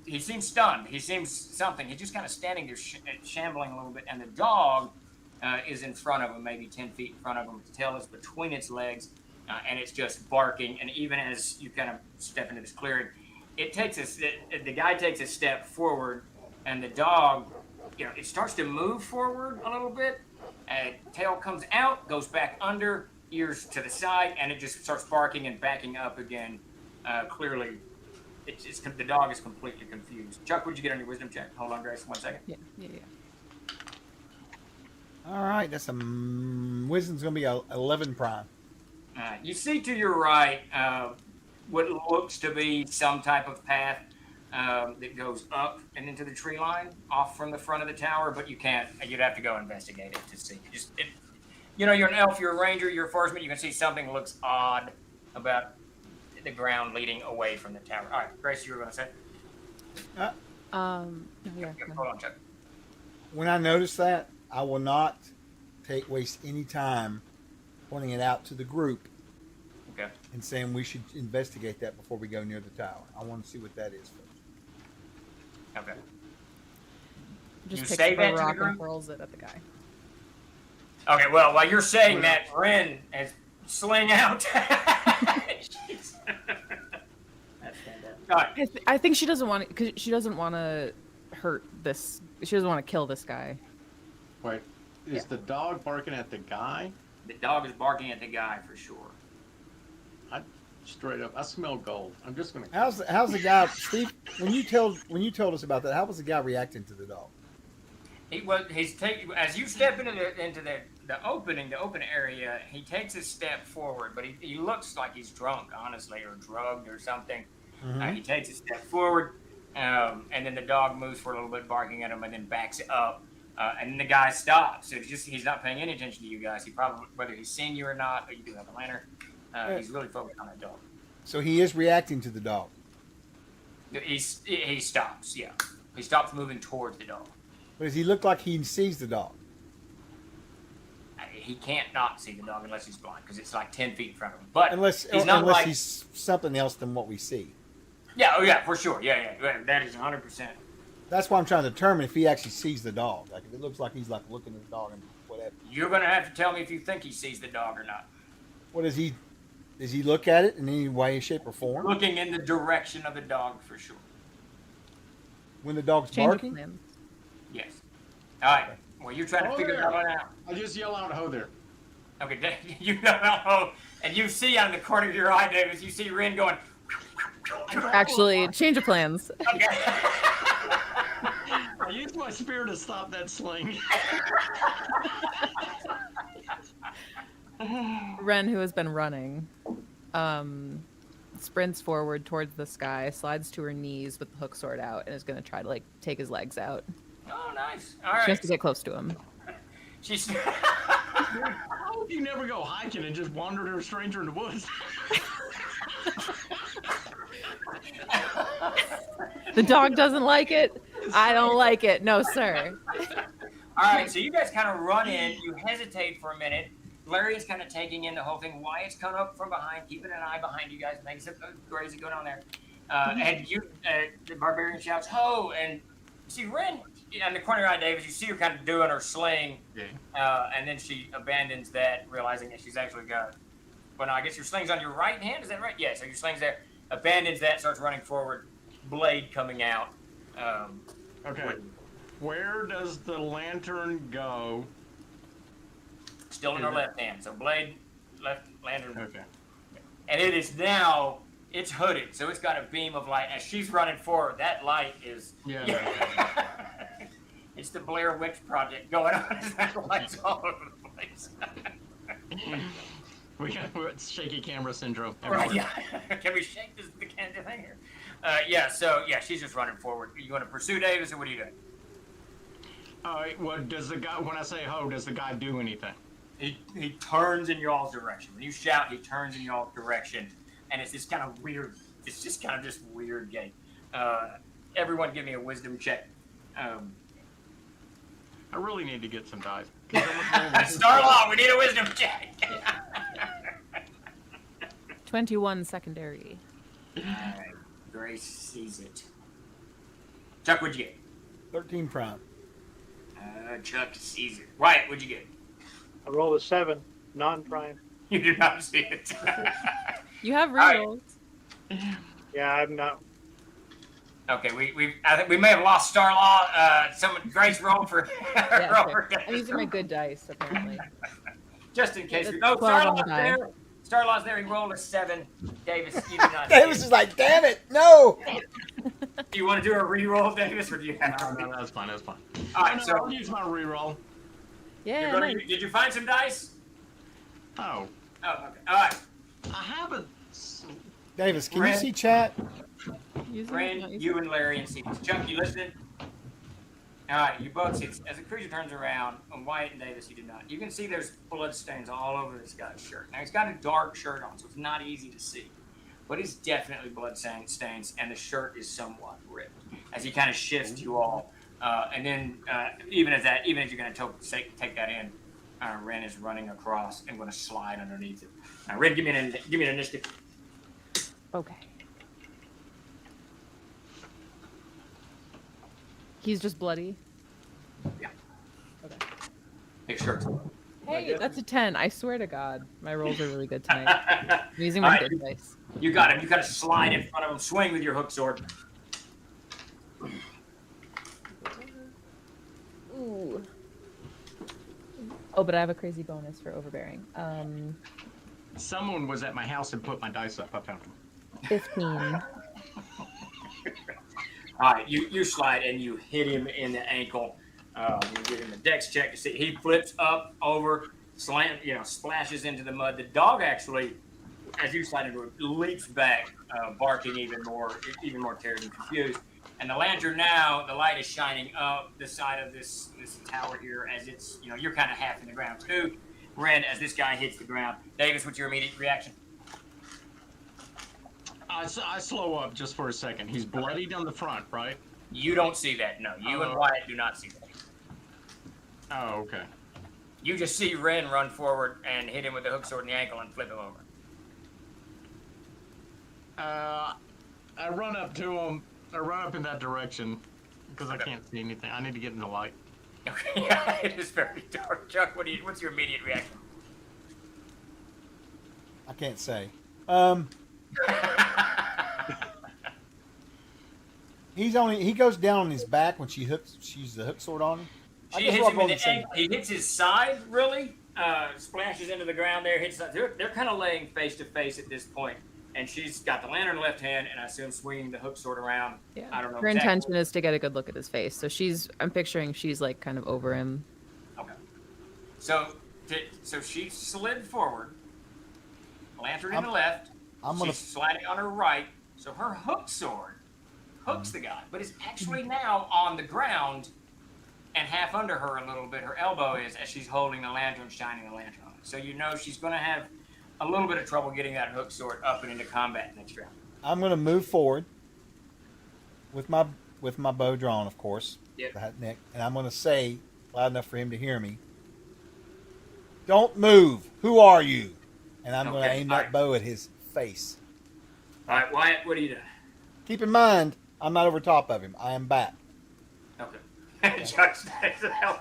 He seems stunned. He seems something. He's just kind of standing there, shambling a little bit. And the dog is in front of him, maybe 10 feet in front of him. Its tail is between its legs, and it's just barking. And even as you kind of step into this clearing, the guy takes a step forward, and the dog, it starts to move forward a little bit. Tail comes out, goes back under, ears to the side, and it just starts barking and backing up again. Clearly, the dog is completely confused. Chuck, what'd you get on your wisdom check? Hold on, Grace, 1 second. Yeah. All right, that's wisdom's going to be 11 prime. You see to your right what looks to be some type of path that goes up and into the tree line off from the front of the tower, but you can't. You'd have to go investigate it to see. you know, you're an elf, you're a ranger, you're a forestman. You can see something looks odd about the ground leading away from the tower. All right, Grace, you were going to say. Yeah. Hold on, Chuck. When I notice that, I will not waste any time pointing it out to the group. Okay. And saying we should investigate that before we go near the tower. I want to see what that is first. Okay. Just You picks say up that a to the rock group? and hurls it at the guy. Okay, well, while you're saying that, Ren is sling out. I think she doesn't want to, because she doesn't want to hurt this. She doesn't want to kill this guy. Wait, is the dog barking at the guy? The dog is barking at the guy for sure. Straight up, I smell gold. I'm just gonna. How's the guy, Steve? When you told us about that, how was the guy reacting to the dog? He's taking, as you step into the open area. He takes a step forward, but he looks like he's drunk, honestly, or drugged or something. Mm-hmm. He takes a step forward, and then the dog moves for a little bit, barking at him, and then backs up. And then the guy stops. So he's not paying any attention to you guys. He probably, whether he's seen you or not, but you do have a lantern. He's really focused on that dog. So he is reacting to the dog. He stops. Yeah, he stops moving towards the dog. But does he look like he sees the dog? He can't not see the dog unless he's blind, because it's like 10 feet in front of him. But unless he's something else than what we see. Yeah, oh yeah, for sure. Yeah, that is 100%. That's why I'm trying to determine if he actually sees the dog. Like if it looks like he's like looking at the dog and whatever. You're gonna have to tell me if you think he sees the dog or not. What is he? Does he look at it in any way, shape, or form? Looking in the direction of the dog for sure. When the dog's barking? Yes. All right. Well, you're trying to figure that one out. I just yell out, "Ho there!" Okay, you yell out, "Ho!" And you see out of the corner of your eye, Davis, you see Ren going. Actually, change of plans. Okay. I used my spear to stop that sling. Ren, who has been running, sprints forward towards the sky, slides to her knees with the hook sword out, and is going to try to take his legs out. Oh, nice. All right. She has to get close to him. She's. How would you never go hiking and just wander to a stranger in the woods? The dog doesn't like it. I don't like it. No, sir. All right, so you guys kind of run in. You hesitate for a minute. Larry's kind of taking in the whole thing. Wyatt's coming up from behind, keeping an eye behind you guys, making some crazy going on there. And you, the barbarian shouts, "Ho!" And see Ren on the corner of your eye, Davis. You see her kind of doing her sling, and then she abandons that, realizing that she's actually got. Well, no, I guess your sling's on your right hand. Is that right? Yeah. So your sling's there. Abandons that, starts running forward. Blade coming out. Okay. Where does the lantern go? Still in her left hand. So blade, left lantern. Okay. And it is now, it's hooded. So it's got a beam of light. As she's running forward, that light is. Yeah. It's the Blair Witch Project going on. It's that lights all over the place. We got shaky camera syndrome. Right, yeah. Can we shake this the thing here? She's just running forward. You want to pursue Davis, or what are you doing? What does the guy? When I say "ho," does the guy do anything? He turns in y'all's direction. When you shout, he turns in y'all's direction, and it's this kind of weird. It's just kind of this weird gait. Everyone, give me a wisdom check. I really need to get some dice. Starlaw, we need a wisdom check. 21 secondary. Alright, Grace sees it. Chuck, what'd you get? 13 prime. Chuck sees it. Wyatt, what'd you get? I rolled a 7, non-prime. You did not see it. You have rerolls. Yeah, I'm not. Okay, I think we may have lost Starlaw. Grace rolled for. These are my good dice, apparently. Just in case. Yeah, Starlaw's there. Starlaw's there. He rolled a 7. Davis, you did not. Davis is like, damn it, no. Do you want to do a re-roll, Davis, or do you have to? No, that's fine. That's fine. All right, so I'll use my re-roll. Yeah. Did you find some dice? Oh. Oh, okay. All right. I haven't. Davis, can you see chat? Ren, you and Larry and Steve. Chuck, you listening? All right, you both see as the creature turns around, on Wyatt and Davis, you do not. You can see there's blood stains all over this guy's shirt. Now, he's got a dark shirt on, so it's not easy to see. But it's definitely blood stains, and the shirt is somewhat ripped as he kind of shifts you all. And then, even as you're going to take that in, Ren is running across and going to slide underneath it. Now, Ren, give me an initiative. Okay. He's just bloody. Yeah. Okay. Make sure. Hey, that's a 10. I swear to God, my rolls are really good tonight. I'm using my good dice. You got him. You got to slide in front of him. Swing with your hook sword. Ooh. Oh, but I have a crazy bonus for overbearing. Someone was at my house and put my dice up. I found them. 15. All right, you slide and you hit him in the ankle. You give him a dex check to see. He flips up, over, splashes into the mud. The dog actually, as you slide into it, leaps back, barking even more terribly confused. And the lantern now, the light is shining up the side of this tower here as it's, you're kind of half in the ground too. Ren, as this guy hits the ground. Davis, what's your immediate reaction? I slow up just for a second. He's bloodied on the front, right? You don't see that, no. You and Wyatt do not see that. Oh, okay. You just see Ren run forward and hit him with the hook sword in the ankle and flip him over. I run up to him. I run up in that direction because I can't see anything. I need to get in the light. Okay, yeah, it is very dark. Chuck, what's your immediate reaction? I can't say. He goes down on his back when she uses the hook sword on him. She hits him in the ankle. He hits his side, really. Splashes into the ground there. They're kind of laying face to face at this point. And she's got the lantern in left hand, and I assume swinging the hook sword around. Yeah. I don't know. Her intention is to get a good look at his face. So I'm picturing she's like kind of over him. Okay. So she slid forward. Lantern in the left. She's sliding on her right. So her hook sword hooks the guy, but is actually now on the ground and half under her a little bit. Her elbow is as she's holding the lantern, shining the lantern on it. So she's going to have a little bit of trouble getting that hook sword up and into combat next round. I'm going to move forward with my bow drawn, of course. Yep. Nick, and I'm going to say loud enough for him to hear me. Don't move. Who are you? And I'm going to aim that bow at his face. All right, Wyatt, what are you doing? Keep in mind, I'm not over top of him. I am back. Okay. Chuck,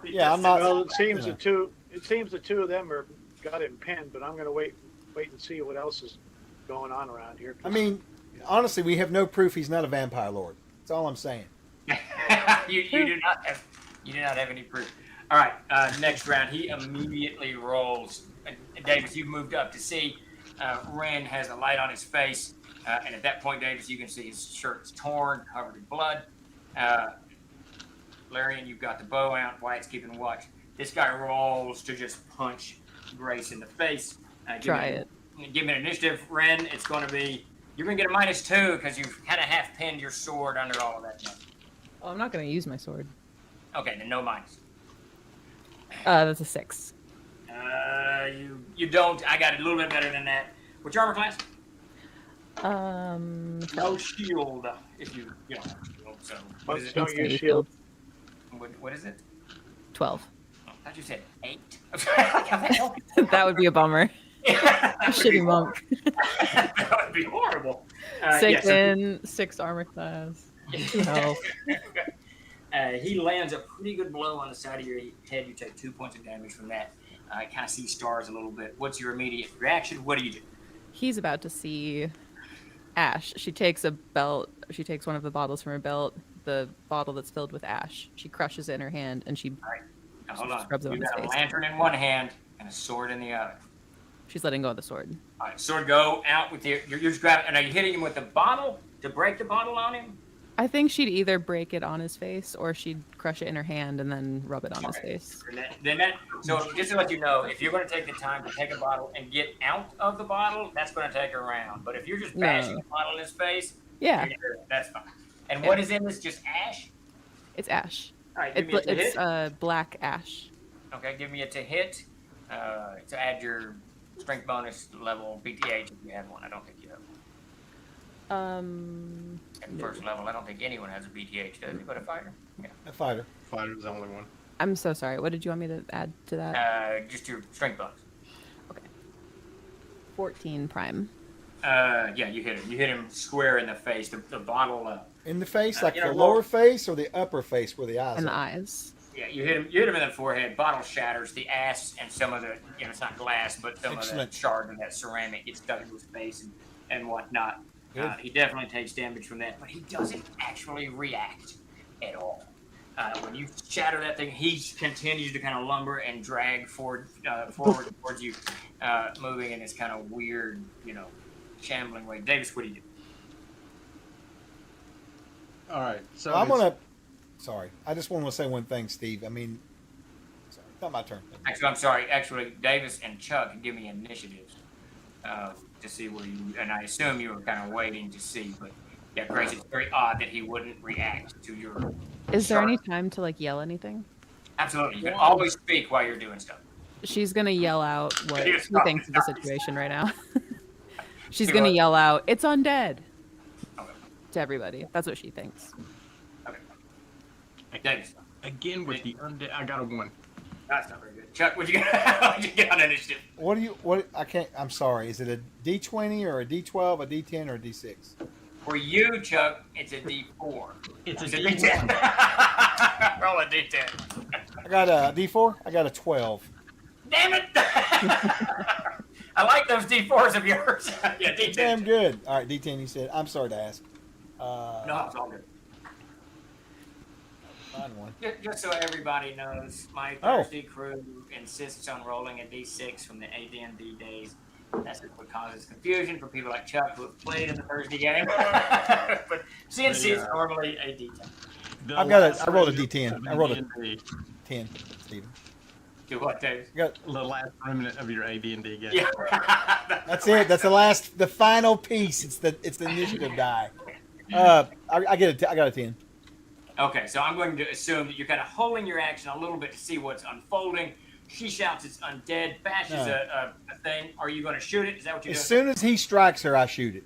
yeah, I'm not. Well, it seems the two of them got him pinned, but I'm going to wait and see what else is going on around here. I mean, honestly, we have no proof he's not a vampire lord. That's all I'm saying. you do not have any proof. All right, next round, he immediately rolls. Davis, you've moved up to see. Ren has a light on his face, and at that point, Davis, you can see his shirt's torn, covered in blood. Larian, you've got the bow out. Wyatt's keeping watch. This guy rolls to just punch Grace in the face. Give me an initiative, Ren. It's going to be, you're going to get a -2 because you've kind of half pinned your sword under all of that. Oh, I'm not going to use my sword. Okay, then no minus. That's a 6. You don't. I got a little bit better than that. What's your armor class? No shield. If you don't have a shield, so what is it? Don't use shield. What is it? 12. Oh, I thought you said 8. That would be a bummer. Shitty monk. That would be horrible. 6 armor class. 2 health. He lands a pretty good blow on the side of your head. You take 2 points of damage from that. I kind of see stars a little bit. What's your immediate reaction? What do you do? He's about to see ash. She takes a belt. She takes one of the bottles from her belt, the bottle that's filled with ash. She crushes it in her hand, and she hold on. scrubs it on You his got a face. lantern in one hand and a sword in the other. She's letting go of the sword. All right, sword go out with you're just grabbing. And are you hitting him with the bottle to break the bottle on him? I think she'd either break it on his face or she'd crush it in her hand and then rub it on his face. So just to let you know, if you're going to take the time to take a bottle and get out of the bottle, that's going to take a round. But if you're just bashing the bottle in his face, Yeah, that's fine. And what is in this? Just ash? It's ash. All right, give me a to It's hit. black ash. Okay, give me a to hit. To add your strength bonus level BTH if you have one. I don't think you have one. At No. first level, I don't think anyone has a BTH, does he? But a fighter? Yeah. A fighter. Fighter's the only one. I'm so sorry. What did you want me to add to that? Just your strength bonus. 14 prime. Yeah, you hit him. You hit him square in the face. The bottle. In the face, like you know, the lower face or the upper face where the eyes And the are? eyes. Yeah, you hit him. You hit him in the forehead. Bottle shatters. The ass and some of the, it's not glass, but some of the shards of that ceramic gets stuck into his face and whatnot. He definitely takes damage from that, but he doesn't actually react at all. When you shatter that thing, he continues to kind of lumber and drag forward towards you, moving in this kind of weird, shambling way. Davis, what do you do? All right, so I'm gonna. Sorry, I just want to say one thing, Steve. I mean, sorry, it's not my turn. Actually, I'm sorry. Actually, Davis and Chuck can give me initiatives to see where you. And I assume you were kind of waiting to see, but yeah, Grace, it's very odd that he wouldn't react to your. Is there any time to like yell anything? Absolutely, you can always speak while you're doing stuff. She's gonna yell out what she thinks of the situation right now. She's See gonna what? yell out, "It's undead!" to everybody. That's what she thinks. Davis. Again with the undead. I got a 1. That's not very good. Chuck, what'd you get on initiative? What? I can't. I'm sorry. Is it a D20 or a D12, a D10 or a D6? For you, Chuck, it's a D4. It's a D10. Roll a D10. I got a D4. I got a 12. Damn it! I like those D4s of yours. Yeah, D10. Damn good. All right, D10. You said. I'm sorry to ask. No, it's all good. Find one. Just so everybody knows, my Thursday crew insists on rolling a D6 from the AD&D days. That's what causes confusion for people like Chuck who have played in the Thursday game. But CNC is normally a D10. I rolled a D10. I rolled a 10, Steven. Do what, Dave? Got the last remnant of your AD&D game. Yeah. That's it. That's the final piece. It's the initiative die. I got a 10. Okay, so I'm going to assume that you're kind of holding your action a little bit to see what's unfolding. She shouts it's undead, bashes a thing. Are you going to shoot it? Is that what you're doing? As soon as he strikes her, I shoot it.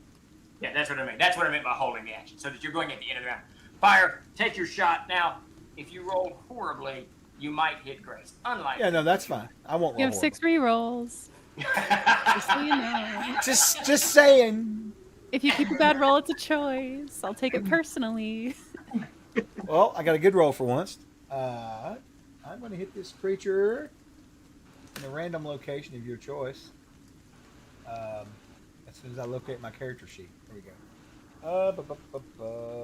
Yeah, that's what I meant. That's what I meant by holding the action, so that you're going at the end of the round. Fire, take your shot. Now, if you roll horribly, you might hit Grace. Unlike Yeah, no, that's fine. I won't roll. You have 6 re-rolls. Just so you know. Just saying. If you keep a bad roll, it's a choice. I'll take it personally. Well, I got a good roll for once. I'm going to hit this creature in a random location of your choice. As soon as I locate my character sheet. There we go.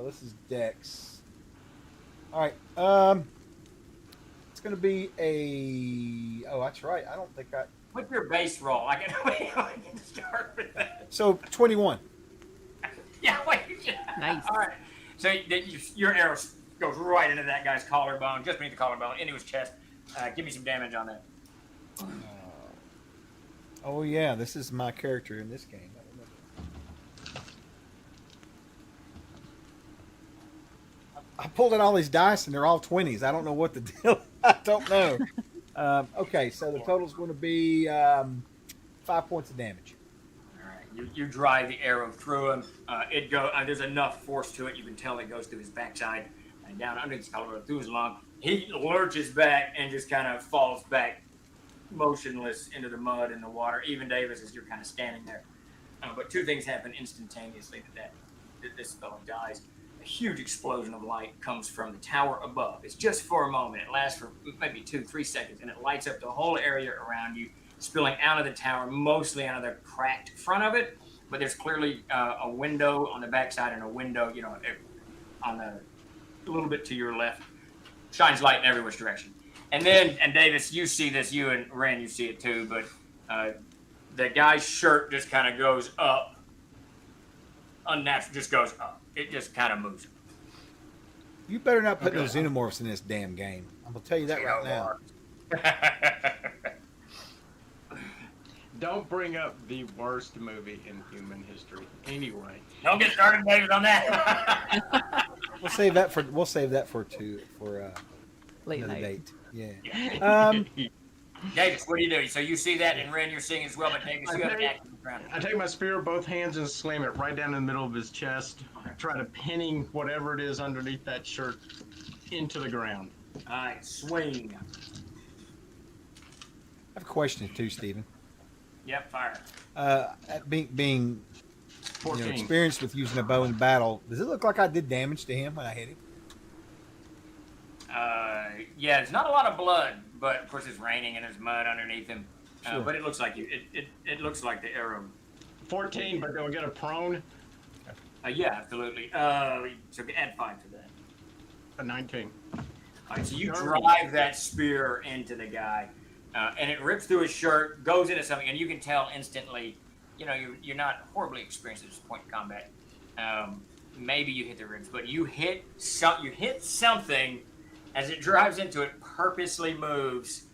This is Dex. All right. It's going to be a... Oh, that's right. I don't think I... What's your base roll? I can start with that. So, 21. Yeah, wait. Nice. All right. So your arrow goes right into that guy's collarbone, just beneath the collarbone, into his chest. Give me some damage on that. Oh, yeah. This is my character in this game. I pulled out all these dice, and they're all 20s. I don't know what the deal. I don't know. Okay, so the total's going to be 5 points of damage. All right, you drive the arrow through him. There's enough force to it. You can tell it goes through his backside and down under his collarbone, through his lung. He lurches back and just kind of falls back, motionless into the mud and the water. Even Davis, as you're kind of standing there. But two things happen instantaneously that this fellow dies. A huge explosion of light comes from the tower above. It's just for a moment. It lasts for maybe 2-3 seconds, and it lights up the whole area around you, spilling out of the tower, mostly out of the cracked front of it. But there's clearly a window on the backside and a window, on the a little bit to your left. Shines light in every which direction. And Davis, you see this. You and Ren, you see it too. But the guy's shirt just kind of goes up. Unnatural, just goes up. It just kind of moves. You better not put no xenomorphs in this damn game. I'm going to tell you that right now. Don't bring up the worst movie in human history. Anyway. Don't get started, David, on that. We'll save that for Late another night. date. Yeah. Davis, what do you do? So you see that, and Ren, you're seeing as well, but Davis, you have an active ground. I take my spear with both hands and slam it right down in the middle of his chest. Try to pinning whatever it is underneath that shirt into the ground. All right, swing. I have a question too, Stephen. Yep, fire. Being experienced with using a bow in battle, does it look like I did damage to him when I hit him? Yeah, there's not a lot of blood, but of course it's raining and there's mud underneath him. Sure. But it looks like it looks like the arrow. 14, but do I get a prone? Yeah, absolutely. So add 5 to that. A 19. All right, so you drive that spear into the guy, and it rips through his shirt, goes into something, and you can tell instantly. You know, you're not horribly experienced at this point in combat. Maybe you hit the ribs, but you hit something as it drives into it. Purposely moves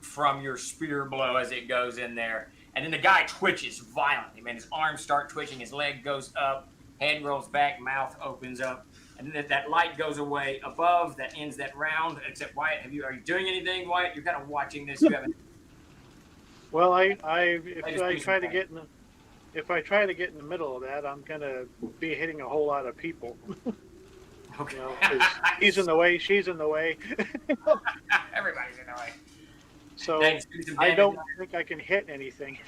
from your spear blow as it goes in there, and then the guy twitches violently. Man, his arms start twitching, his leg goes up, head rolls back, mouth opens up, and then that light goes away above. That ends that round. Except Wyatt, are you doing anything, Wyatt? You're kind of watching this. You haven't. Well, if I try to get in the middle of that, I'm gonna be hitting a whole lot of people. Okay. You know, 'cause he's in the way, she's in the way. Everybody's in the way. So Dave, do some I damage. don't think I can hit anything.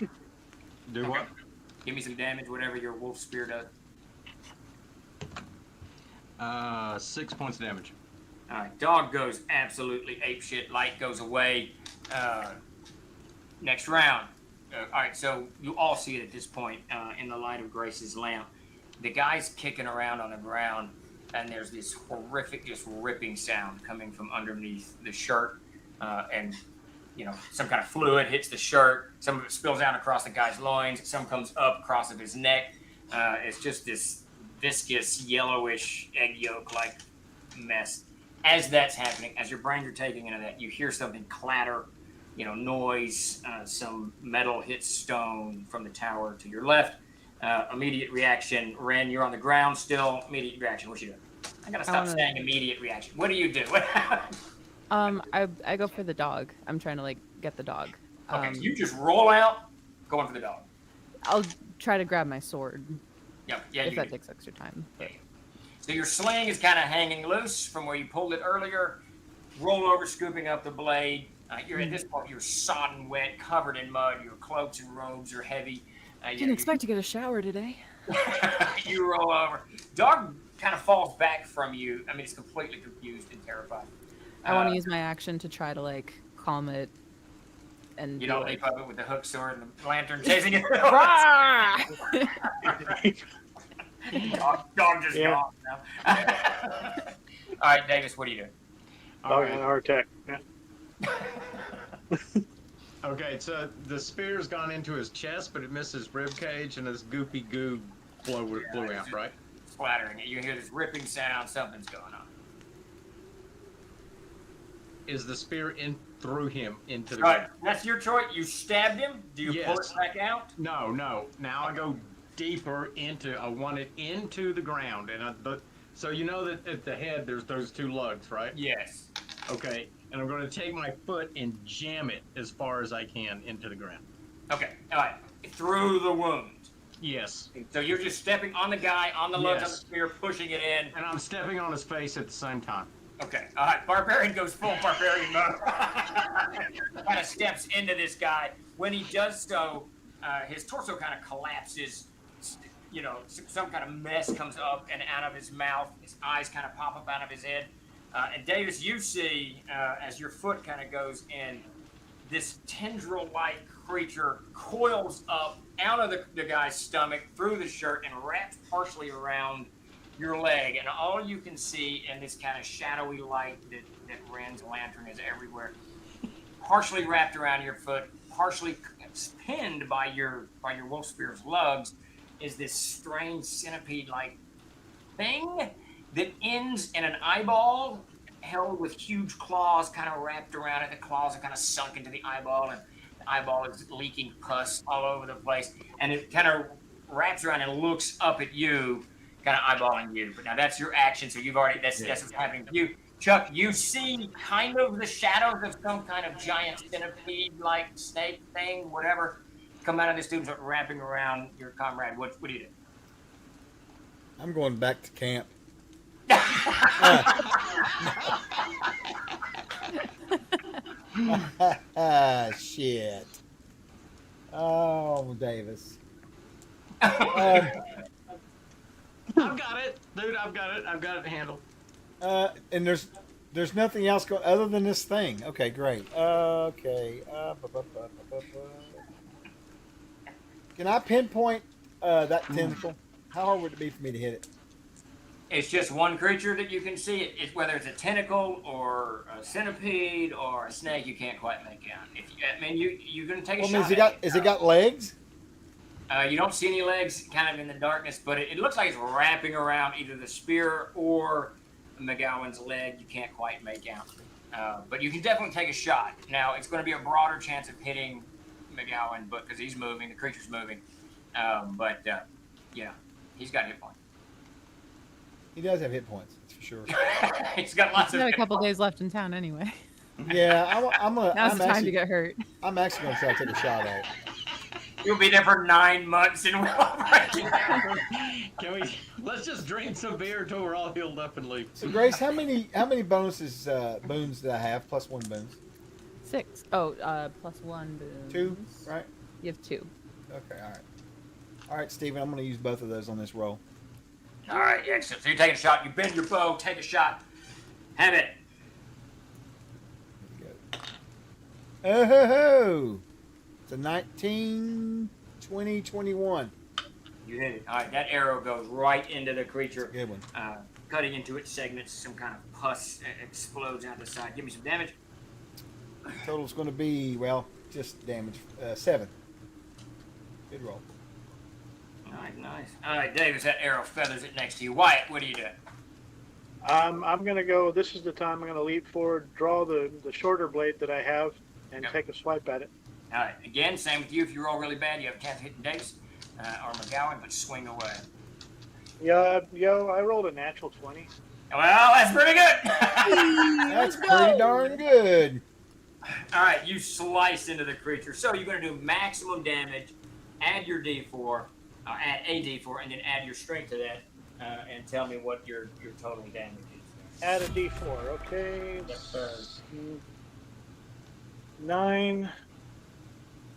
Do what? Give me some damage, whatever your wolf spear does. 6 points of damage. All right, dog goes absolutely apeshit. Light goes away. Next round. All right, so you all see it at this point in the light of Grace's lamp. The guy's kicking around on the ground, and there's this horrific, just ripping sound coming from underneath the shirt, and some kind of fluid hits the shirt. Some of it spills down across the guy's loins. Some comes up across of his neck. It's just this viscous, yellowish, egg yolk-like mess. As that's happening, as your brains are taking into that, you hear something clatter. Noise, some metal hits stone from the tower to your left. Immediate reaction. Ren, you're on the ground still. Immediate reaction. What you doing? I gotta stop saying immediate reaction. What do you do? I go for the dog. I'm trying to get the dog. Okay, so you just roll out, going for the dog. I'll try to grab my sword. Yeah, if that takes extra time. But. So your sling is kind of hanging loose from where you pulled it earlier. Roll over, scooping up the blade. You're at this point. You're sodden wet, covered in mud. Your cloaks and robes are heavy. Didn't expect to get a shower today. You roll over. Dog kind of falls back from you. I mean, it's completely confused and terrified. I want to use my action to try to calm it. And you don't leap up it with the hook sword and the lantern chasing it. Dog just gone now. All right, Davis, what do you do? Dog had a heart attack. Yeah. Okay, so the spear's gone into his chest, but it missed his rib cage, and this goopy goo blew out, right? Splattering it. You hear this ripping sound. Something's going on. Is the spear in through him into the All right, ground? that's your choice. You stabbed him. Do you pull it back out? No. Now I go deeper into. I want it into the ground, and so you know that at the head there's those 2 lugs, right? Yes. Okay, and I'm going to take my foot and jam it as far as I can into the ground. Okay, all right. Through the wound. Yes. So you're just stepping on the guy, on the lugs, on the spear, pushing it in. And I'm stepping on his face at the same time. Okay, all right. Barbarian goes full barbarian mode. Kind of steps into this guy. When he does so, his torso kind of collapses. Some kind of mess comes up and out of his mouth. His eyes kind of pop up out of his head. And Davis, you see, as your foot kind of goes in, this tendril-like creature coils up out of the guy's stomach, through the shirt, and wraps partially around your leg. And all you can see in this kind of shadowy light that Ren's lantern is everywhere, partially wrapped around your foot, partially pinned by your wolf spear's lugs, is this strange centipede-like thing that ends in an eyeball held with huge claws kind of wrapped around it. The claws are kind of sunk into the eyeball, and the eyeball is leaking pus all over the place. And it kind of wraps around and looks up at you, kind of eyeballing you. But now that's your action, so you've already, that's what's happening to you. Chuck, you see kind of the shadows of some kind of giant centipede-like snake thing, whatever, come out of this dude and start wrapping around your comrade. What do you do? I'm going back to camp. Shit. Oh, Davis. I've got it, dude. I've got it handled. And there's nothing else other than this thing. Okay, great. Okay. Can I pinpoint that tentacle? How hard would it be for me to hit it? It's just one creature that you can see. It's whether it's a tentacle or a centipede or a snake, you can't quite make out. You're gonna take a shot. Has it got legs? You don't see any legs, kind of in the darkness, but it looks like it's wrapping around either the spear or McGowan's leg. You can't quite make out, but you can definitely take a shot. Now it's going to be a broader chance of hitting McGowan, but because he's moving, the creature's moving. He's got hit points. He does have hit points, that's for sure. He's got lots of. Got a couple days left in town anyway. Yeah, Now's the time to get hurt. I'm actually going to try to take a shot at it. You'll be there for 9 months and we'll Let's just drink some beer until we're all healed up and leave. So Grace, how many bonuses boons do I have? Plus 1 boons. 6. Oh, plus 1 boons. 2, right? You have 2. Okay, all right. All right, Steven, I'm going to use both of those on this roll. All right, excellent. So you take a shot. You bend your bow. Take a shot. Have it. Oh ho ho! It's a 19, 20, 21. You hit it. All right, that arrow goes right into the creature. Good one. Cutting into its segments. Some kind of pus explodes out the side. Give me some damage. Total's going to be, well, just damage. 7. Good roll. All right, nice. All right, Davis, that arrow feathers it next to you. Wyatt, what do you do? I'm going to go, this is the time I'm going to leap forward, draw the shorter blade that I have, and take a swipe at it. All right, again, same with you. If you roll really bad, you have a chance of hitting Davis or McGowan, but swing away. Yeah, I rolled a natural 20. Well, that's pretty good. That's pretty darn good. All right, you slice into the creature. So you're going to do maximum damage, add your D4, add a D4, and then add your strength to that, and tell me what your total damage is. Add a D4, okay. 9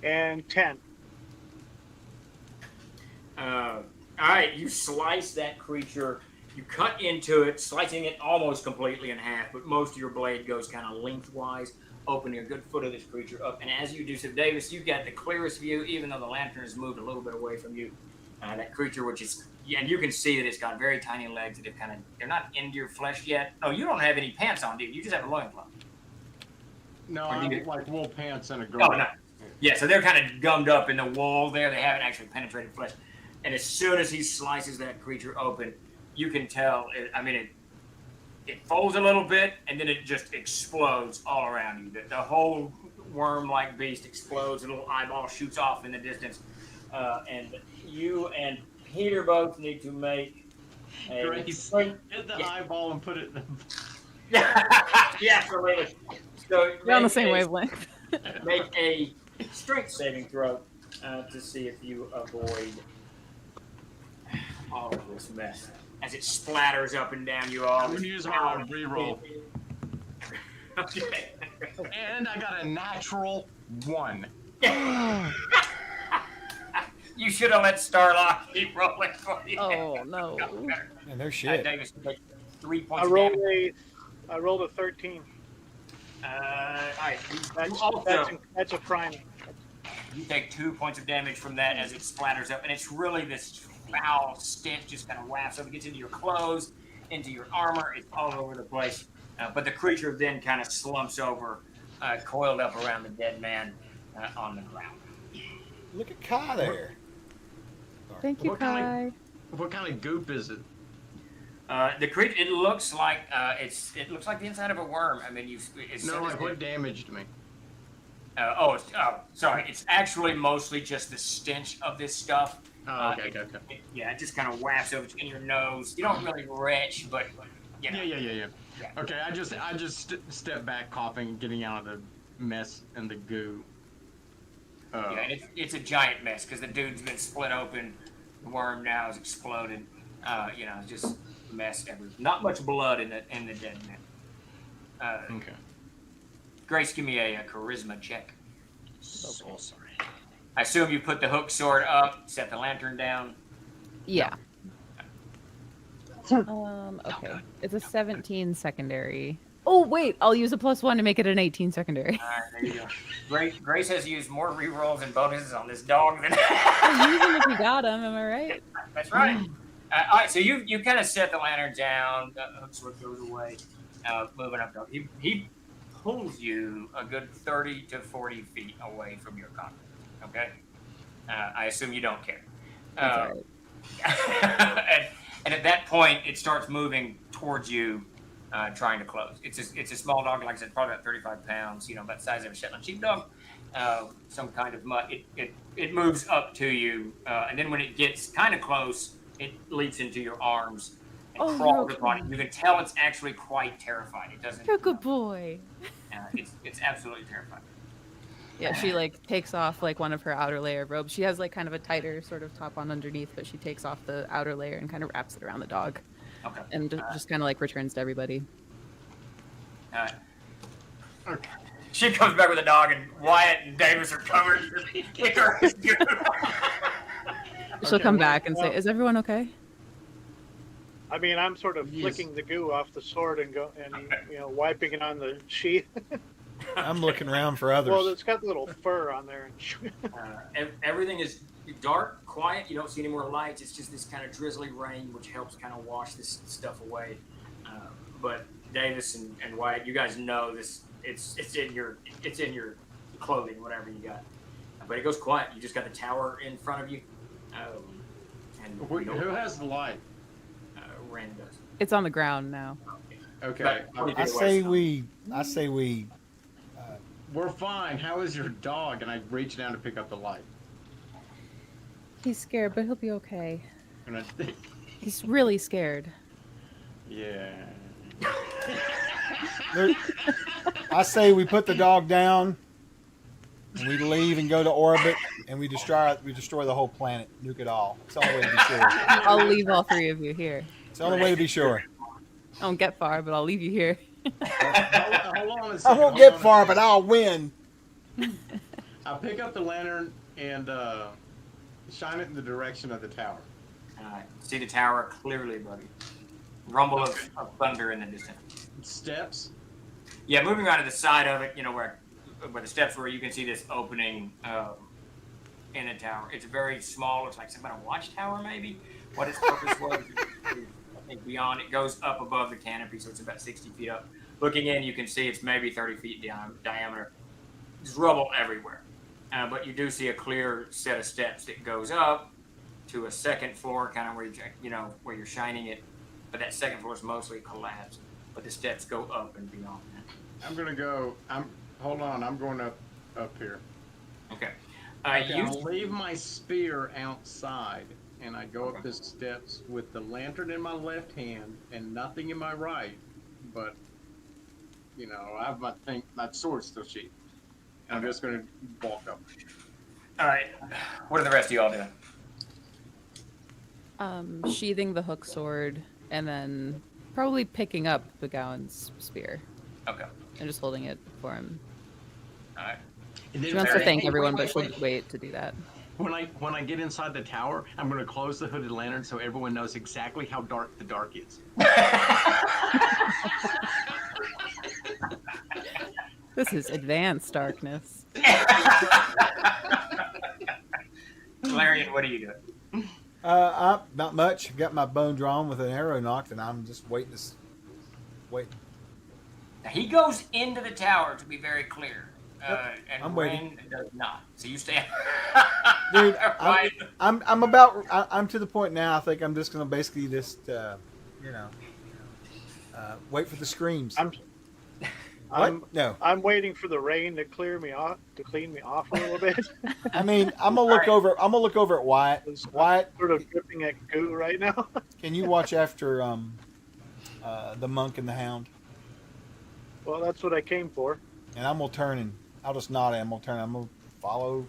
and 10. All right, you slice that creature. You cut into it, slicing it almost completely in half, but most of your blade goes kind of lengthwise, opening a good foot of this creature up. And as you do so, Davis, you've got the clearest view, even though the lantern has moved a little bit away from you. That creature, which is, and you can see that it's got very tiny legs that have they're not into your flesh yet. Oh, you don't have any pants on, do you? You just have a loincloth. No, I have like wool pants and a Oh, girl. no. Yeah, so they're kind of gummed up in the wall there. They haven't actually penetrated flesh. And as soon as he slices that creature open, you can tell, it folds a little bit, and then it just explodes all around you. The whole worm-like beast explodes. A little eyeball shoots off in the distance. And you and Peter both need to make a... Grace, hit the eyeball and put it in the... Yeah, absolutely. So We're on the same wavelength. Make a strength saving throw to see if you avoid all of this mess as it splatters up and down you all. I'm going to use my reroll. Okay. And I got a natural 1. You should have let Starlock keep rolling for you. Oh, no. And they're shit. Davis, 3 points of damage. I rolled a 13. All right. That's a prime. You take 2 points of damage from that as it splatters up, and it's really this foul stench just kind of wafts up. It gets into your clothes, into your armor. It's all over the place. But the creature then kind of slumps over, coiled up around the dead man on the ground. Look at Kai there. Thank you, Kai. What kind of goop is it? The creature, it looks like it looks like the inside of a worm. I mean, what damaged me? Sorry. It's actually mostly just the stench of this stuff. Oh, okay. It just kind of wafts over in your nose. You don't really retch, but You know. Yeah. Okay, I just step back, coughing, getting out of the mess and the goo. Yeah, and it's a giant mess because the dude's been split open. The worm now is exploded. You know, just a mess everywhere. Not much blood in the dead man. Okay. Grace, give me a charisma check. So sorry. I assume you put the hook sword up, set the lantern down. Yeah. Okay. It's a 17 secondary. Oh wait, I'll use a +1 to make it an 18 secondary. All right, there you go. Grace has used more rerolls and bonuses on this dog than. Well, use him if you got him. Am I right? That's right. All right, so you kind of set the lantern down. The hook sword goes away. Moving up, dog. He pulls you a good 30 to 40 feet away from your combat. Okay. I assume you don't care. That's all right. And at that point, it starts moving towards you, trying to close. It's a small dog, like I said, probably about 35 pounds. You know, about the size of a Shetland sheepdog, some kind of mutt. It moves up to you, and then when it gets kind of close, it leaps into your arms and crawls upon it. You can tell it's actually quite terrified. It doesn't. You're a good boy. It's absolutely terrifying. Yeah, she like takes off like one of her outer layer of robes. She has like kind of a tighter sort of top on underneath, but she takes off the outer layer and kind of wraps it around the dog. Okay. And just kind of like returns to everybody. Okay. She comes back with a dog, and Wyatt and Davis are covered. Kick her. She'll come back and say, "Is everyone okay?" I mean, I'm sort of flicking the goo off the sword and wiping it on the sheath. I'm looking around for others. Well, it's got a little fur on there. Everything is dark, quiet. You don't see any more lights. It's just this kind of drizzly rain, which helps kind of wash this stuff away. But Davis and Wyatt, you guys know this. It's in your clothing, whatever you got. But it goes quiet. You just got the tower in front of you. And who has the light? Rand does. It's on the ground now. Okay. I say we. We're fine. How is your dog? And I reach down to pick up the light. He's scared, but he'll be okay. And I think. He's really scared. Yeah. I say we put the dog down, and we leave and go to orbit, and we destroy the whole planet, nuke it all. It's the only way to be sure. I'll leave all three of you here. It's the only way to be sure. I won't get far, but I'll leave you here. Hold on a I second. won't get far, but I'll win. I pick up the lantern and shine it in the direction of the tower. See the tower clearly above you. Rumble of thunder in the distance. Steps? Yeah, moving on to the side of it, where the steps were, you can see this opening in a tower. It's very small. It's like some kind of watchtower, maybe. What its purpose was, I think beyond it goes up above the canopy, so it's about 60 feet up. Looking in, you can see it's maybe 30 feet diameter. There's rubble everywhere. But you do see a clear set of steps that goes up to a second floor, kind of where you're shining it. But that second floor is mostly collapsed. But the steps go up and beyond that. I'm gonna go. Hold on. I'm going up here. Okay. I'll leave my spear outside, and I go up the steps with the lantern in my left hand and nothing in my right. But I have my sword still sheathed. And I'm just gonna walk up. All right. What are the rest of y'all doing? Sheathing the hook sword, and then probably picking up McGowan's spear. Okay. And just holding it for him. All right. She wants to thank everyone, but she'll wait to do that. When I get inside the tower, I'm going to close the hooded lantern so everyone knows exactly how dark the dark is. This is advanced darkness. Larian, what are you doing? Not much. I've got my bone drawn with an arrow knocked, and I'm just waiting. Now, he goes into the tower, to be very clear. And I'm Ren waiting. does not. So you stand. Dude, I'm to the point now. I think I'm just gonna basically just wait for the screams. I'm waiting for the rain to clean me off a little bit. I mean, I'm gonna look over. I'm gonna look over at Wyatt. Wyatt, sort of dripping at goo right now. can you watch after the monk and the hound. Well, that's what I came for. And I'm gonna turn and I'll just nod at him. I'm gonna follow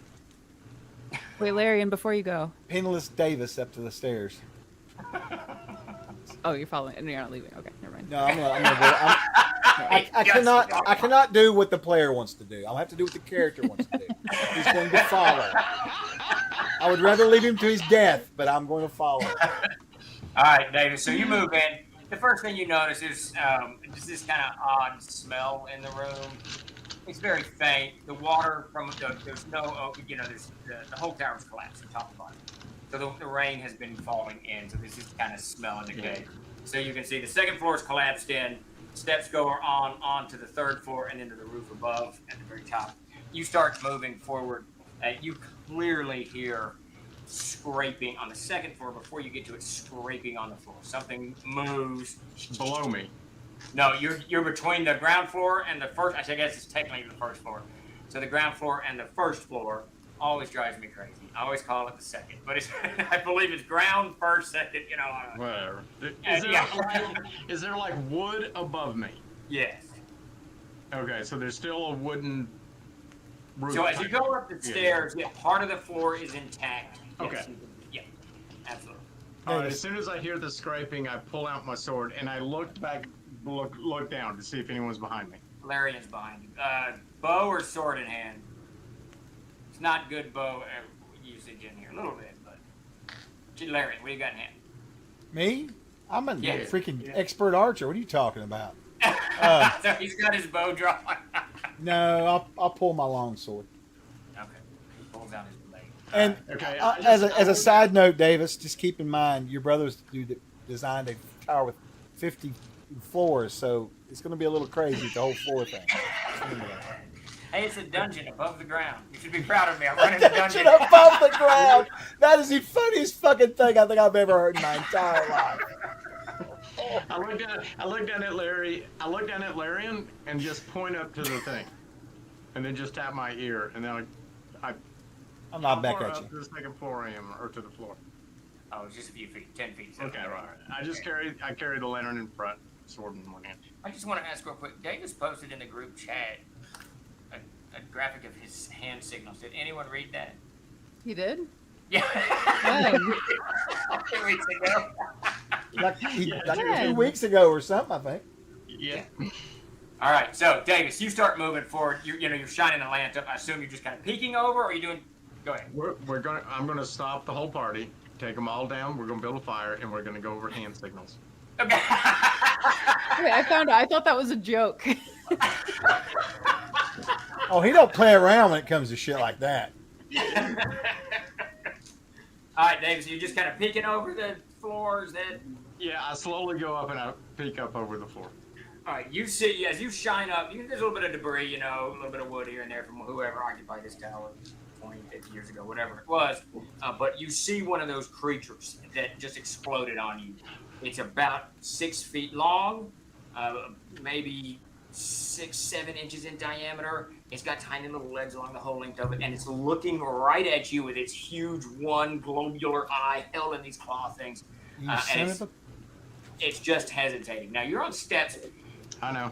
Wait, Larian, before you go. Penniless Davis up to the stairs. Oh, you're following, and you're not leaving. Okay, never mind. No, I'm gonna go. I cannot do what the player wants to do. I'll have to do what the character wants to do. He's going to follow. I would rather leave him to his death, but I'm going to follow. All right, David. So you move in. The first thing you notice is just this kind of odd smell in the room. It's very faint. The water from there's no, there's the whole tower's collapsed from top to bottom. So the rain has been falling in. So this is kind of smell in the cave. So you can see the second floor is collapsed in. Steps go on to the third floor and into the roof above at the very top. You start moving forward. You clearly hear scraping on the second floor before you get to it, scraping on the floor. Something moves below me. No, you're between the ground floor and the first. I guess it's technically the first floor. So the ground floor and the first floor always drives me crazy. I always call it the second, but it's I believe it's ground, first, second. Whatever. Is there like wood above me? Yes. Okay, so there's still a wooden roof. So as you go up the stairs, part of the floor is intact. Okay. Yes, yeah, absolutely. All right, as soon as I hear the scraping, I pull out my sword and I look back, look down to see if anyone's behind me. Larian's behind you. Bow or sword in hand? It's not good bow usage in here, a little bit, but Larian, what do you got in hand? Me? I'm a freaking expert archer. What are you talking about? So he's got his bow drawn. No, I'll pull my long sword. Okay, he pulls out his blade. And as a side note, Davis, just keep in mind your brother's the dude that designed a tower with 50 floors, so it's going to be a little crazy the whole floor thing. Hey, it's a dungeon above the ground. You should be proud of me. I'm running a dungeon above the ground. That is the funniest fucking thing I think I've ever heard in my entire life. I look down at Larian and just point up to the thing, and then just tap my ear, and then I'm not back at you. To the second floor I am, or to the floor. Oh, it's just a few feet, 10 feet. Okay, right. I carry the lantern in front, sword in one hand. I just want to ask real quick. Davis posted in the group chat a graphic of his hand signals. Did anyone read that? He did? Yeah. 2 weeks ago. Like 2 weeks ago or something, I think. Yeah. All right, so Davis, you start moving forward. You're shining the lantern up. I assume you're just kind of peeking over, or are you doing? Go ahead. I'm gonna stop the whole party, take them all down. We're gonna build a fire, and we're gonna go over hand signals. Okay. Wait, I thought that was a joke. Oh, he don't play around when it comes to shit like that. All right, Davis, you're just kind of peeking over the floors. Yeah, I slowly go up and I peek up over the floor. All right, you see as you shine up, there's a little bit of debris, a little bit of wood here and there from whoever occupied this tower 20, 50 years ago, whatever it was. But you see one of those creatures that just exploded on you. It's about 6 feet long, maybe 6, 7 inches in diameter. It's got tiny little legs along the whole length of it, and it's looking right at you with its huge one globular eye held in these claw things. It's just hesitating. Now you're on steps. I know.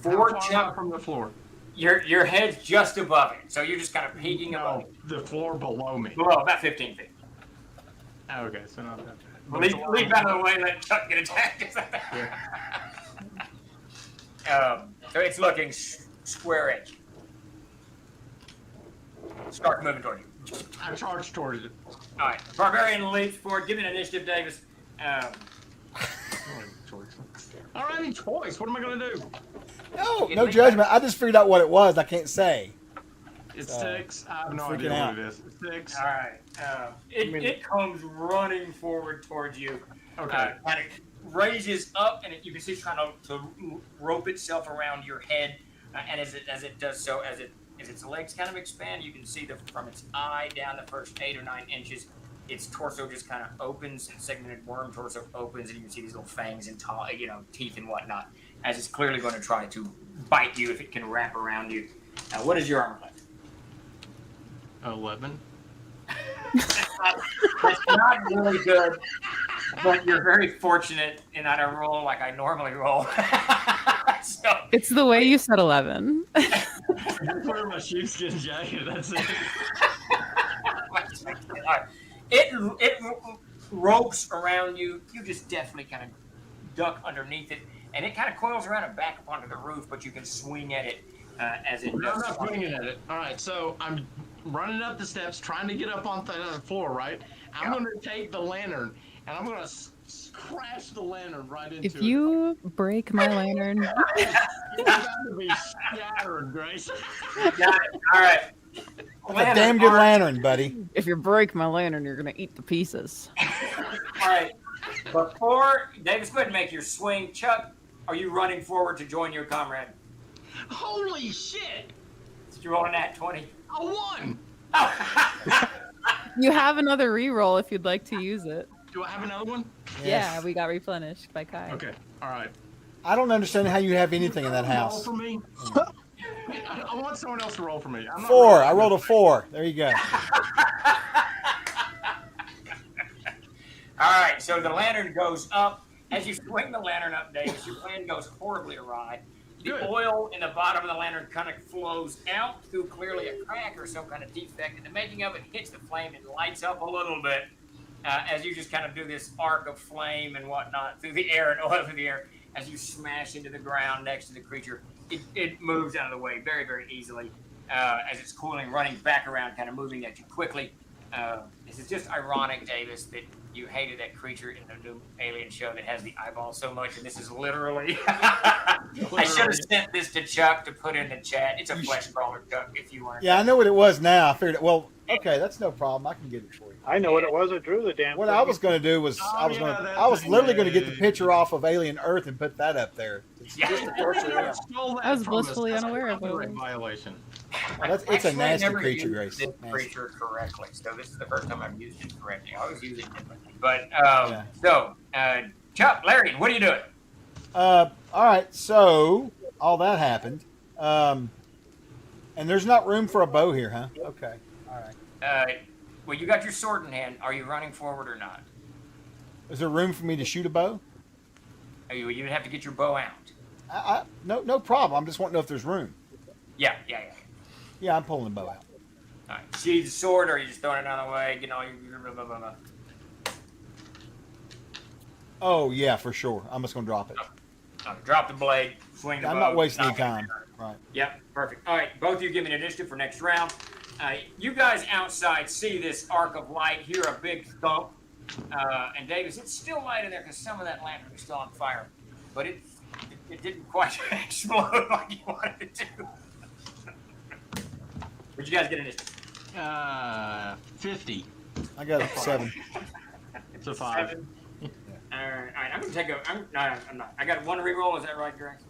Four jump from the floor. Your head's just above it, so you're just kind of peeking above it. The floor below me. Below, about 15 feet. Okay, so not that bad. Leap out of the way and let Chuck get attacked. So it's looking square edge. Start moving toward you. I charge towards it. All right, Barbarian leaps forward. Give me an initiative, Davis. I don't have any choice. What am I going to do? No judgment. I just figured out what it was. I can't say. It's 6. I have no idea what it is. It's 6. All right. It comes running forward towards you. Okay. And it raises up, and you can see it's trying to rope itself around your head. And as it does so, as its legs kind of expand, you can see from its eye down the first 8 or 9 inches, its torso just kind of opens, and segmented worm torso opens, and you can see these little fangs and teeth and whatnot, as it's clearly going to try to bite you if it can wrap around you. What is your armor class? 11. That's not really good. But you're very fortunate in that I roll like I normally roll. So, It's the way you said 11. Just wear my sheepskin jacket. That's it. it ropes around you. You just definitely kind of duck underneath it, and it kind of coils around and back up onto the roof, but you can swing at it as it I'm does. not swinging at it. All right, so I'm running up the steps, trying to get up on the floor, right? I'm going to take the lantern, and I'm going to crash the lantern right into it. If you break my lantern... It's about to be shattered, Grace. Got it. All right. That's a damn good lantern, buddy. If you break my lantern, you're going to eat the pieces. All right. Before Davis, go ahead and make your swing. Chuck, are you running forward to join your comrade? Holy shit! Did you roll an at 20? I won! You have another reroll if you'd like to use it. Do I have another one? Yeah, we got replenished by Kai. Okay, all right. I don't understand how you have anything in that Roll house. for me. I want someone else to roll for me. I'm not 4. rolling. I rolled a 4. There you go. All right, so the lantern goes up. As you swing the lantern up, Davis, your plan goes horribly awry. The oil in the bottom of the lantern kind of flows out through clearly a crack or some kind of defect, and the making of it hits the flame and lights up a little bit as you just kind of do this arc of flame and whatnot through the air and oil through the air. As you smash into the ground next to the creature, it moves out of the way very, very easily as it's cooling, running back around, kind of moving at you quickly. This is just ironic, Davis, that you hated that creature in the new Alien show that has the eyeball so much, and this is literally... I should have sent this to Chuck to put in the chat. It's a flesh crawler, Chuck, if you want. Yeah, I know what it was now. I figured it. Well, okay, that's no problem. I can get it for you. I know what it was. I drew the damn What thing. I was going to do was I was literally going to get the picture off of Alien Earth and put that up there. Just to torture him. I was blissfully unaware of it. Violation. Well, it's a Actually, I nasty never creature, used Grace. This Nasty. creature correctly, so this is the first time I've used it correctly. I always use it differently. But, Chuck, Larry, what are you doing? All right, so all that happened, and there's not room for a bow here, huh? Okay, all right. Well, you got your sword in hand. Are you running forward or not? Is there room for me to shoot a bow? You would have to get your bow out. No problem. I'm just wanting to know if there's room. Yeah. Yeah, I'm pulling the bow out. All right. Sheathe the sword, or are you just throwing it out of the way? Getting all your blah, blah, blah, blah. Oh yeah, for sure. I'm just gonna drop it. Drop the blade, swing the bow. I'm not wasting any knock it time. down. Right. Yep, perfect. All right, both of you give me an initiative for next round. You guys outside see this arc of light, hear a big thump. And Davis, it's still light in there because some of that lantern is still on fire. But it didn't quite explode like you wanted it to. What'd you guys get initiative? 50. I got a 7. It's a 5. 7. All right, I'm gonna take a. I'm not. I got one reroll. Is that right, Grace?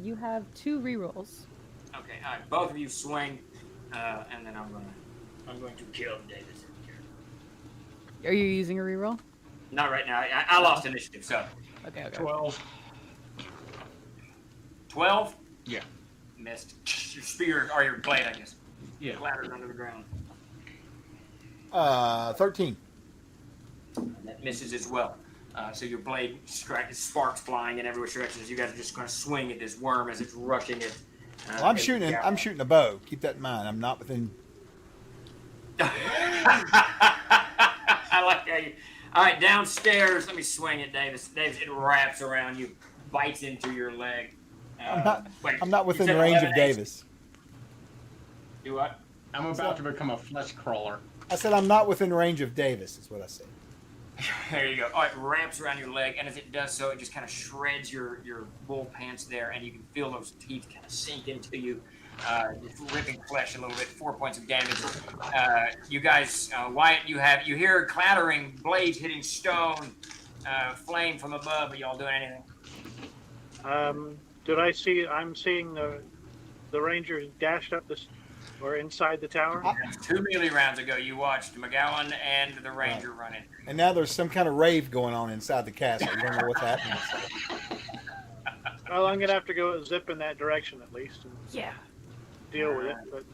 You have 2 rerolls. Okay. All right. Both of you swing, and then I'm going to kill Davis. Are you using a reroll? Not right now. I lost initiative, so. Okay. 12. 12? Yeah. Missed. Your spear, or your blade, I guess. Yeah. Clattered under the ground. 13. That misses as well. So your blade sparks flying in every direction as you guys are just going to swing at this worm as it's rushing it. Well, I'm shooting a bow. Keep that in mind. I'm not within. I like how you. All right, downstairs. Let me swing it, Davis. Davis, it wraps around you, bites into your leg. I'm not within range of Davis. Do what? I'm about to become a flesh crawler. I said I'm not within range of Davis, is what I said. There you go. Oh, it wraps around your leg, and as it does so, it just kind of shreds your wool pants there, and you can feel those teeth kind of sink into you, just ripping flesh a little bit. 4 points of damage. You guys, Wyatt, you hear clattering, blades hitting stone, flame from above. Are y'all doing anything? Did I see? I'm seeing the Rangers dashed up this. Or inside the tower? 2 melee rounds ago, you watched McGowan and the Ranger run in. And now there's some kind of rave going on inside the castle. You don't know what's happening. Well, I'm gonna have to go zip in that direction at least. And yeah. Deal with it. But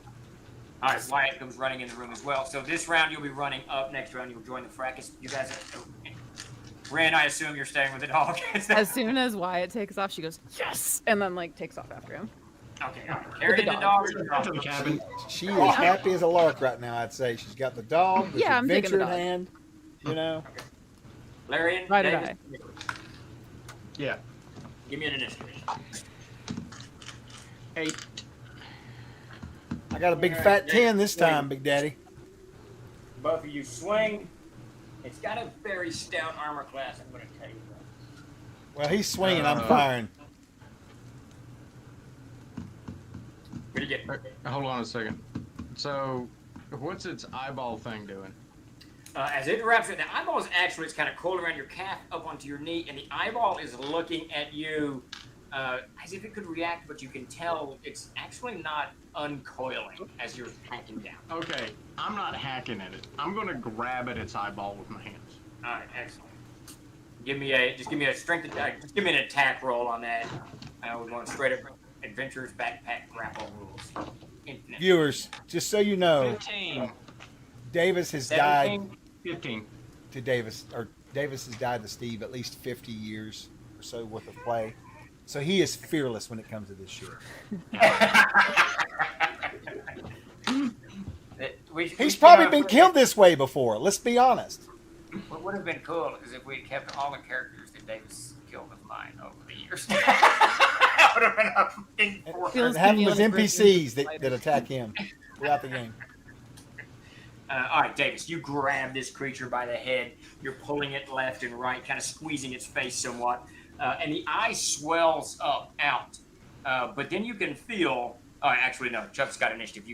All right, Wyatt comes running in the room as well. So this round you'll be running up. Next round you'll join the fracas. You guys, Ren, I assume you're staying with the dog. As soon as Wyatt takes off, she goes, yes! And then, like, takes off after him. Okay, all right. Carrying the dog. To the cabin. She is happy as a lark right now, I'd say. She's got the dog, there's Yeah, I'm taking adventure the in dog. hand, you know. Okay. Larry and Ride or Davis, die. Yeah. give me an initiative. 8. I got a big fat 10 this time, Big Daddy. Both of you swing. It's got a very stout armor class, I'm going to tell you that. Well, he's swinging, I'm firing. What do you get? Hold on a second. So, what's its eyeball thing doing? As it wraps it, the eyeball is actually, it's kind of coiled around your calf up onto your knee, and the eyeball is looking at you as if it could react, but you can tell it's actually not uncoiling as you're hacking down. Okay, I'm not hacking at it. I'm going to grab at its eyeball with my hands. All right, excellent. Give me a strength attack. Just give me an attack roll on that. We're going straight up Adventurers Backpack Grapple rules. Infinite. Viewers, just so you know, 15. Davis has 17? died 15. to Davis, or Davis has died to Steve at least 50 years or so worth of play. So he is fearless when it comes to this shit. He's probably been killed this way before. Let's be honest. What would have been cool is if we had kept all the characters that Davis killed of mine over the years. That would have been up in And have him as NPCs that attack him throughout the game. All right, Davis, you grab this creature by the head. You're pulling it left and right, kind of squeezing its face somewhat. And the eye swells out. But then you can feel... Oh, actually, no. Chuck's got initiative.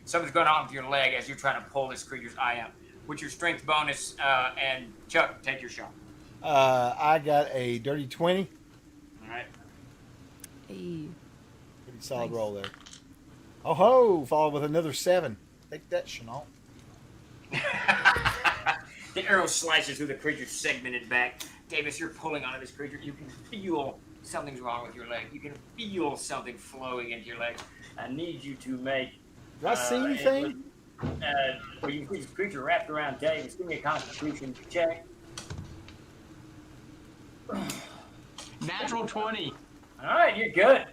Something's going on with your leg as you're trying to pull this creature's eye out. What's your strength bonus? And Chuck, take your shot. I got a dirty 20. All right. Hey. Pretty solid roll there. Oh ho! Followed with another 7. Take that, Chenault. The arrow slices through the creature's segmented back. Davis, you're pulling onto this creature. You can feel something's wrong with your leg. You can feel something flowing into your leg. I need you to make... Do I see anything? Well, you can see this creature wrapped around Davis. Give me a constitution check. Natural 20. All right, you're good.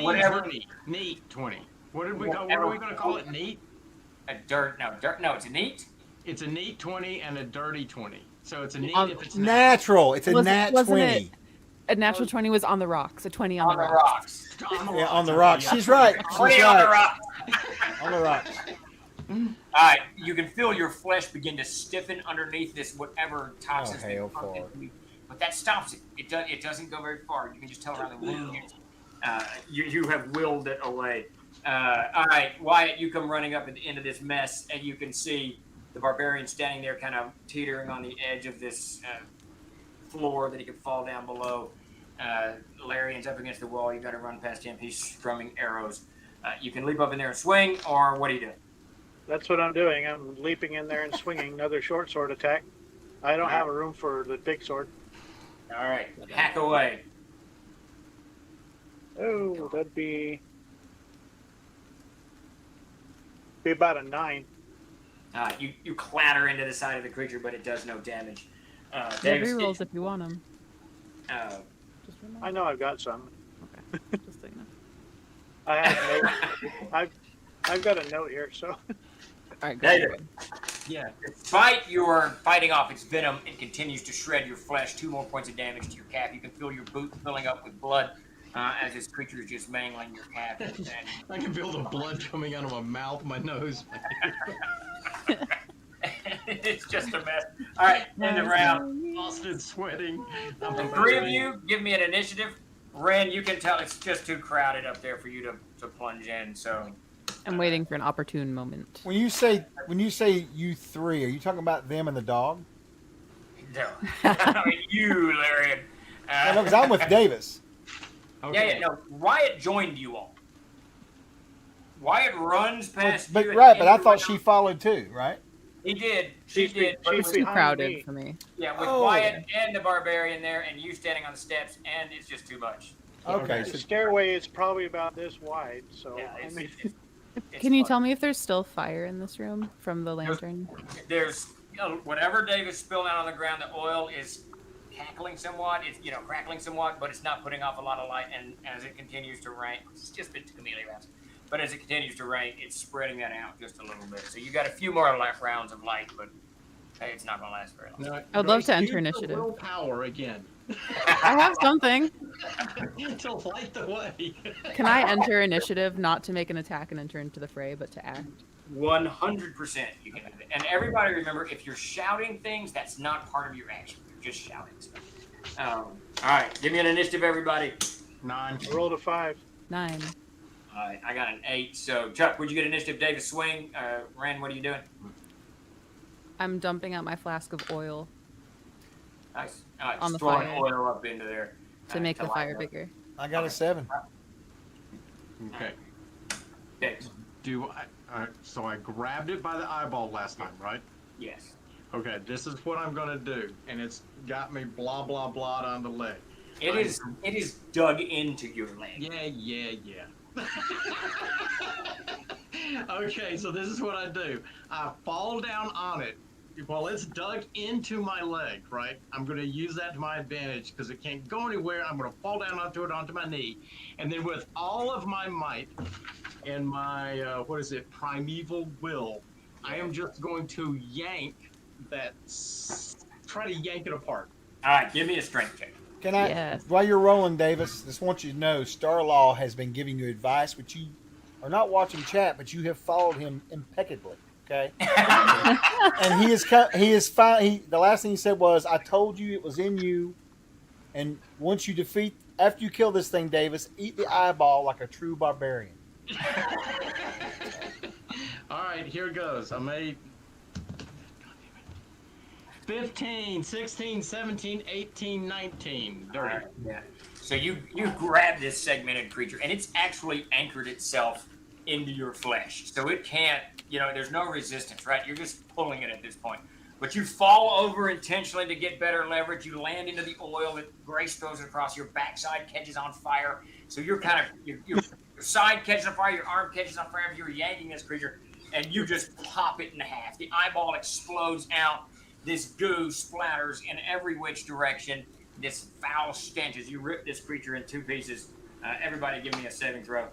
Whatever. 20. Neat 20. What are we going to call it? Neat? No, it's a neat. It's a neat 20 and a dirty 20. So it's a neat if it's natural. It's a nat 20. A natural 20 was on the rocks. A 20 on the rocks. Yeah, on the rocks. She's right. She's 20 right. on the rocks. On the rocks. All right, you can feel your flesh begin to stiffen underneath this whatever toxin's been pumped into you, but that stops it. It doesn't go very far. You can just tell around the room. You have willed it away. All right, Wyatt, you come running up at the end of this mess, and you can see the barbarian standing there, kind of teetering on the edge of this floor that he could fall down below. Larian's up against the wall. You got to run past him. He's strumming arrows. You can leap up in there and swing, or what do you do? That's what I'm doing. I'm leaping in there and swinging another short sword attack. I don't have a room for the big sword. All right, hack away. Oh, that'd be about a 9. You clatter into the side of the creature, but it does no damage. Davis, rerolls if you want them. I know I've got some. Okay, just so you know. I have a note. I've got a note here, so. All right, David. Yeah. Despite your fighting off its venom, it continues to shred your flesh. 2 more points of damage to your calf. You can feel your boot filling up with blood as this creature is just mangling your calf. I can feel the blood coming out of my mouth, my nose. It's just a mess. All right, end of round. Austin sweating. The 3 of you, give me an initiative. Ren, you can tell it's just too crowded up there for you to plunge in. So I'm waiting for an opportune moment. When you say you 3, are you talking about them and the dog? No, I mean you, Larian. No, because I'm with Davis. Okay. Yeah, no. Wyatt joined you all. Wyatt runs past but you. Right, but I thought she followed too, right? He did. She did. She's too crowded for me. Yeah, with Wyatt and the barbarian there, and you standing on the steps, and it's just too much. Okay. The stairway is probably about this wide, so Yeah, I mean. Can you tell me if there's still fire in this room from the lantern? There's whatever Davis spilled out on the ground. The oil is cackling somewhat. It's crackling somewhat, but it's not putting off a lot of light. And as it continues to rain, it's just been 2 millirounds. But as it continues to rain, it's spreading that out just a little bit. So you got a few more rounds of light, but hey, it's not going to last very long. No, I would love to enter use your initiative. Willpower again. I have something. To light the way. Can I enter initiative, not to make an attack and enter into the fray, but to act? 100% you can do that. And everybody remember, if you're shouting things, that's not part of your action. You're just shouting stuff. All right, give me an initiative, everybody. 9. I rolled a 5. 9. All right, I got an 8. So, Chuck, would you get initiative? David, swing. Ren, what are you doing? I'm dumping out my flask of oil. Nice. All right, On the throwing fire. oil up into there. To make the light fire it up. bigger. I got a 7. Okay. Okay. So I grabbed it by the eyeball last time, right? Yes. Okay, this is what I'm gonna do, and it's got me blah blah blah on the leg. It is dug into your leg. Yeah. Okay, so this is what I do. I fall down on it. Well, it's dug into my leg, right? I'm going to use that to my advantage because it can't go anywhere. I'm going to fall down onto my knee. And then with all of my might and my, primeval will, I am just going to try to yank it apart. All right, give me a strength check. Can I, while you're rolling, Davis, just want you to know Starlaw has been giving you advice, which you are not watching chat, but you have followed him impeccably. Okay. And the last thing he said was, I told you it was in you. And after you kill this thing, Davis, eat the eyeball like a true barbarian. All right, here goes. I made 15, 16, 17, 18, 19. Dirty. Right, yeah. So you grab this segmented creature, and it's actually anchored itself into your flesh. So it can't, there's no resistance, right? You're just pulling it at this point. But you fall over intentionally to get better leverage. You land into the oil that Grace throws across. Your backside catches on fire. So you're your side catches on fire, your arm catches on fire. You're yanking this creature, and you just pop it in half. The eyeball explodes out. This goo splatters in every which direction. This foul stench as you rip this creature in 2 pieces. Everybody give me a saving throw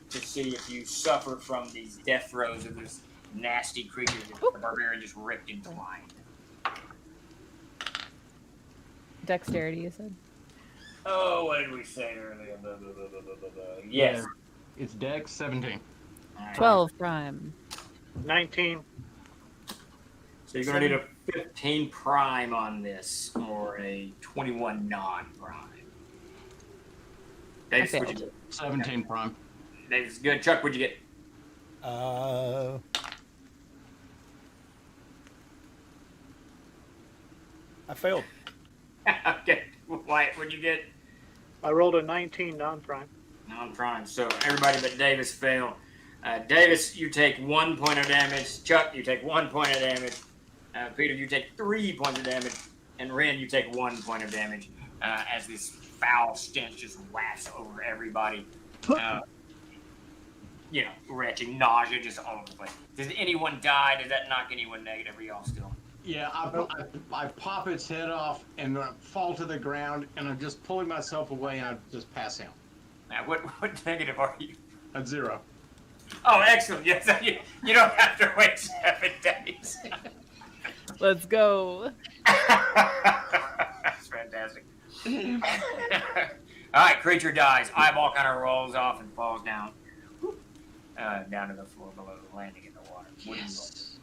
to see if you suffer from these death throes of this nasty creature that the barbarian just ripped in twine. Dexterity, you said? Oh, what did we say earlier? Yes. It's Dex 17. 12 prime. 19. So you're going to need a 15 prime on this, or a 21 non-prime. Davis, what'd you get? 17 prime. Davis, good. Chuck, what'd you get? I failed. Okay. Wyatt, what'd you get? I rolled a 19 non-prime. Non-prime. So everybody but Davis failed. Davis, you take 1 point of damage. Chuck, you take 1 point of damage. Peter, you take 3 points of damage. And Ren, you take 1 point of damage as this foul stench just wafts over everybody. Retching, nausea just all over the place. Does anyone die? Does that knock anyone negative? Are y'all still? Yeah, I pop its head off and fall to the ground, and I'm just pulling myself away, and I just pass out. Now, what negative are you? At 0. Oh, excellent. Yes, you don't have to wait 7 days. Let's go. That's fantastic. All right, creature dies. Eyeball kind of rolls off and falls down. Down to the floor below, landing in the water. Yes.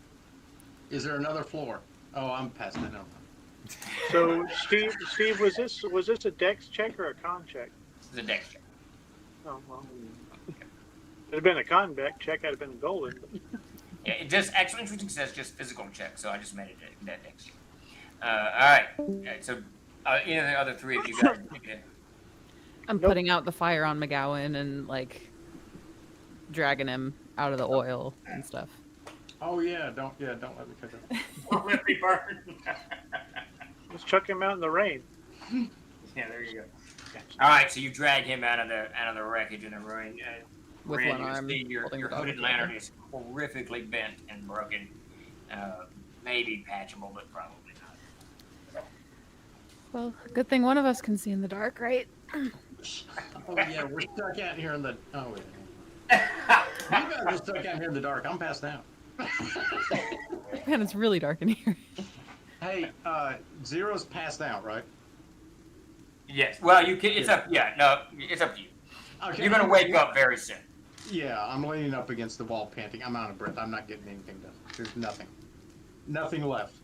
Is there another floor? Oh, I'm past that. No. So, Steve, was this a dex check or a con check? It's a dex check. Oh, well. If it had been a con check, I'd have been golden. Yeah, it just actually interesting says just physical check, so I just made it that dex check. All right. So, any of the other 3 of you guys? I'm putting out the fire on McGowan and dragging him out of the oil and stuff. Oh yeah, don't let me catch up. Don't let me burn. Let's chuck him out in the rain. Yeah, there you go. All right, so you drag him out of the wreckage in the ruin. with Ren, one you arm see your holding the dog hooded with the other. lantern is horrifically bent and broken. Maybe patchable, but probably not. Well, good thing one of us can see in the dark, right? Oh yeah, we're stuck out here in the. Oh yeah. You guys are stuck out here in the dark. I'm passed out. Man, it's really dark in here. Hey, Zero's passed out, right? Yes. Well, you can. It's up. Yeah. No, it's up to you. Okay. You're gonna wake up very soon. Yeah, I'm leaning up against the wall, panting. I'm out of breath. I'm not getting anything done. There's nothing left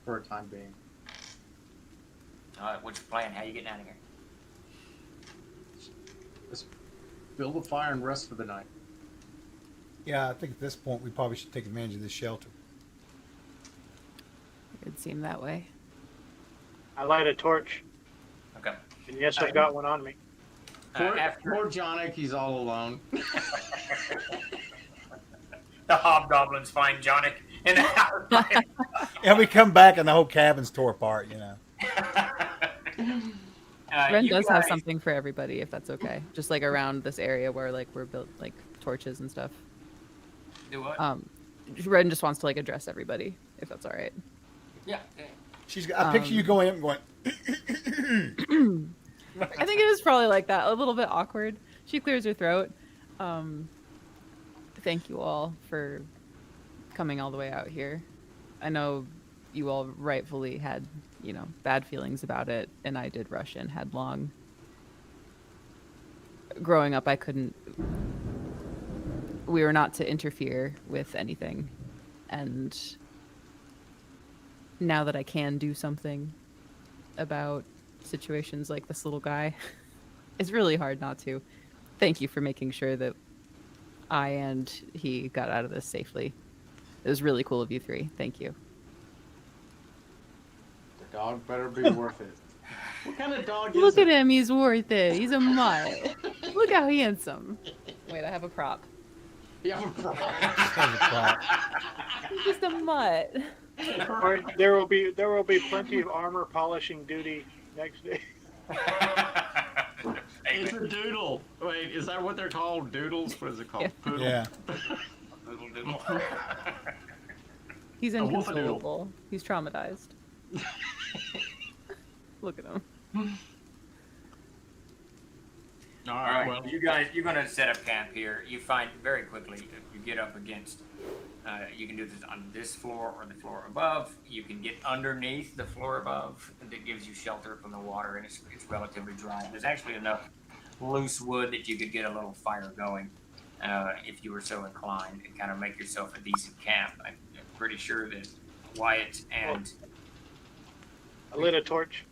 for a time being. All right. What's your plan? How you getting out of here? Let's build a fire and rest for the night. Yeah, I think at this point we probably should take advantage of this shelter. It would seem that way. I light a torch. Okay. And yes, I've got one on me. Poor Jonic, he's all alone. The hobgoblins find Jonic in the house. Yeah, we come back and the whole cabin's tore apart, you know. Ren does have something for everybody, if that's okay. Just like around this area where like we're built like torches and stuff. Do what? Ren just wants to like address everybody, if that's all right. Yeah. I picture you going up and going. I think it is probably like that, a little bit awkward. She clears her throat. Thank you all for coming all the way out here. I know you all rightfully had, bad feelings about it, and I did rush in headlong. Growing up, we were not to interfere with anything, and now that I can do something about situations like this little guy, it's really hard not to. Thank you for making sure that I and he got out of this safely. It was really cool of you three. Thank you. The dog better be worth it. What kind of dog is Look it? at him, he's worth it. He's a mutt. Look how handsome. Wait, I have a prop. You have a prop. He's just a mutt. Or there will be plenty of armor polishing duty next day. It's a doodle. Wait, is that what they're called? Doodles? What is it called? Poodle? Yeah. Doodle. He's A wolfadoodle. inconsolable. He's traumatized. Look at him. All right. Well, you guys, you're going to set up camp here. You find very quickly, if you get up against, you can do this on this floor or the floor above. You can get underneath the floor above. That gives you shelter from the water, and it's relatively dry. There's actually enough loose wood that you could get a little fire going if you were so inclined, and kind of make yourself a decent camp. I'm pretty sure that Wyatt and... I lit a torch.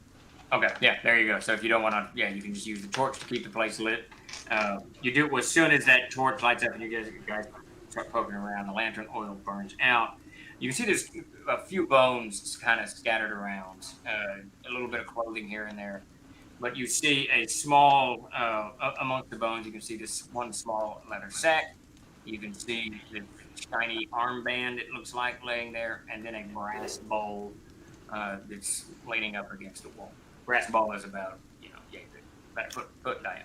Okay, yeah, there you go. So if you don't want to, you can just use the torch to keep the place lit. You do as soon as that torch lights up and you guys start poking around, the lantern oil burns out. You can see there's a few bones kind of scattered around, a little bit of clothing here and there. But you see a small, amongst the bones, you can see this one small leather sack. You can see the shiny armband, it looks like, laying there, and then a brass bowl that's leaning up against the wall. Brass ball is about a foot diameter.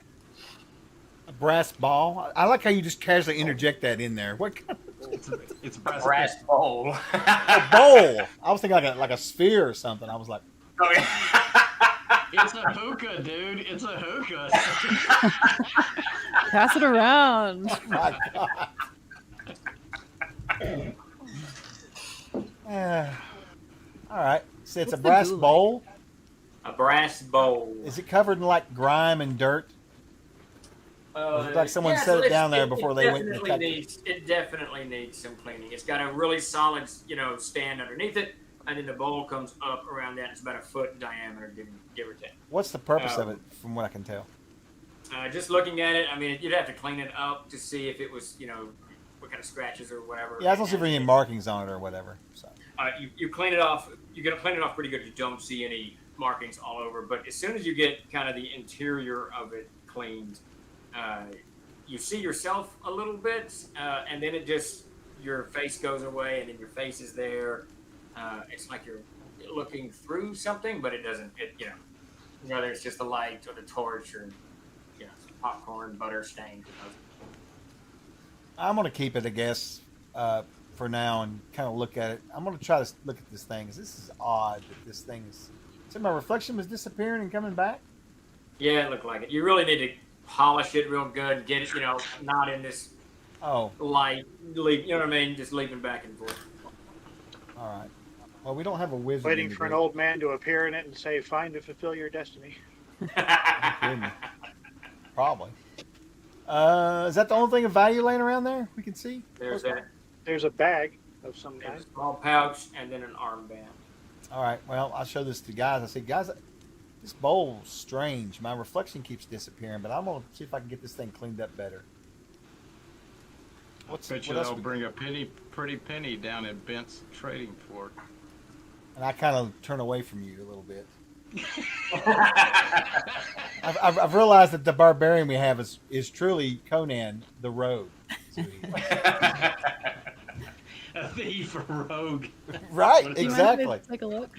A brass ball. I like how you just casually interject that in there. What kind of... It's a brass bowl. A bowl. I was thinking like a sphere or something. I was like, oh yeah. It's a hookah, dude. It's a hookah. Pass it around. oh my God. All right. So it's What's a the brass goo like? bowl. A brass bowl. Is it covered in like grime and dirt? It looks like someone set it down there before they went and attacked it. It definitely needs some cleaning. It's got a really solid, stand underneath it, and then the bowl comes up around that. It's about a foot in diameter, give or take. What's the purpose of it, from what I can tell? Just looking at it, I mean, you'd have to clean it up to see if it was, what kind of scratches or whatever. Yeah, I don't see any markings on it or whatever. So. You clean it off. You're gonna clean it off pretty good. You don't see any markings all over. But as soon as you get kind of the interior of it cleaned, you see yourself a little bit, and then your face goes away, and then your face is there. It's like you're looking through something, but it doesn't. Whether it's just the light or the torch or popcorn, butter stains. I'm gonna keep it, I guess, for now, and kind of look at it. I'm gonna try to look at this thing. 'Cause this is odd that this thing is. So my reflection was disappearing and coming back. Yeah, it looked like it. You really need to polish it real good. Get it, not in this light. You know what I mean? Just leaping back and forth. All right. Well, we don't have a wizard. Waiting for an old man to appear in it and say, "Find to fulfill your destiny." Probably. Is that the only thing of value laying around there we can see? There's that. There's a bag of some kind. A small pouch and then an armband. All right. Well, I'll show this to guys. I say, guys, this bowl's strange. My reflection keeps disappearing, but I'm gonna see if I can get this thing cleaned up better. I bet you they'll bring a pretty penny down at Bent's trading floor. And I kind of turn away from you a little bit. I've realized that the barbarian we have is truly Conan the Rogue. A thief or rogue. Right, exactly. Take a look.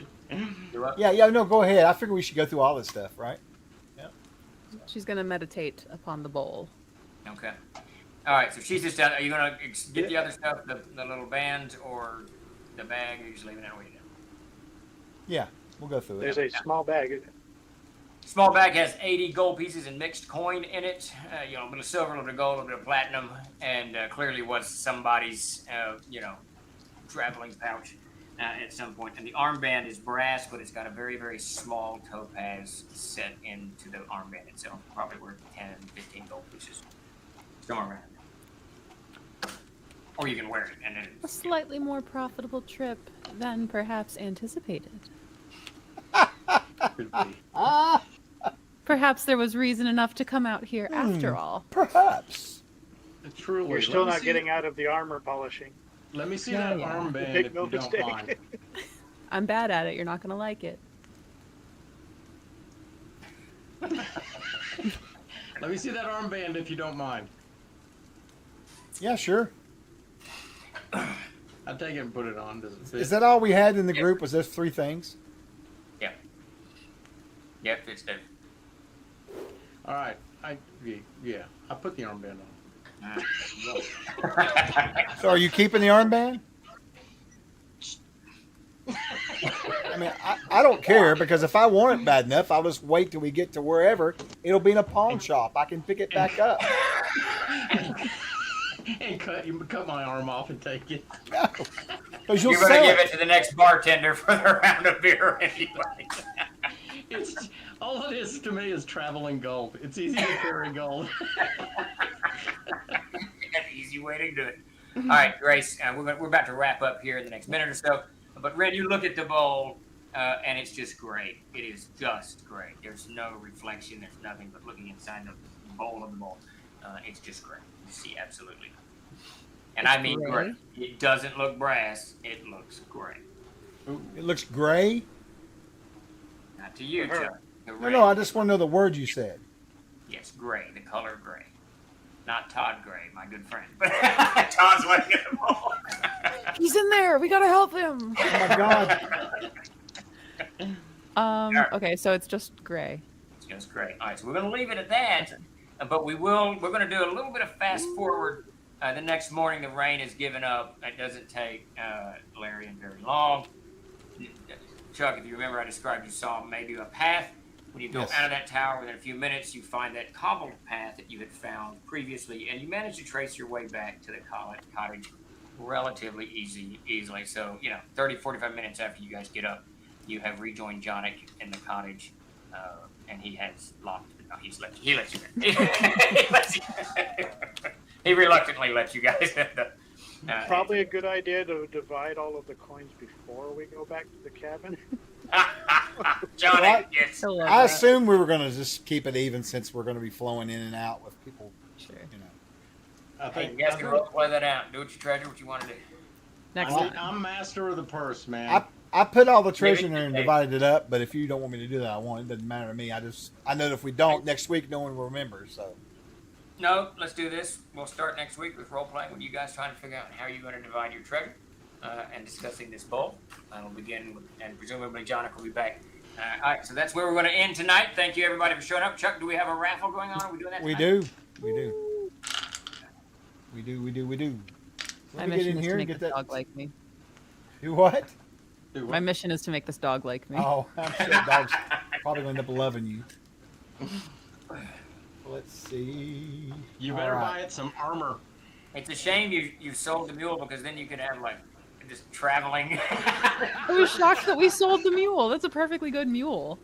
Yeah, no, go ahead. I figure we should go through all this stuff, right? Yeah. She's gonna meditate upon the bowl. Okay. All right. So she's just done. Are you gonna get the other stuff, the little band or the bag? Or are you just leaving it where you do? Yeah, we'll go through it. There's a small bag. Small bag has 80 gold pieces and mixed coin in it. A little bit of silver, a little bit of gold, a little bit of platinum, and clearly was somebody's, traveling pouch at some point. And the armband is brass, but it's got a very, very small topaz set into the armband itself. Probably worth 10, 15 gold pieces. Somewhere around there. Or you can wear it. And then A slightly more profitable trip than perhaps anticipated. Perhaps there was reason enough to come out here after all. Perhaps. Truly. You're still not getting out of the armor polishing. Let me see that armband Make if no you don't mistake. mind. I'm bad at it. You're not gonna like it. Let me see that armband if you don't mind. Yeah, sure. I'll take it and put it on. Does it fit? Is that all we had in the group? Was those three things? Yeah. Yep, it's there. All right. I put the armband on. So are you keeping the armband? I mean, I don't care, because if I want it bad enough, I'll just wait till we get to wherever. It'll be in a pawn shop. I can pick it back up. And cut my arm off and take it. No, you're going to give it to the next bartender for the round of beer anyway. It's all it is to me is traveling gold. It's easy to carry gold. An easy way to do it. All right, Grace, we're about to wrap up here in the next minute or so. But Ren, you look at the bowl, and it's just great. It is just great. There's no reflection. There's nothing but looking inside the bowl of the bowl. It's just great. You see, absolutely. And I mean great. It doesn't look brass. It looks great. It looks gray? Not to you, Chuck. No, I just want to know the word you said. Yes, gray, the color gray. Not Todd Gray, my good friend. But Todd's looking at the bowl. He's in there. We gotta help him. Oh my God. Okay, so it's just gray. It's just gray. All right, so we're gonna leave it at that. But we're gonna do a little bit of fast forward. The next morning, the rain is given up. It doesn't take Larian very long. Chuck, if you remember, I described you saw maybe a path. When you go out of that tower, within a few minutes, you find that cobbled path that you had found previously, and you manage to trace your way back to the cottage relatively easily. So, 30, 45 minutes after you guys get up, you have rejoined Jonik in the cottage, and he has locked. No, he lets you in. He reluctantly lets you guys in. Probably a good idea to divide all of the coins before we go back to the cabin. Johnny, yes. I assume we were going to just keep it even, since we're going to be flowing in and out with people. Sure. Hey, you guys can role play that out. Do what you treasure, what you want to do. I'm master of the purse, man. I put all the treasure in there and divided it up, but if you don't want me to do that, I won't. It doesn't matter to me. I know that if we don't, next week no one will remember. So. No, let's do this. We'll start next week with role playing with you guys trying to figure out how you're going to divide your treasure and discussing this bowl. We'll begin with, and presumably Jonik will be back All right, so that's where we're going to end tonight. Thank you, everybody, for showing up. Chuck, do we have a raffle going on? Are we doing that We tonight? do. We do. We do. We do. We do. My Let me get mission in is here to and make get this that. dog like me. Do what? My mission is to make this dog like me. Oh, I'm sure the dog's probably going to end up loving you. Let's see. You better buy it some armor. It's a shame you sold the mule, because then you could have like just traveling. I was shocked that we sold the mule. That's a perfectly good mule.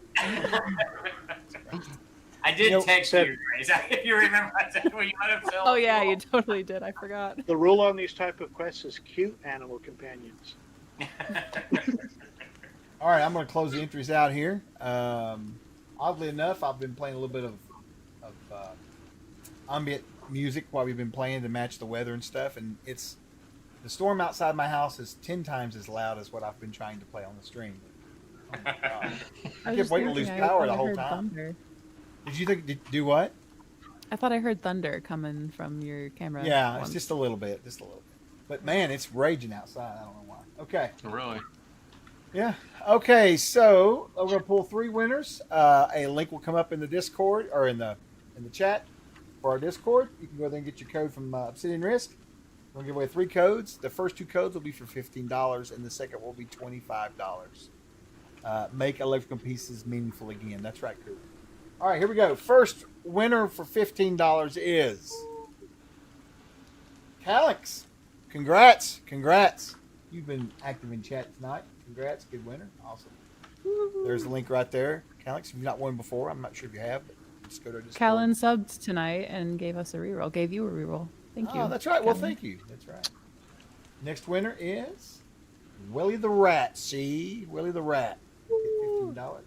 I did text you, Grace. If you remember, I said, well, you might have sold. Oh yeah, you totally did. I forgot. The rule on these type of quests is cute animal companions. All right, I'm going to close the entries out here. Oddly enough, I've been playing a little bit of ambient music while we've been playing to match the weather and stuff, and the storm outside my house is 10 times as loud as what I've been trying to play on the stream. Oh my God. I kept waiting to lose power the whole time. Thunder. Did you think do what? I thought I heard thunder coming from your camera. Yeah, once. it's just a little bit, But man, it's raging outside. I don't know why. Okay. Really? Yeah. Okay, so we're gonna pull 3 winners. A link will come up in the Discord or in the chat for our Discord. You can go there and get your code from Obsidian Risk. We're gonna give away 3 codes. The first 2 codes will be for $15, and the second will be $25. Make electrical pieces meaningful again. That's right, Cooper. All right, here we go. First winner for $15 is Calix. Congrats. You've been active in chat tonight. Congrats, good winner. Awesome. There's the link right there. Calix, if you've not won before, I'm not sure if you have, but just go to Discord. Callan subbed tonight and gave us a reroll. Gave you a reroll. Thank you. Oh, that's right. Well, thank you. That's right. Next winner is Willie the Rat. See? Willie the Rat. Get $15.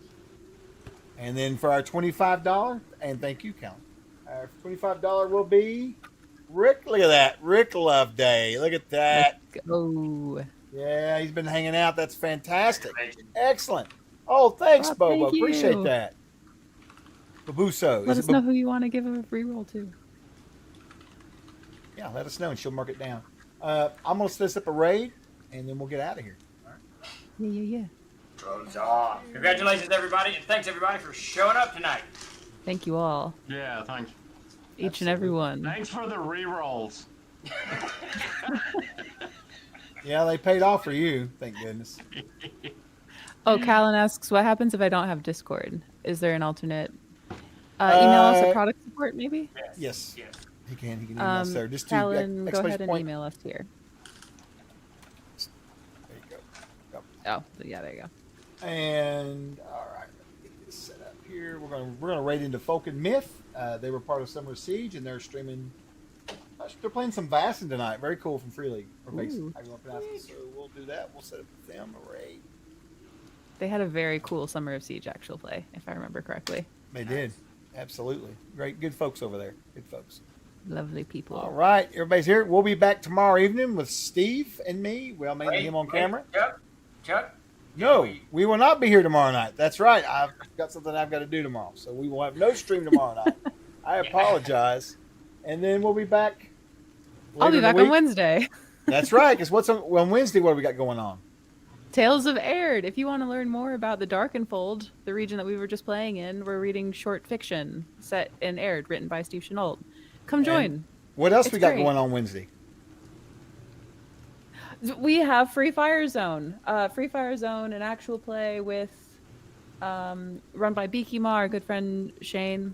And then for our $25, and thank you, Callan. Our $25 will be Rick. Look at that. Rick Love Day. Look at that. Let's go. Yeah, he's been hanging out. That's fantastic. Excellent. Oh, thanks, Bobo. Thank you. Appreciate that. Babuso. Let us know who you want to give a reroll to. Yeah, let us know, and she'll mark it down. I'm going to set up a raid, and then we'll get out of here. All right. Yeah. Congratulations, everybody, and thanks, everybody, for showing up tonight. Thank you all. Yeah, thanks. Each and every one. Thanks for the re-rolls. Yeah, they paid off for you, thank goodness. Oh, Callan asks, what happens if I don't have Discord? Is there an alternate? Email us at product support, maybe? Yes. He can email us there. Just to Callan, go ahead and point. email us here. There you go. Oh, yeah, there you go. And all right, let me get this set up here. We're gonna raid into Folk and Myth. They were part of Summer Siege, and they're streaming. They're playing some Vassin tonight. Very cool from Free League. Or Basin, how you want to pronounce it. So we'll do that. We'll set up with them a raid. They had a very cool Summer of Siege actual play, if I remember correctly. They did. Absolutely. Great. Good folks over there. Good folks. Lovely people. All right. Everybody's here. We'll be back tomorrow evening with Steve and me. Well, mainly him on camera. Chuck? No, we will not be here tomorrow night. That's right. I've got something I've got to do tomorrow. So we will have no stream tomorrow night. I apologize. And then we'll be back. I'll be back on Wednesday. That's right. Because on Wednesday, what do we got going on? Tales of Aird. If you want to learn more about the Darkenfold, the region that we were just playing in, we're reading short fiction set in Aird, written by Steve Chenault. Come join. And what else it's we got great. going on Wednesday? We have Free Fire Zone. Free Fire Zone, an actual play with run by Beaky Ma, our good friend Shane,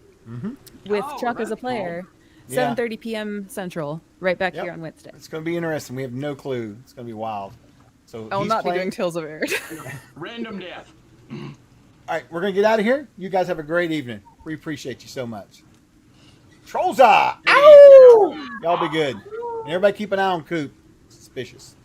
with Chuck as a player. Cool. Yeah. 7:30 p.m. Central, right back Yep. here on Wednesday. It's going to be interesting. We have no clue. It's going to be wild. So I'll he's not be playing. doing Tales of Aird. Random death. All right, we're going to get out of here. You guys have a great evening. We appreciate you so much. Trolls Eye! Ow! Y'all be good. And everybody keep an eye on Coop. Suspicious.